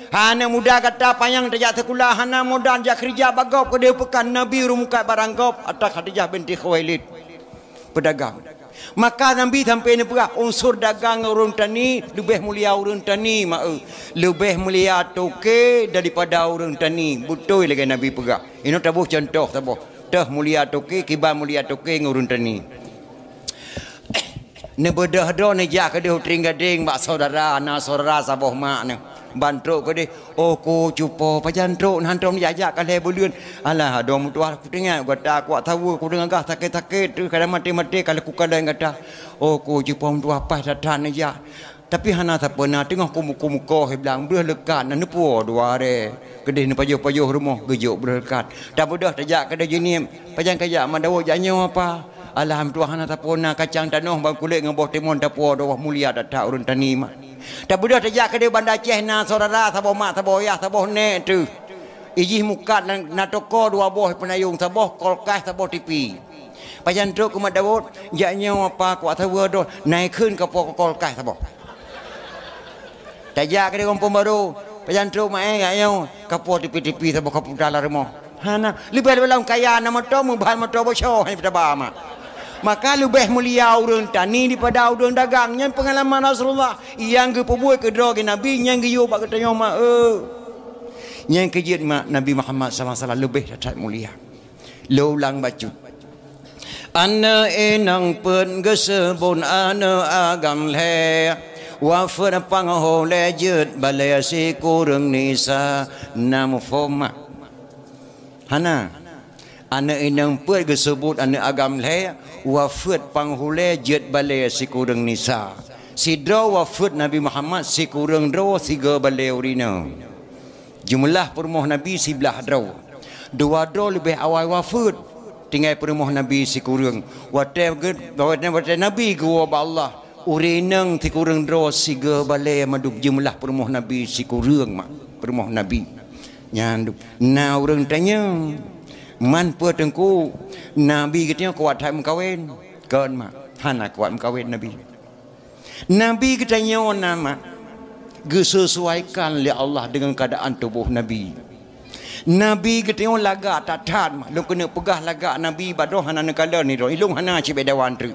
hana muda kata payang tajak sekolah hana muda jak kerja bagop ke dia pekan nabi rumukat barang gop atas Khadijah binti Khuwailid pedagang maka nabi sampai ni perah unsur dagang urang tani lebih mulia urang tani mak lebih mulia toke daripada urang tani betul lagi nabi perah ini tabuh contoh tabuh dah mulia toke kibar mulia toke ngurang tani ne bedah do ne jak ke dia tring-gading bak saudara anak saudara saboh mak ne bantruk ke dia ku cupo pajantruk hantam jajak kale bulian alah dom tua aku dengar kata aku tahu aku dengar gah sakit-sakit tu kadang mati-mati kalau aku kadang kata ku cupo tua pas datang aja tapi hana tak pernah tengok muka bilang belah lekat nan puo dua re kedih ni pajuh-pajuh rumah gejuk belah lekat tak bedah tajak kada jenim pajan kajak mandawo janyo apa alhamdulillah hana tak pernah kacang tanah bang kulit ngeboh timun tak puo doh mulia tak urun tani mak tak budak tajak ke dia bandar Aceh na saudara saboh mak saboh ayah saboh nek tu ijih mukat na toko dua boh penayung saboh kolkas saboh TV pajan truk kumat Daud jaknya apa kuat tahu doh naik keun ke kolkas saboh tajak ke dia kampung baru pajan truk mak jaknya kapo TV saboh kapo dalam rumah hana lebih dalam kaya nama tu mubahal motor bosho hai pada mak maka lebih mulia urang tani daripada urang dagangnya pengalaman Rasulullah yang ke pebuat ke drogi Nabi yang ke yo bak katanya mak yang kejit mak Nabi Muhammad SAW lebih dapat mulia lo ulang baca ana enang pen gesebon ana agam le wa fur pang ho le jut balai si kurang nisa nam foma hana ana enang pen gesebut ana agam le wafat panghule jet balai si kurang nisa sidra wafat Nabi Muhammad si kurang dro tiga balai urina jumlah permoh Nabi 11 dro dua dro lebih awal wafat tinggal permoh Nabi si kurang wate Nabi gua ba Allah urinang ti kurang dro tiga balai maduk jumlah permoh Nabi si kurang mak permoh Nabi nyanduk na urang tanya man pua tengku Nabi katanya kuat hai mengkawin kan mak hana kuat mengkawin Nabi katanya nama disesuaikan oleh Allah dengan keadaan tubuh Nabi Nabi kita orang lagak tak tahan mak. Long kena pegah lagak Nabi badoh hana nekala ni ro. Ilung hana ci bedawan tu.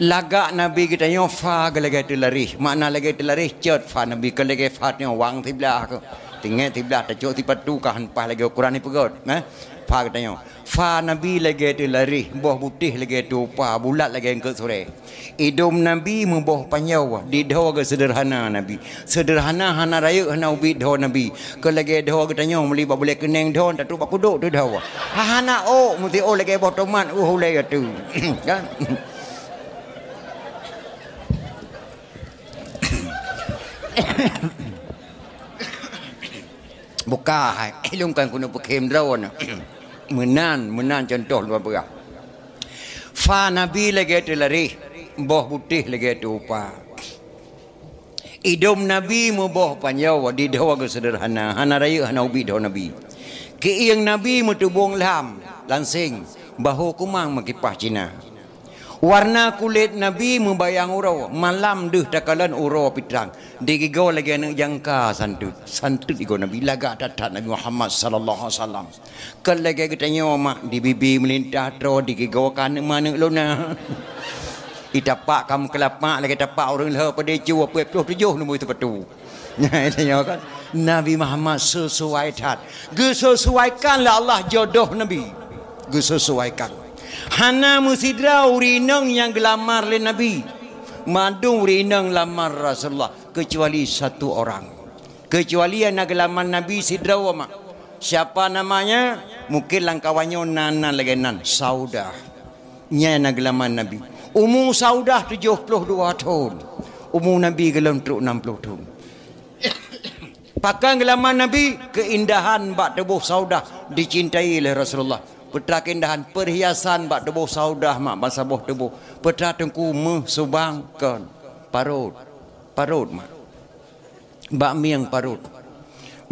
Lagak Nabi kita yang fa gelage tu lari. Makna lagi tu lari cet fa Nabi gelage fa ni wang tiblah ke. Tinggal tiblah tak cok tipat tu kah hanpah lagi Quran ni pegot. Fa kita yang fa Nabi lagi tu lari. Boh putih lagi tu pa bulat lagi engke sore. Hidung Nabi memboh panjau di doa ke sederhana Nabi. Sederhana hana raya hana ubi doa Nabi. Ke lagi doa ke tanya meli ba boleh keneng doa tak tu ba kuduk tu doa. Hana mesti lagi boh tomat hulai tu. Kan? Buka ilungkan kuno pekem drawn. Menan contoh luar berah. Fa Nabi lagi tu lari. Boh putih lagi tu upa. Hidung Nabi boh panjau di doa ke sederhana. Hana raya hana ubi doa Nabi. Ke yang Nabi tubung lam langsing bahu kumang makipah Cina. Warna kulit Nabi membayang urau. Malam deh takalan urau pitrang. Digigau lagi anak jangka santut. Santut igo Nabi lagak datat Nabi Muhammad sallallahu alaihi wasallam. Kan lagi kita nyomak di bibi melintah tro digigau kan mana lona. Itapak kamu kelapa lagi tapak orang leh pada cu apa 27 nombor itu betul. Tanya kan Nabi Muhammad sesuai tat. Gesesuaikanlah Allah jodoh Nabi. Gesesuaikan. Hana musidra urinang yang gelamar le Nabi. Madung urinang lamar Rasulullah kecuali satu orang. Kecuali yang nak gelamar Nabi sidra mak. Siapa namanya? Mungkin langkawannya nana lagi nan Saudah. Nya nak gelamar Nabi. Umur Saudah 72 tahun. Umur Nabi gelam truk 60 tahun. Pakai gelamar Nabi keindahan bak tubuh Saudah dicintai oleh Rasulullah. Petra keindahan perhiasan bak tubuh Saudah mak bangsa boh tubuh. Petra tengku subangkan parut mak. Bak miang parut.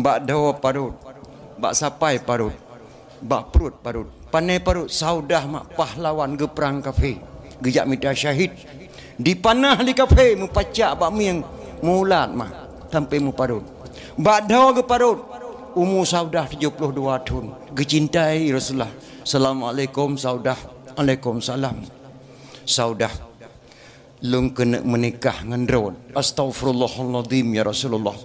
Bak dawa parut. Bak sapai parut. Bak perut parut. Panai parut Saudah mak pahlawan ge perang kafir. Gejak mita syahid. Dipanah di kafe mupacak bak miang mulat mak sampai mu parut. Bak dawa ge parut. Umur Saudah 72 tahun. Gecintai Rasulullah. Assalamualaikum Saudah. Waalaikumsalam. Saudah. Lung kena menikah dengan Raun. Astaghfirullahaladzim ya Rasulullah.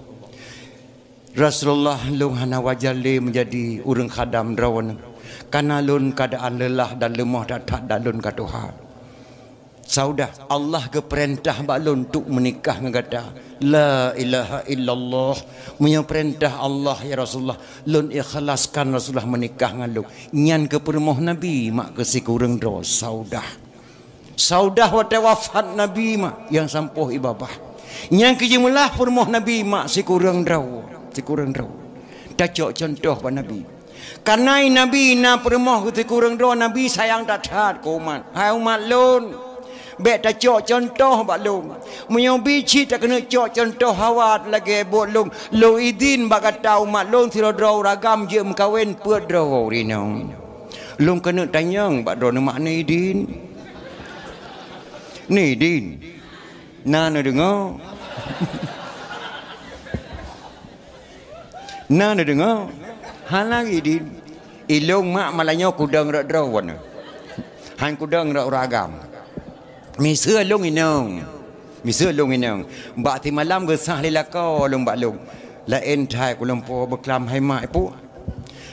Rasulullah lung hana wajali menjadi urang khadam Raun. Karena lun keadaan lelah dan lemah tak dan lun katuha. Saudah Allah ke perintah balun untuk menikah dengan kata la ilaha illallah. Punya perintah Allah ya Rasulullah. Lun ikhlaskan Rasulullah menikah dengan lu. Nyan ke permoh Nabi mak ke si kurang dro Saudah. Saudah wate wafat Nabi mak yang sampoh ibabah. Nyan ke jumlah permoh Nabi mak si kurang dro. Si kurang dro. Dacok contoh pa Nabi. Karena Nabi na permoh si kurang dro Nabi sayang tak tat ko umat. Hai umat lun. Bek tak cok contoh bak long. Munyo bici tak kena cok contoh hawat lagi buat long. Lo idin bak kata umat long sira draw ragam je mkawin puat draw rinong. Long kena tanyang bak draw nama ni idin. Ni idin. Nana dengar. Nana dengar. Halang idin. Ilong mak malanya kudang rak draw wana. Han kudang rak ragam. Misal long inang. Misal long inang. Bak ti malam gesah lelaka long bak long. Lain thai Kuala beklam hai mak pu.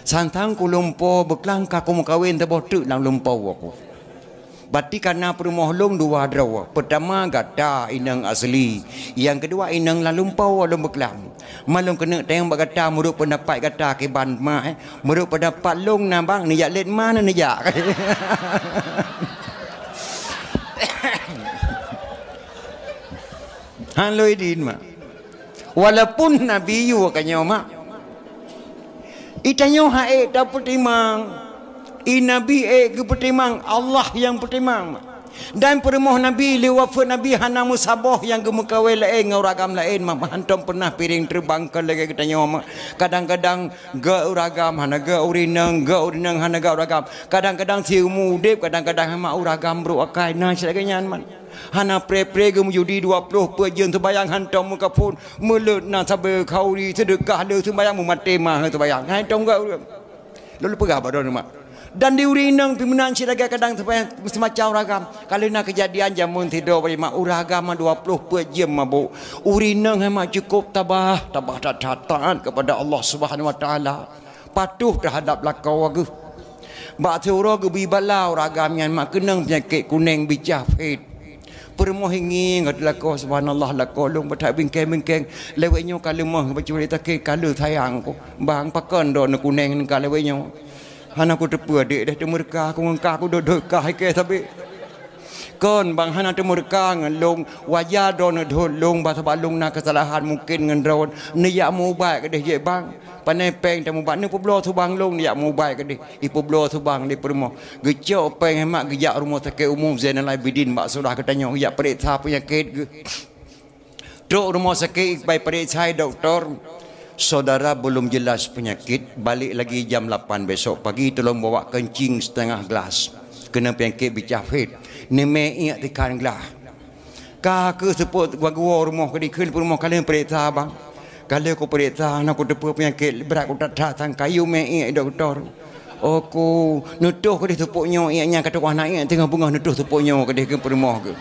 Santang Kuala beklang ka aku kawin teboh tu lang Lumpur aku. Berarti karena perumah long dua draw. Pertama gata inang asli. Yang kedua inang lang Lumpur long beklam. Malong kena tayang bak gata muruk pendapat gata ke ban mak. Muruk pendapat long nambang ni jak let mana ni jak. Haloi din mak. Walaupun Nabi yu kanyo mak. Itanyo hae dapat timang. Nabi ke petimang Allah yang petimang mak. Dan permoh Nabi liwafat Nabi hana musabah yang gemukawai lain nguragam lain mak. Hantam pernah piring terbang ke lagi katanya mak. Kadang-kadang ga uragam hana ga urinang hana ga uragam. Kadang-kadang si umudip kadang-kadang mak uragam bro akai nah sebagainya mak. hana pre-pre ge mujudi 20 pe jeung terbayang hantam muka pun melut na sabe khauri sedekah le sembayang mu mate mah terbayang hai tong ga lalu pegah badon mak dan di urinang pimpinan siraga kadang semacam ragam kalau nak kejadian jamun tidur bagi mak uragam 20 pe jam mabuk urinang mak cukup tabah taatan kepada Allah Subhanahu wa taala patuh terhadap lakau ge bak teuro ge bibalau ragam yang mak kenang penyakit kuning bicah fit permoh hingi ngat lakau subhanallah lakau long batak bingkeng lewetnya kalau mah bacuri tak kalau sayang ko bang pakon do kuning ka lewetnya hana aku tepua dek dah temurka aku ngangka aku dodok ka ke tapi kon bang hana temurka ngalong wajah don dod long ba sebab long na kesalahan mungkin ngan ron niat mu baik ke deh bang panai peng temu bak ni poblo tu bang long niat mu baik ke deh i poblo tu bang di permo gejok peng hemat gejak rumah sakit umum Zainal Abidin mak sudah katanya gejak periksa penyakit ge dok rumah sakit baik periksa doktor saudara belum jelas penyakit balik lagi jam 8 besok pagi tolong bawa kencing setengah gelas kena penyakit bicafit ni me ingat tekan gelas ka ke seput gua rumah ke dikun rumah kalian periksa bang kalau aku periksa nak aku depa penyakit berat aku tak sang kayu me ingat doktor aku nuduh ke seputnya ingatnya kata anak ingat tengah bunga nuduh seputnya ke dia ke rumah ke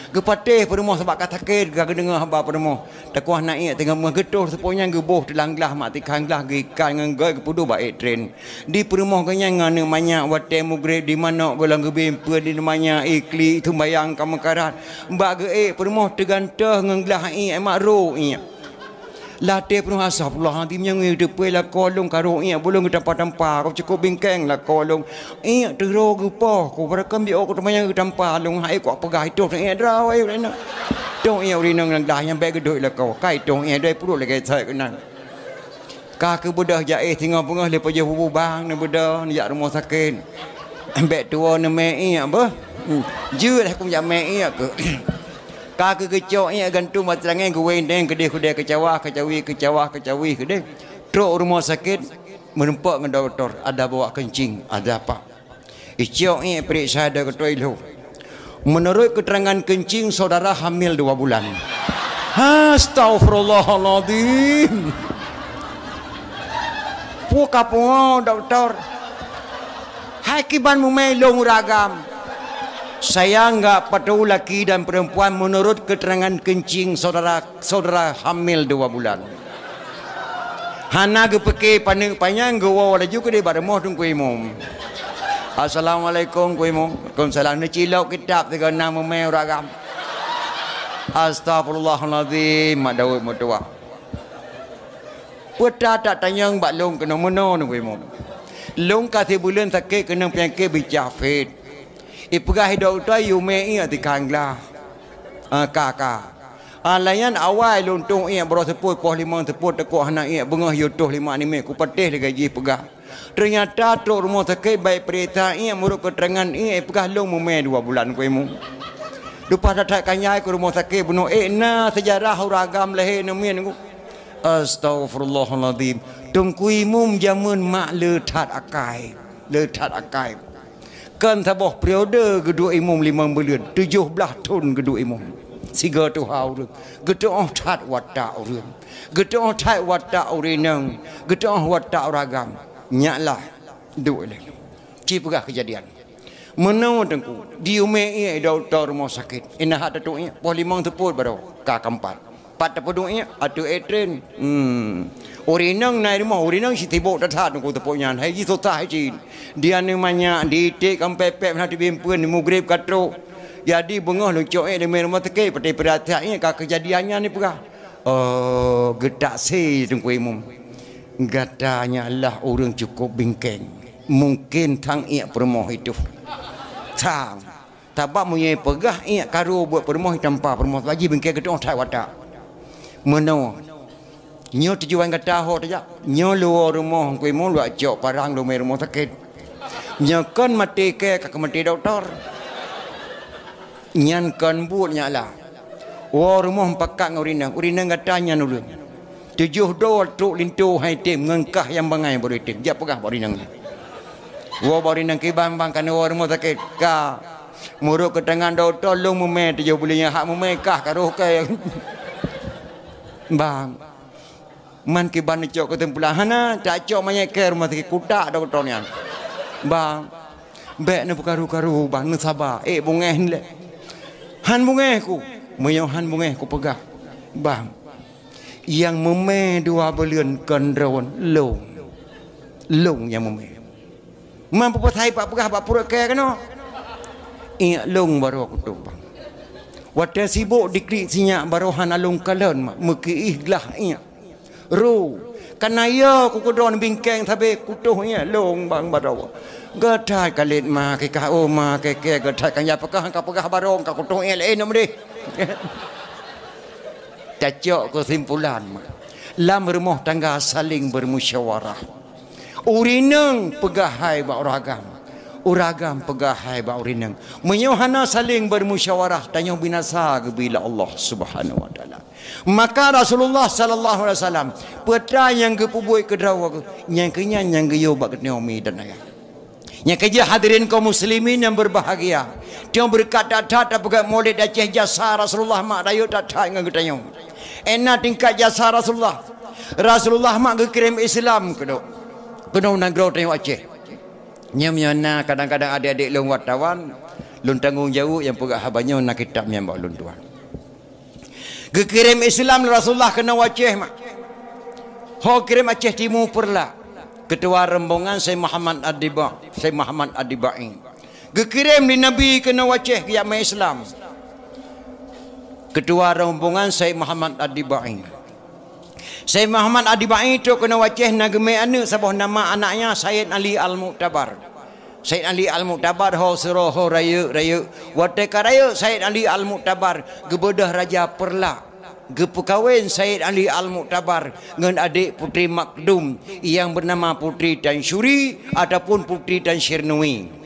Gepatih perumah sebab kata sakit gak dengar hamba perumah. Tak kuah naik tengah mengetuh sepunya geboh telang gelah mati kanglah gikan ngenggai kepudu baik train. Di perumah kanya ngane banyak wate mugre di mana golang gebempe di namanya ikli tu bayang kamekarat. Mbak ge perumah tergantah ngenglah emak ro Latih penuh asap Allah nanti yang depan lah kolong karo bolong kita tampa kau cukup bingkeng lah kolong terus gupa kau berakam dia kau temannya tampa long hai kau pegah itu draw ayo lena dong urinang nang dah yang baik gedoi lah kau kai dong doi perut lagi saya kenal kak budak jae tinggal pengah lepas je bubu bang ni budak ni jak rumah sakit ambek tua ni mei apa je lah aku jak mei ke kaki kecok ni gantung matrangan ke wendeng ke dia kecawa kecawi ke dia truk rumah sakit menempok dengan doktor ada bawa kencing ada apa icok ni periksa ada ke toilet menurut keterangan kencing saudara hamil 2 bulan astagfirullahaladzim puka pungo doktor hakiban mumelong ragam saya enggak patuh laki dan perempuan menurut keterangan kencing saudara hamil 2 bulan. Hana gepeke panjang gua wala juga di barmoh tung kuimum. Assalamualaikum kuimum. Waalaikumsalam ni cilok kitab dengan nama meragam. Astagfirullahaladzim mak Daud mutua. Peta tak tanya mbak long kena meno ni kuimum. Long kasih bulan sakit kena penyakit bicafit. Ipegah doktor yume ti kanglah kakak layan awal luntung bro seput poh 5 seput tekuk anak bengah yutuh 5 ni ku patih de gaji pegah ternyata truk rumah sakit baik perita menurut keterangan pegah long mume 2 bulan ku emu lupa tak kanyai ke rumah sakit bunuh na sejarah ragam lahir nemin ku astagfirullahaladzim tungku imum jamun mak letat akai kan taboh periode kedua imam 5 bulan 17 tahun kedua imam siga tu hau gedong tat watak urang gedong tat watak urinang gedong watak ragam nyaklah duk le ci pegah kejadian menau tengku diume doktor rumah sakit ina hak tu poh 5 teput baru ka keempat pat tepudung atu train urinang naik rumah urinang si tibuk tat tengku tepuknya hai ji sotah ji dia namanya ditik sampai pep nak dibimpuan mugrib katro jadi bengah lucok di rumah sakit peti perhatian kejadiannya ni pegah gedak si tengku imam gatanya lah orang cukup bingkeng mungkin tang permoh itu tang tabak punya pegah karo buat permoh tanpa permoh lagi bingkeng gedong tak watak menau nyo tujuan kata ho aja nyo luar rumah ku imam lu ajak parang lu rumah sakit nyo kan mati ke mati doktor nyan kan buat nyala rumah pakak urinang katanya nulu 7 dol truk lintu hai tim ngengkah yang bangai beritim dia pegah urinang barinang ke bang kan rumah sakit ka Muruk ke tangan doktor long memeh tu boleh yang hak memekah karo ke. Bang. Man ke ban cok ke tempulah hana tak cok manya ke rumah sakit kutak doktor ni. Bang. Bek ni karu-karu bang ni sabar. Bungeh ni le. Han bungeh ku. Meyo han bungeh ku pegah. Bang. Yang memeh dua belian kendrawan long. Long yang memeh. Mampu patai pak pegah pak puruk ke kena. Iya long baru aku tu bang. Wata sibuk dikrik sinyak baru han alung kalan mak meki ihlah iya. Ru kanaya ku kudon bingkeng tabe kutuh iya long bang baru. Gatai kalit ma ke ka o ma ke gatai kan ya pegah ka pegah baru ka kutuh iya le nom deh. Cacok kesimpulan mak. Lam rumah tangga saling bermusyawarah. Urineng pegahai ba uragam. Uragam pegahai ba urineng. Menyohana saling bermusyawarah tanya binasa ke bila Allah Subhanahu wa taala. Maka Rasulullah sallallahu alaihi wasallam petra yang ke pubui ke drawa yang kenya yang geyo ba ketnomi dan ayah. Yang kerja hadirin kaum muslimin yang berbahagia. Dia berkata tak pegang Maulid Aceh jasa Rasulullah mak dayu tak dengan ketanya. Enak tingkat jasa Rasulullah. Rasulullah mak ke kirim Islam ke dok. Kena nanggro tengok Aceh. Nyam-nyana kadang-kadang adik-adik long wartawan lun tanggung jauh yang pegak habanya nak kitab yang bawa lun tuan. Kekirim Islam Rasulullah kena Aceh mak. Ho kirim Aceh Timur perla. Ketua rombongan Syekh Muhammad Adibai. Kekirim di Nabi kena Aceh yang Islam. Ketua rombongan Syekh Muhammad Adibai. Syekh Muhammad Adibai itu kena waceh nagme anu sabah nama anaknya Sayyid Ali Al-Mu'tabar. Sayyid Ali Al-Mu'tabar ho suruh ho raya wate karaya Sayyid Ali Al-Mu'tabar gebedah Raja Perla. Gepekawin Sayyid Ali Al-Mu'tabar dengan adik putri Makdum yang bernama Putri Tan Syuri ataupun Putri Tan Syirnui.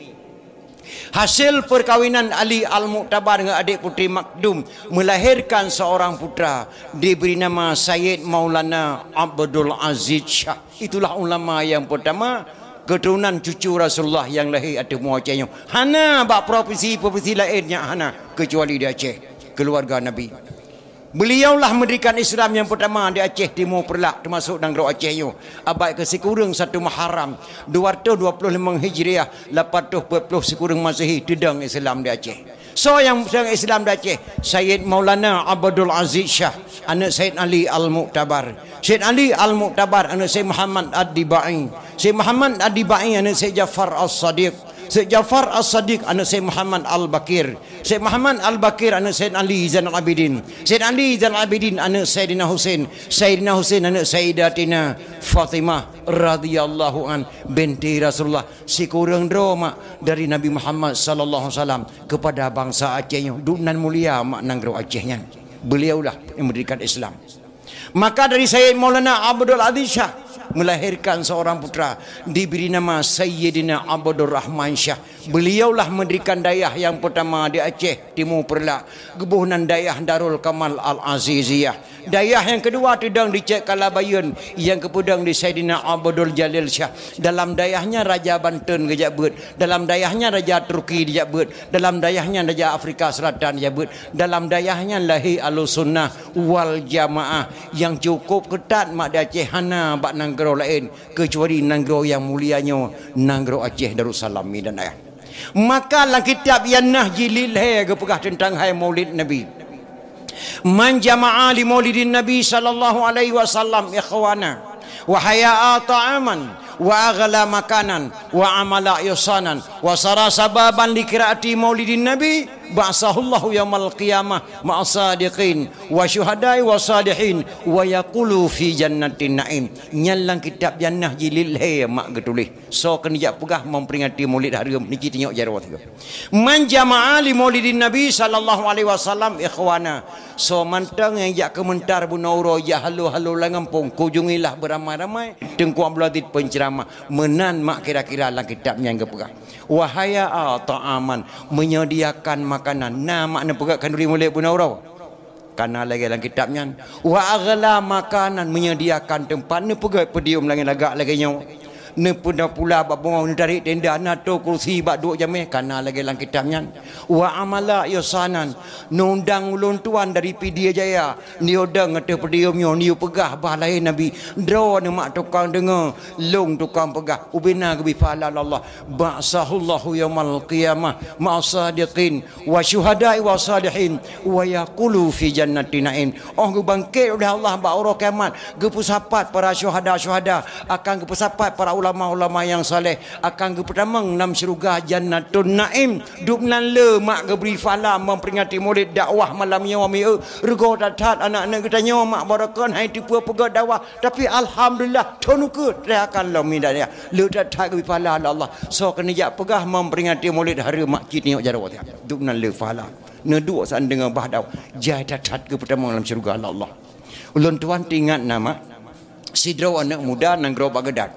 Hasil perkawinan Ali Al-Mu'tabar dengan adik putri Makdum melahirkan seorang putra diberi nama Sayyid Maulana Abdul Aziz Shah. Itulah ulama yang pertama keturunan cucu Rasulullah yang lahir atau muacanya. Hana bak provinsi lainnya hana kecuali di Aceh, keluarga Nabi. Beliaulah mendirikan Islam yang pertama di Aceh Timur Perlak termasuk Nanggro Aceh yo. Abad ke sekurang 1 Muharram 225 Hijriah 840 sekurang Masehi tedang Islam di Aceh. So yang sedang Islam di Aceh Sayyid Maulana Abdul Aziz Shah anak Sayyid Ali Al-Mu'tabar. Sayyid Ali Al-Mu'tabar anak Sayyid Muhammad Adibai. Sayyid Muhammad Adibai anak Sayyid Jafar As-Sadiq. Syekh Jafar As-Sadiq anak Syekh Muhammad Al-Bakir. Syekh Muhammad Al-Bakir anak Syed Ali Zainal Abidin. Syed Ali Zainal Abidin anak Sayyidina Husain. Sayyidina Husain anak Sayyidatina Fatimah radhiyallahu an binti Rasulullah. Si kurang drama dari Nabi Muhammad sallallahu alaihi wasallam kepada bangsa Acehnya. Dunan mulia mak nanggro Acehnya. Beliaulah yang mendirikan Islam. Maka dari Sayyid Maulana Abdul Aziz Shah melahirkan seorang putra diberi nama Sayyidina Abdur Rahman Shah. Beliaulah mendirikan dayah yang pertama di Aceh Timur Perlak, gebunan dayah Darul Kamal Al-Aziziyah. Dayah yang kedua tidang di Cek Kalabayun, yang kepudang di Sayyidina Abdul Jalil Shah. Dalam dayahnya Raja Banten kejabut, dalam dayahnya Raja Turki dijabut, dalam dayahnya Raja Afrika Selatan dijabut, dalam dayahnya Lahir Al-Sunnah wal Jamaah yang cukup ketat mak di Aceh hana bak nanggro lain kecuali nanggro yang mulianya nanggro Aceh Darussalam dan ayah. Maka dalam kitab yang Nahji Lilhe kepegah tentang hai Maulid Nabi. Man jama'a li Maulidin Nabi sallallahu alaihi wasallam ikhwana wa haya'a ta'aman wa aghla makanan wa amala ihsanan wa sara sababan li qiraati Maulidin Nabi ba'sahullahu yaumal qiyamah ma'asadiqin wa syuhada'i wa salihin wa yaqulu fi jannatin na'im. Nyalang kitab Jannah Jilil he mak getulis. So kena pegah memperingati Maulid hari ni kita tengok jarawat tu. Man jama'a li Maulidin Nabi sallallahu alaihi wasallam ikhwana. So mantang yang jak kementar bunauro ya halu-halu langampung kunjungilah beramai-ramai tengku abladit penceramah menan mak kira-kira dalam kitabnya yang kepegah. Wahaya ta'aman menyediakan makanan. Nah makna pegak kanduri mulai bunauro. Karena lagi dalam kitabnya. Wa aghla makanan menyediakan tempat ni pegak pedium lagi lagak lagi nyawa. ne puna pula babong dari tenda na to kursi bak duk jameh kana lagi lang kitabnya wa amala yosanan nundang ulun tuan dari Pidia Jaya ni odang ngate pedium nyo ni pegah balai nabi dro ne mak tukang dengar long tukang pegah ubina bi fala Allah ba'sahullahu yaumal qiyamah ma'asadiqin wa syuhada'i wa salihin wa yaqulu fi jannatin na'im bangkit oleh Allah ba orang kiamat gepusapat para syuhada akan gepusapat para ulama-ulama yang soleh akan gepetamang nam syurga jannatun naim dubnan le mak geberi fala memperingati maulid dakwah malam yawmi rego datat anak-anak kita nyawa mak barakan hai tipu pegak dakwah tapi alhamdulillah tonuke akan lo midanya le datat geberi fala Allah so kena jak pegah memperingati maulid hari mak kini jarawat dubnan le fala neduk san dengan bahdau jai datat gepetamang dalam syurga Allah ulun tuan ingat nama Sidro anak muda nang gro Baghdad.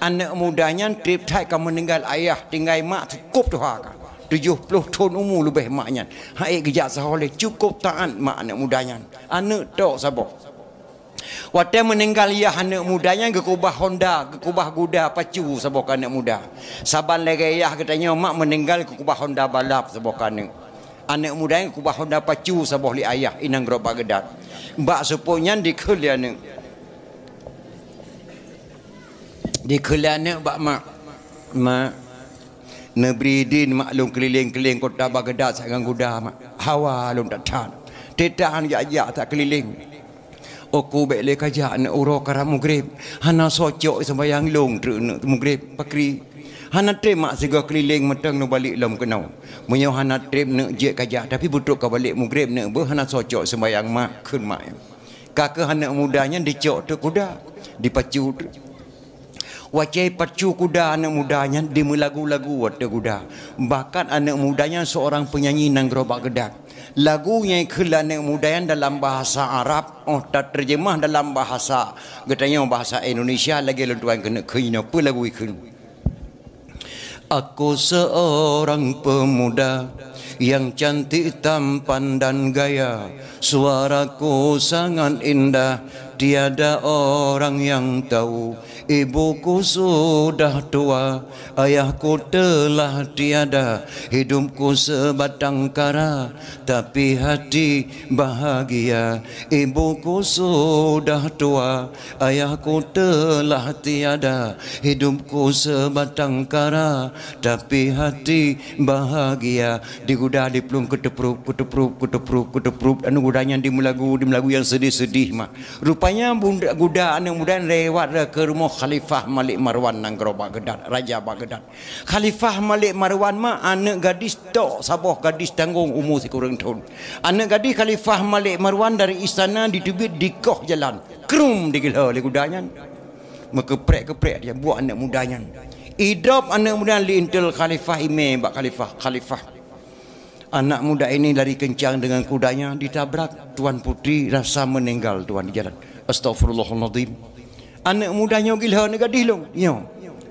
Anak mudanya trip thai kamu meninggal ayah tinggal mak cukup tu hak. 70 tahun umur lebih maknya. Hai gejak saholeh cukup taat mak anak mudanya. Anak tok sabo. Waktu meninggal ayah anak mudanya gekubah Honda, gekubah kuda pacu sabo anak muda. Saban lagi ayah katanya mak meninggal gekubah Honda balap sabo anak. Anak mudanya gekubah Honda pacu sabo li ayah inang gro Baghdad. Mbak sepunya dikelian di kelana bak mak nebridin maklum keliling-keliling kota Baghdad sangang kuda mak hawa lum tak tan tetan ya tak keliling aku bek le kaja nak uro karam mugrib hana socok sembayang long truk mugrib pakri hana trip mak sega keliling meteng no balik lom kenau menyo hana trip nak je kaja tapi butuk ka balik mugrib nak be hana socok sembayang mak kun mak kakak anak mudanya dicok tu kuda dipacu wajai pacu kuda anak mudanya di melagu-lagu waktu kuda bahkan anak mudanya seorang penyanyi nang gro Baghdad lagu yang khela anak mudanya dalam bahasa Arab tak terjemah dalam bahasa katanya bahasa Indonesia lagi lentuan kena kena apa lagu ikun aku seorang pemuda yang cantik tampan dan gaya suaraku sangat indah tiada orang yang tahu ibuku sudah tua ayahku telah tiada hidupku sebatang kara tapi hati bahagia ibuku sudah tua ayahku telah tiada hidupku sebatang kara tapi hati bahagia di kuda di pelung ketepruk anu kudanya di melagu yang sedih-sedih mak rupanya kuda anak muda lewat ke rumah Khalifah Malik Marwan nang gro Baghdad Raja Baghdad Khalifah Malik Marwan mah anak gadis tok saboh gadis tanggung umur sekurang tahun anak gadis Khalifah Malik Marwan dari istana ditubit di koh jalan krum digila oleh kudanya mekeprek dia buat anak mudanya hidup anak muda lintel Khalifah ime bak Khalifah anak muda ini lari kencang dengan kudanya ditabrak tuan putri rasa meninggal tuan di jalan astagfirullahaladzim anak mudanya gila nak gadis long yo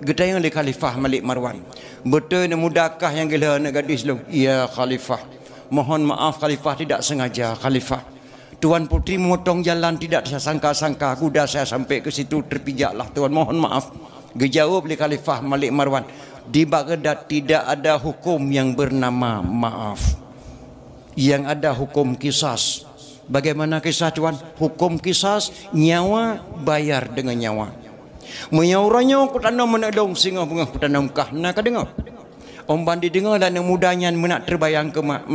gedayang le Khalifah Malik Marwan betul nak mudakah yang gila nak gadis long ya Khalifah mohon maaf Khalifah tidak sengaja Khalifah tuan putri memotong jalan tidak saya sangka-sangka kuda saya sampai ke situ terpijaklah tuan mohon maaf dijawab oleh Khalifah Malik Marwan di Baghdad tidak ada hukum yang bernama maaf yang ada hukum kisas. Bagaimana kisah tuan? Hukum kisas nyawa bayar dengan nyawa. Menyauranya aku tanam menadong singa bunga aku tanam kah. Nak dengar? Om bandi dengar dan mudanya menak terbayang ke mak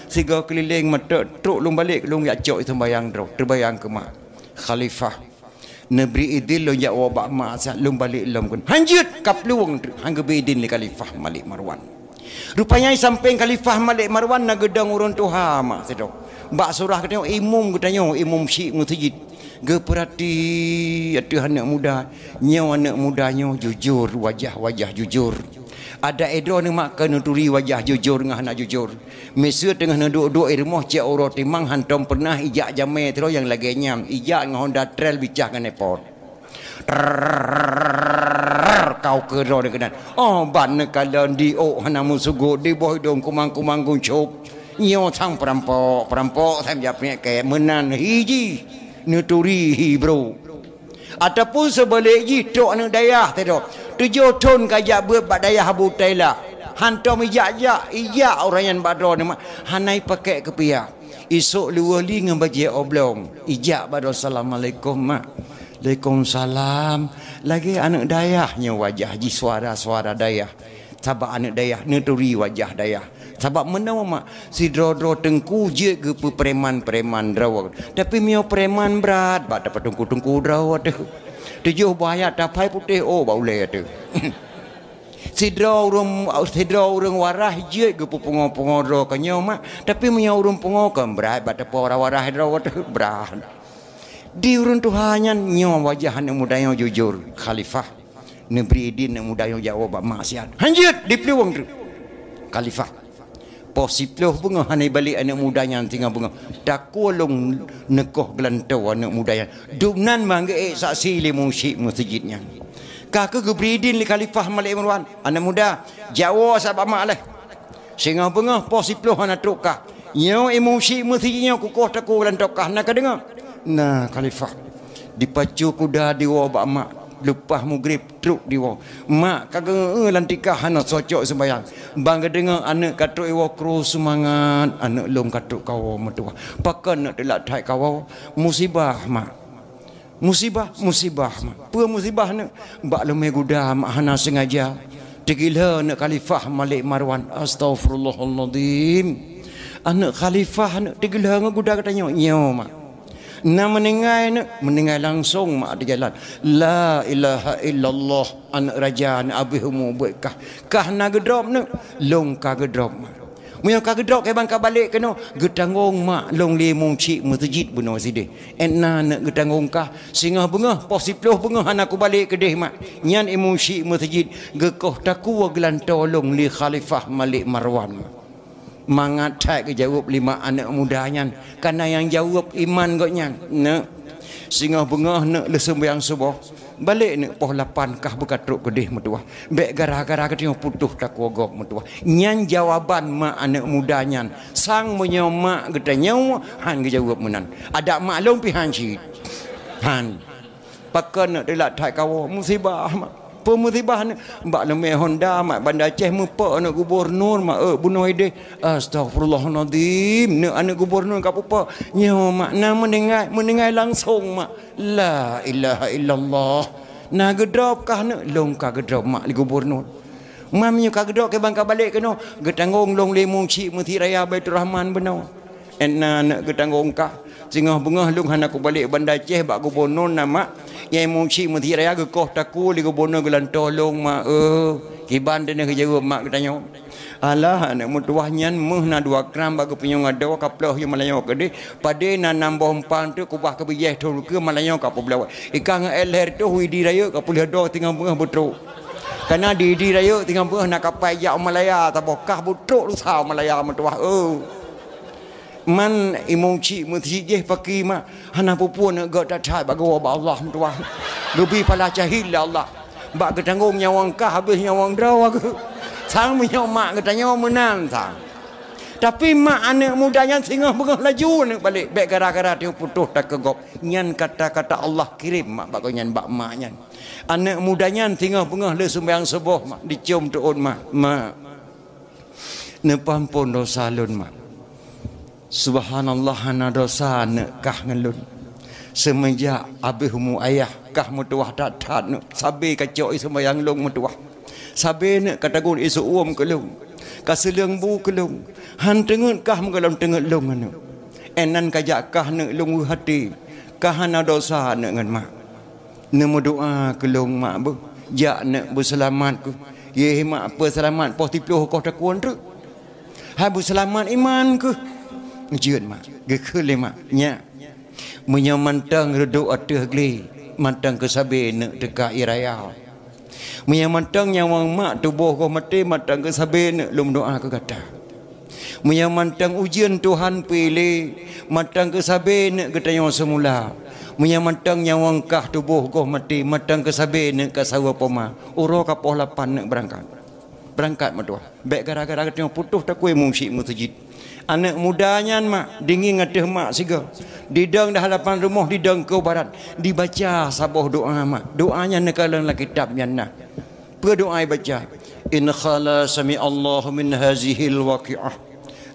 siga keliling mata truk lung balik lung yak cok sembayang dro terbayang ke mak Khalifah Nebri idin lo yak wabak mak sat lung balik lom kun hanjut kapluang hangga bidin li Khalifah Malik Marwan. Rupanya sampai Khalifah Malik Marwan nak gedang urun tuha mak sedok. Mbak surah katanya imum katanya imum syik masjid geperhati atuh anak muda nyawa anak mudanya jujur wajah jujur ada edo ni mak kena turi wajah jujur dengan anak jujur mesra tengah duduk rumah cik orang timang hantam pernah ijak jamai terus yang lagi nyam ijak dengan Honda Trail bicah dengan airport kau kero dengan oh ban kalau di hana musugo di boh dong kumang guncop nyo sang perampok saya jawabnya kayak menan hiji nuturi bro Ataupun sebalik ji tok anak dayah tu 7 tahun kajak buat dayah Abu Tailah. Hantar ijak orang yang badar ni mak. Hanai pakai kepiak. Esok luali dengan bagi oblong. Ijak badar assalamualaikum mak. Waalaikumsalam. Lagi anak dayahnya wajah ji suara dayah. Sabab anak dayah neturi wajah dayah. Sebab mana mak si dro tengku je ke preman draw. Tapi mio preman berat bak dapat tengku draw tu. 7 bahaya tapai putih bau le tu. Si dro urang warah je ke pungo dro kanyo mak. Tapi mio urang pungo kan berat bak dapat warah draw tu berat. Di urang Tuhannya nyo wajah anak muda yang jujur khalifah. Negeri Idin anak muda yang jawab maksiat. Hanjut di peluang tu. Khalifah. Posiploh bunga hanai balik anak muda yang tinggal bunga. Takulung nekoh gelantau anak muda yang. Dubnan mangga saksi li musyik masjidnya. Kakak gebridin li Khalifah Malik Marwan. Anak muda Jawa sahabat mak lah. Sehingga bunga posiploh anak trukah. Nyo musyik masjidnya kukuh taku gelantau kah. Nak dengar? Nah Khalifah. Dipacu kuda diwa mak. Lepas maghrib truk diwa mak kagak lantikah anak socok sembayang bang dengar anak katuk iwa kru semangat anak lom katuk kau metua pakan nak telak thai kau musibah mak musibah mak apa musibah nak bak lemai guda mak hana sengaja tegila nak Khalifah Malik Marwan astagfirullahalazim anak Khalifah anak tegila guda katanya nyo mak na meninggal langsung mak di jalan la ilaha illallah anak raja anak abihumu buat kah na gedrop nak long ka gedrop mak muya ka gedrop ke bang ka balik kena getangong mak long le mung cik masjid buno side enna nak getangong kah singa bunga posiploh bunga anak aku balik ke deh mak nyan imung cik masjid gekoh taku gelan tolong li Khalifah Malik Marwan mak. Mangat tak jawab 5 anak mudanya karena yang jawab iman gotnya nak singa bengah nak le sembahyang subuh balik nak poh 8 kah bekatruk kedih metuah bek gara-gara ketemu putuh tak wogok metuah nyan jawaban mak anak mudanya sang menyomak getanya han jawab menan ada maklum pihan cid han pakan nak delak thai kawo musibah mak pemusibah ni mbak lemeh Honda mak Bandar Aceh mepak anak gubernur mak bunuh ide astagfirullahalazim nak anak gubernur kat apa nyo mak na meninggal langsung mak la ilaha illallah na gedrop kah nak long ka gedrop mak li gubernur mamnya ka gedrop ke bangka balik kena getanggung long lemung cik mesti raya Baitur Rahman benau enna nak getanggung kah singah bengah lung han aku balik Bandar Aceh bak gubernur nama yang muncik mesti raya gekoh taku li gubernur gelan tolong mak kiban dene ke jawab mak katanya alah anak mutuah nyan meh na 2 gram bak penyong ada kaploh yang malayo ke pade na nambah empang tu kubah ke biyeh tu ke malayo ka peblawa ikan elher tu widi raya ka pulih do tinggal bengah betruk karena di raya tinggal bengah nak kapai jak Malaya tabokah betruk lu sah Malaya mutuah man imong cik mesti je pakai mak hana pupun gak tak cai bagawa ba Allah tuah lebih pala cahil Allah bak ketanggung nyawang kah habis nyawang draw ke sang menyaw mak katanya menang sang tapi mak anak mudanya singa bengah laju nak balik bek gara-gara dia putuh tak kegop nyan kata-kata Allah kirim mak bak nyan bak mak nyan anak mudanya singa bengah le sembahyang subuh mak dicium tuun mak nepampun dosa lun mak subhanallah hana dosa nak kah ngelun semenjak abihumu ayah kah mutuah tak nak sabe kacau sembayang long mutuah sabe nak katagun isu uam kelung kaseleng bu kelung han tengut kah mengalam tengut long anu enan kajak kah nak long hati kah hana dosa nak ngan mak nemu doa kelung mak bu jak nak berselamat ku ye mak apa selamat posiploh kau takuan tu hai berselamat iman ku Jun mak, gekul mak, nya, menyamantang reduk ateh gli, mantang kesabe nak dekat iraya. Menyamantang nyawang mak tubuh kau mati, mantang kesabe nak lum doa ke kata. Menyamantang ujian Tuhan pilih, mantang kesabe nak ketanya semula. Menyamantang nyawang kah tubuh kau mati, mantang kesabe nak kasawa poma. Uro kapoh 8 nak berangkat. berangkat matua. Baik gara-gara tengok putus tak kuih musik masjid. Anak mudanya mak dingin ngateh mak siga. Didang dah hadapan rumah didang ke barat. Dibaca sabah doa mak. Doanya nekalan la kitabnya nah. Berdoa baca. In khala sami Allahu min hazihil waqi'ah.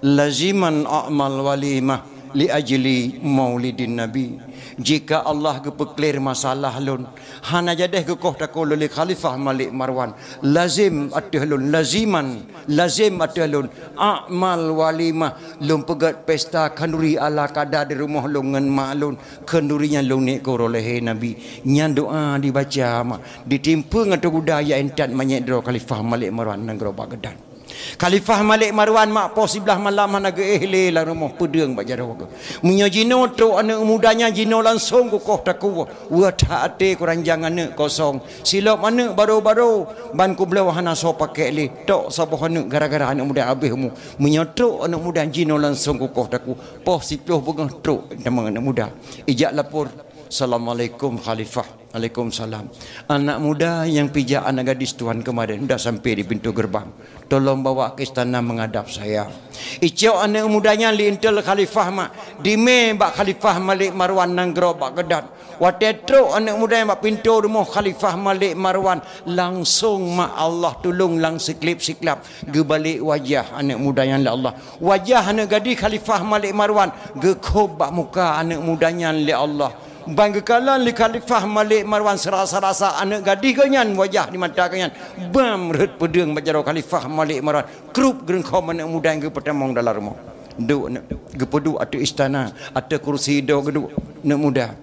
Laziman a'mal walimah li ajli maulidin nabi. Jika Allah kepeklir masalah lun hana jadeh ke koh takul li khalifah Malik Marwan lazim atuhlun lazim atuhlun a'mal walimah lum pegat pesta kanduri ala kadar di rumah lun ngan malun kandurinya lun ni ko oleh nabi nyan doa dibaca mak ditimpa ngatu budaya entat manyek dro khalifah Malik Marwan nang gro Baghdad. Khalifah Malik Marwan mak po sebelah malam naga ehle la rumah pedeng bak jaro ke. Munyo jino tu anak mudanya jino langsung ku koh taku. Wa taate kurang jangan kosong. Silap anak baru-baru ban ku belau hana so pakai le. Tok sabah anak gara-gara anak muda habis mu. Munyo tu anak muda jino langsung ku koh taku. Po 10 pegah truk nama anak muda. Ijak lapor. Assalamualaikum Khalifah. Waalaikumsalam. Anak muda yang pijak anak gadis tuan kemarin dah sampai di pintu gerbang. Tolong bawa ke istana menghadap saya. Icau anak mudanya lintel Khalifah mak. Dime bak Khalifah Malik Marwan nang gro Baghdad. Watetro anak muda yang bak pintu rumah Khalifah Malik Marwan langsung mak Allah tolong lang siklip-siklap gebalik wajah anak muda yang Allah. Wajah anak gadis Khalifah Malik Marwan gekob bak muka anak mudanya li Allah. Bangkalan li Khalifah Malik Marwan serasa-rasa anak gadis kanyan wajah di mata kanyan bam red pedeng bajaro Khalifah Malik Marwan krup gerengkau anak muda yang pertama dalam rumah duk gepedu atu istana atu kursi do geduk nak muda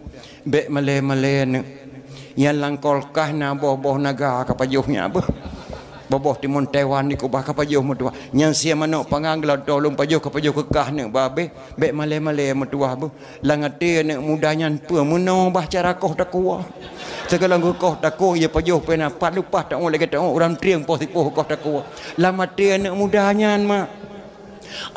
bek male-male nak yang langkolkah na boh-boh naga kapajuhnya apa boboh timun Taiwan ni kubah kapajuh mutua yang sia manok pangang la tolong pajuh kapajuh kekah nak babe bek male-male mutua bu langate nak mudanya pe meno bah cara koh takua segala koh takua ya pajuh pena pat lupa tak oleh kata orang triang positif koh takua lamate nak mudanya mak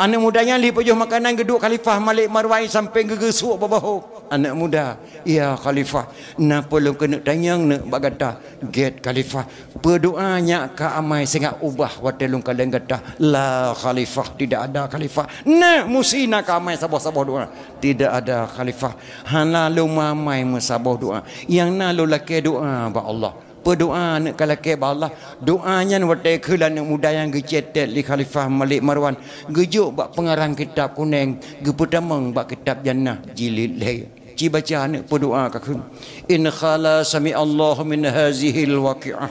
anak mudanya li pajuh makanan geduk Khalifah Malik Marwan sampai gegesuk babahu anak muda ya Khalifah napa lu kena tanyang nak bagata get Khalifah berdoanya ka amai sehingga ubah watelung kalian kata la Khalifah tidak ada Khalifah na musina ka amai sabah-sabah doa tidak ada Khalifah hana lu mamai mesabah doa yang na lu laki doa ba Allah berdoa nak kalau ke Allah doanya watai kelan yang muda yang gecetet li Khalifah Malik Marwan gejuk bak pengarang kitab kuning geputamang bak kitab jannah jilid lay ci baca nak berdoa ka kun in khala sami Allah min hazihil waqi'ah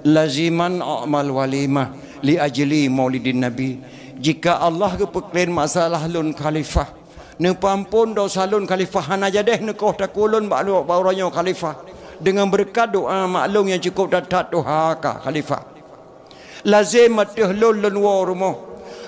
laziman a'mal walimah li ajli maulidin nabi jika Allah kepeklain masalah lun Khalifah ne pampun dosa lun Khalifah hana jadeh ne koh takulun bak bauranya Khalifah dengan berkat doa maklum yang cukup datat doa ka Khalifah lazim matih lun rumah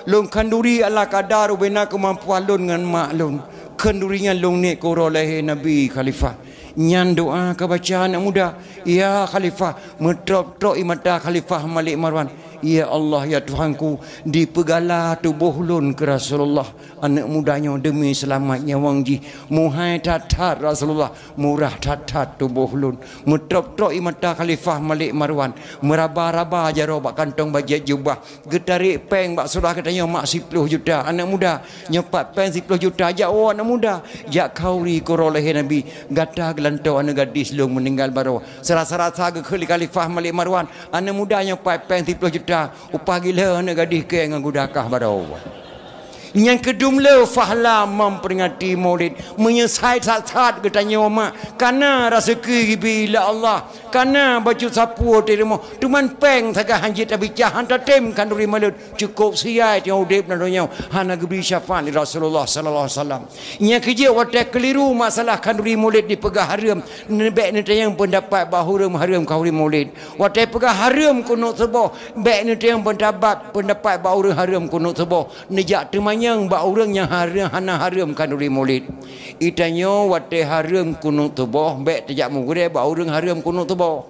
lun kanduri ala kadar bina kemampuan lun dengan maklum kandurinya lun ni koroleh Nabi Khalifah nyan doa ke bacaan anak muda ya Khalifah metrop-trop imata Khalifah Malik Marwan ya Allah ya Tuhanku dipegala tubuh lun ke Rasulullah anak mudanya demi selamatnya wangji muhai tatat Rasulullah murah tatat tubuh lun metrop-trop imata Khalifah Malik Marwan meraba-raba jaro bak kantong bajet jubah getarik peng bak surah katanya mak 10 juta anak muda nyepat peng 10 juta ajak anak muda jak kauri koroleh Nabi gata gelantau anak gadis lung meninggal baru serasa-rasa ke Khalifah Malik Marwan anak muda nyepat peng 10 juta upah gila anak gadis ke dengan gudakah baru yang kedua fahla memperingati maulid menyesai saat-saat katanya mak karena rezeki bila Allah karena baju sapu di rumah tuman peng saga hanjit abicah hantar tem kanduri malut cukup siai yang udip nadonya hana geberi syafaat di Rasulullah sallallahu alaihi wasallam yang kerja watak keliru masalah kanduri maulid di pegah haram nebek ni yang pendapat bahawa haram kanduri maulid watak pegah haram kuno sebah bek ni yang pendapat bahawa haram kuno sebah nejak temanya yang bak orang yang haram hana haram kanduri maulid itanyo wate haram kuno tubuh bek tejak mugure bak orang haram kuno tubuh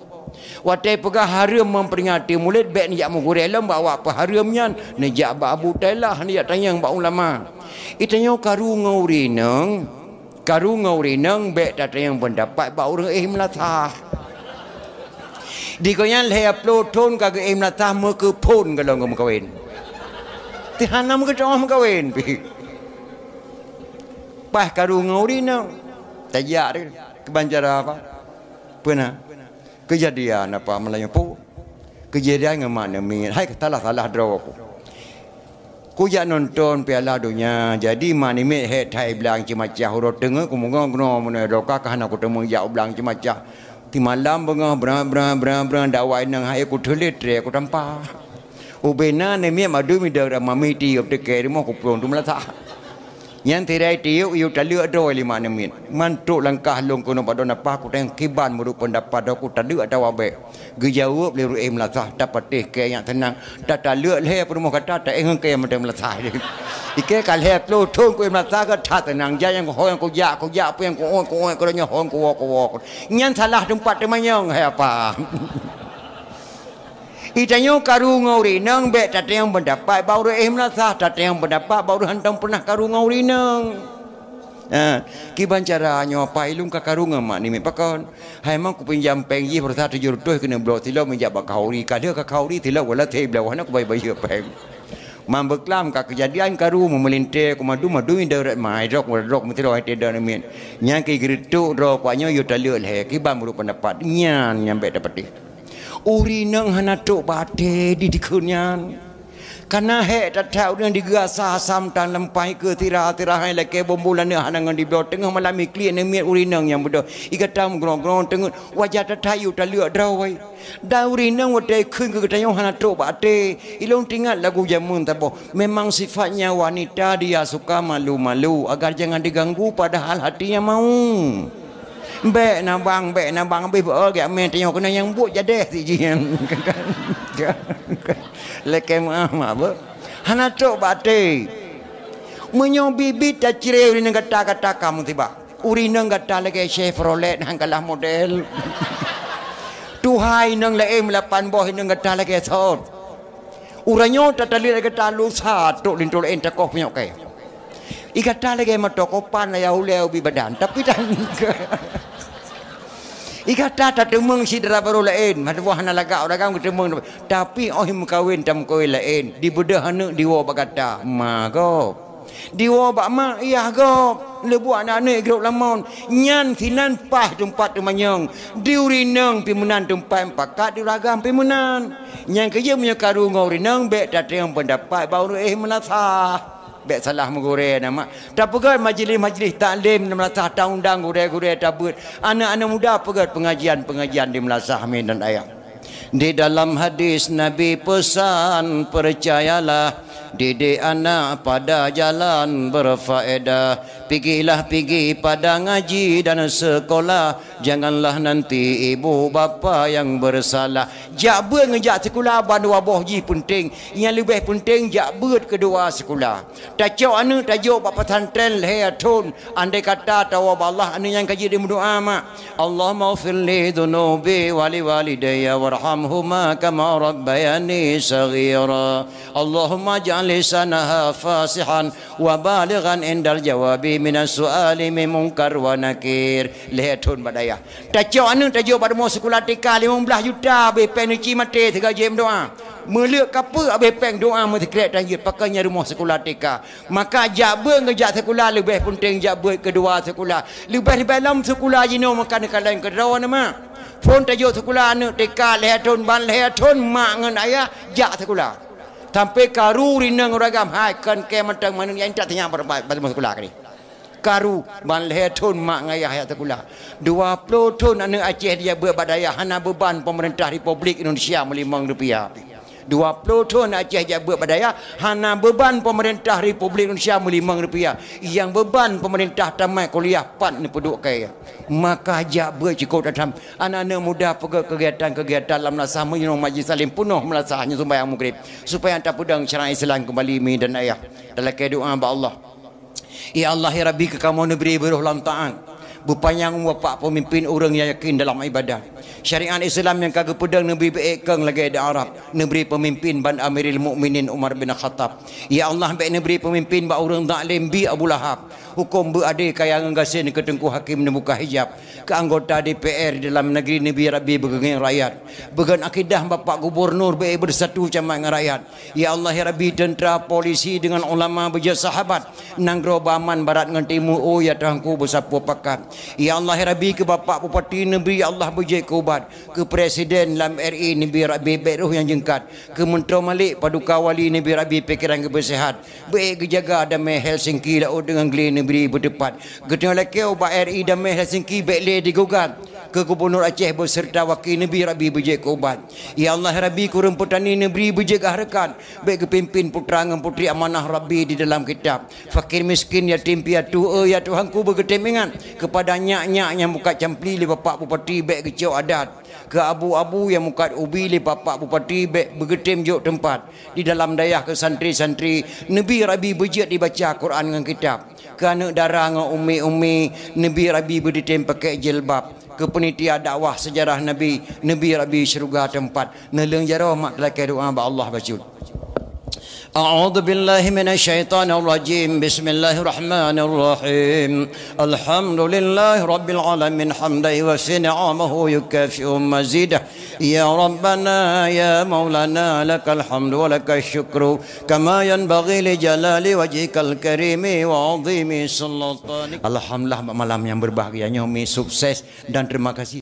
wate pegah haram memperingati maulid bek nejak mugure lam bawa apa haramnya nejak bak Abu Tailah nejak tanyang bak ulama itanyo karu ngaurineng bek datang yang pendapat bak orang melatah Di ko yan leha ploton ka em la ta mo ke pon ka long mo kawin. Ti hanam ke jom kawin pi. Pah karu ngori na. Taya dia kebanjara apa? Pernah kejadian apa Melayu pu. Kejadian ke mana mi? Hai salah draw aku. Ku ya nonton Piala Dunia. Jadi mana mi he thai belang cimacah huruf tengah ku mungong no mana roka kahana ku temu ya belang cimacah. Di malam bengah berang dakwai nang hai ku thulit re ku tampa. Ubena ne mi madu mi dak mami ti op te ke mo ku plong tu melata. Yang tirai tiu iu taluk droi 5 minit. Mantuk langkah long kono padon apa ku teng kiban mudu pendapat aku taluk ada wabe. Gejawab le ruim la sah dapat teh ke yang tenang. Tak taluk le perumo kata tak engeng ke macam la sah. Ike kal he plo thong ku la sah ka tha tenang ja yang ho yang ku ya apa yang ku on ko nya hon ku wo. Nyan salah tempat temanyong he apa. Itanyo karu ngauri nang be tatayang pendapat baru la sah tatayang pendapat baru hantam pernah karu ngauri nang. Kiban cara nyo apa ilung ka karu ngama ni me pakon. Hai mang ku pinjam peng yi persa 700 kena blok tilo menjak bakauri ka dia ka kauri tilo wala te blau hana ku bai peng. Mam beklam ka kejadian karu memelinte ku madu indarat mai rok mesti rok te dan men. Nyang ki gritu rok kwa nyo yo taluk le kiban muru pendapat nyan nyampe dapat uri nang hana tok bate di dikunyan karena he tatau dengan digasa sam tan lempai ke tira hai leke bombulan ne hanangan di blok tengah malam ikli ne miat uri nang yang bodoh igatam grong tengah wajah tatayu taluk drawai da uri nang wate khun ke tayo hana tok bate ilong tinggal lagu jamun tabo memang sifatnya wanita dia suka malu-malu agar jangan diganggu padahal hatinya mau. Be nabang be gak men tanya kena yang buat jadi si jian leke mama be hana tok bate menyo bibit ta cire ni kata kamu tiba uri nang kata leke Chevrolet hang kalah model tuhai nang le M8 boh nang kata leke sot uranyo ta tali leke talu sa tok lintol entak punya ke ikata leke matokopan ya uleu bi badan tapi dan ikata tak temeng sidra baru lain madwa hana laga orang temeng tapi ohim kawin tam koi lain di bedah hana diwa bagata mago diwa bak ma iya go lebu anak-anak grok lamon nyan sinan pah tempat temanyong diuri nang pimunan tempat pakat diragam pimunan nyan kerja punya karu ngori nang be tak yang pendapat baru menasah Bek salah menggore nama. Tak pegat majlis-majlis taklim di Melasah undang gure-gure tabut. Anak-anak muda pegat pengajian di Melasah Amin dan ayah. Di dalam hadis Nabi pesan percayalah didik anak pada jalan berfaedah. Pergi pada ngaji dan sekolah. Janganlah nanti ibu bapa yang bersalah. Jak ber ngejak sekolah bandu aboh ji penting. Yang lebih penting jak ber kedua sekolah. Tak cok anu tak jok bapa pesantren lehatun. Andai kata tawa Allah anu yang kaji di berdoa mak. Allahumma ufirli dhunubi wali walidayya warhamhuma kama rabbayani saghira. Allahumma ja'al lisanaha fasihan wa balighan indal jawabi minas su'ali min munkar wa nakir. Lehatun badaya. Tak jok anu tak jok pada mau sekolah tika 15 juta be pen ci mate 3 jam doa. Meluk kapa abe peng doa mesti krek tanjit pakainya rumah sekolah TK. Maka jabber ngejak sekolah lebih penting jabber kedua sekolah. Lebih di dalam sekolah jino makan kalian kedua nama. Phone tajuk sekolah anak TK lehatun ban lehatun mak ngan ayah jak sekolah. Sampai karu rinang ragam hai kan ke matang manung yang tak tanya pada sekolah ni. Karu ban lehatun mak ngayah ayah sekolah. 20 tahun anak Aceh dia berbadaya hana beban pemerintah Republik Indonesia RM5. 20 tahun Aceh dia berbadaya hana beban pemerintah Republik Indonesia RM5. Yang beban pemerintah tamat kuliah 4 ni penduduk kaya. Maka ajak bercikut dalam anak-anak muda pergi kegiatan dalam Melasah menyuruh majlis salim penuh Melasahnya sembahyang maghrib supaya tak pedang syariat Islam kembali mi dan ayah. Dalam doa ba Allah. Ya Allah ya Rabbi ke kamu negeri beruh lam ta'an. Berpanjang bapak pemimpin orang yang yakin dalam ibadah. Syariat Islam yang kagak pedang Nabi beekeng lagi ada Arab. Negeri pemimpin ban Amirul Mukminin Umar bin Khattab. Ya Allah baik negeri pemimpin ba orang zalim bi Abu Lahab. Hukum berade kaya nggasin ke Tengku Hakim membuka hijab. Ke anggota DPR dalam negeri Nabi Rabbi bergeng rakyat. Began akidah bapak gubernur be bersatu sama dengan rakyat. Ya Allah ya Rabbi tentera polisi dengan ulama berjaya sahabat. Nanggro baman barat dengan timur oh ya Tuhanku bersapu pakat. Ya Allah ya Rabbi ke bapak bupati negeri Allah berjaya kubat. Ke presiden dalam RI Nabi Rabbi beruh yang jengkat. Ke menteri Malik paduka wali Nabi Rabbi pikiran kebersihat. Baik kejaga damai Helsinki dah dengan geli negeri berdepan. Getnya laki ubah RI damai Helsinki baik digugat ke Gubernur Aceh beserta wakil Nabi Rabbi berjaya kubat. Ya Allah Rabbi kurang petani negeri berjaga harakat. Baik kepimpin putra dengan putri amanah Rabbi di dalam kitab. Fakir miskin yatim piatu ya Tuhanku bergetemingan kepada nyak-nyak yang muka campli li bapak bupati baik kecil adat. Ke abu-abu yang muka ubi li bapak bupati baik bergetem jok tempat. Di dalam dayah ke santri-santri Nabi Rabbi berjaya dibaca Quran dengan kitab. Ke anak darah dengan umi-umi Nabi Rabbi berditem pakai jilbab. Ke penitia dakwah sejarah Nabi Rabbi syurga tempat neleng jarah mak kelakar doa ba Allah baca. أعوذ بالله من الشيطان الرجيم بسم الله الرحمن الرحيم الحمد لله رب العالمين حمدا يوفي نعمه يكافئ مزيده يا ربنا يا مولانا لك الحمد ولك الشكر كما ينبغي لجلال وجهك الكريم وعظيم سلطانك. Alhamdulillah malam yang berbahagia Umi sukses dan terima kasih.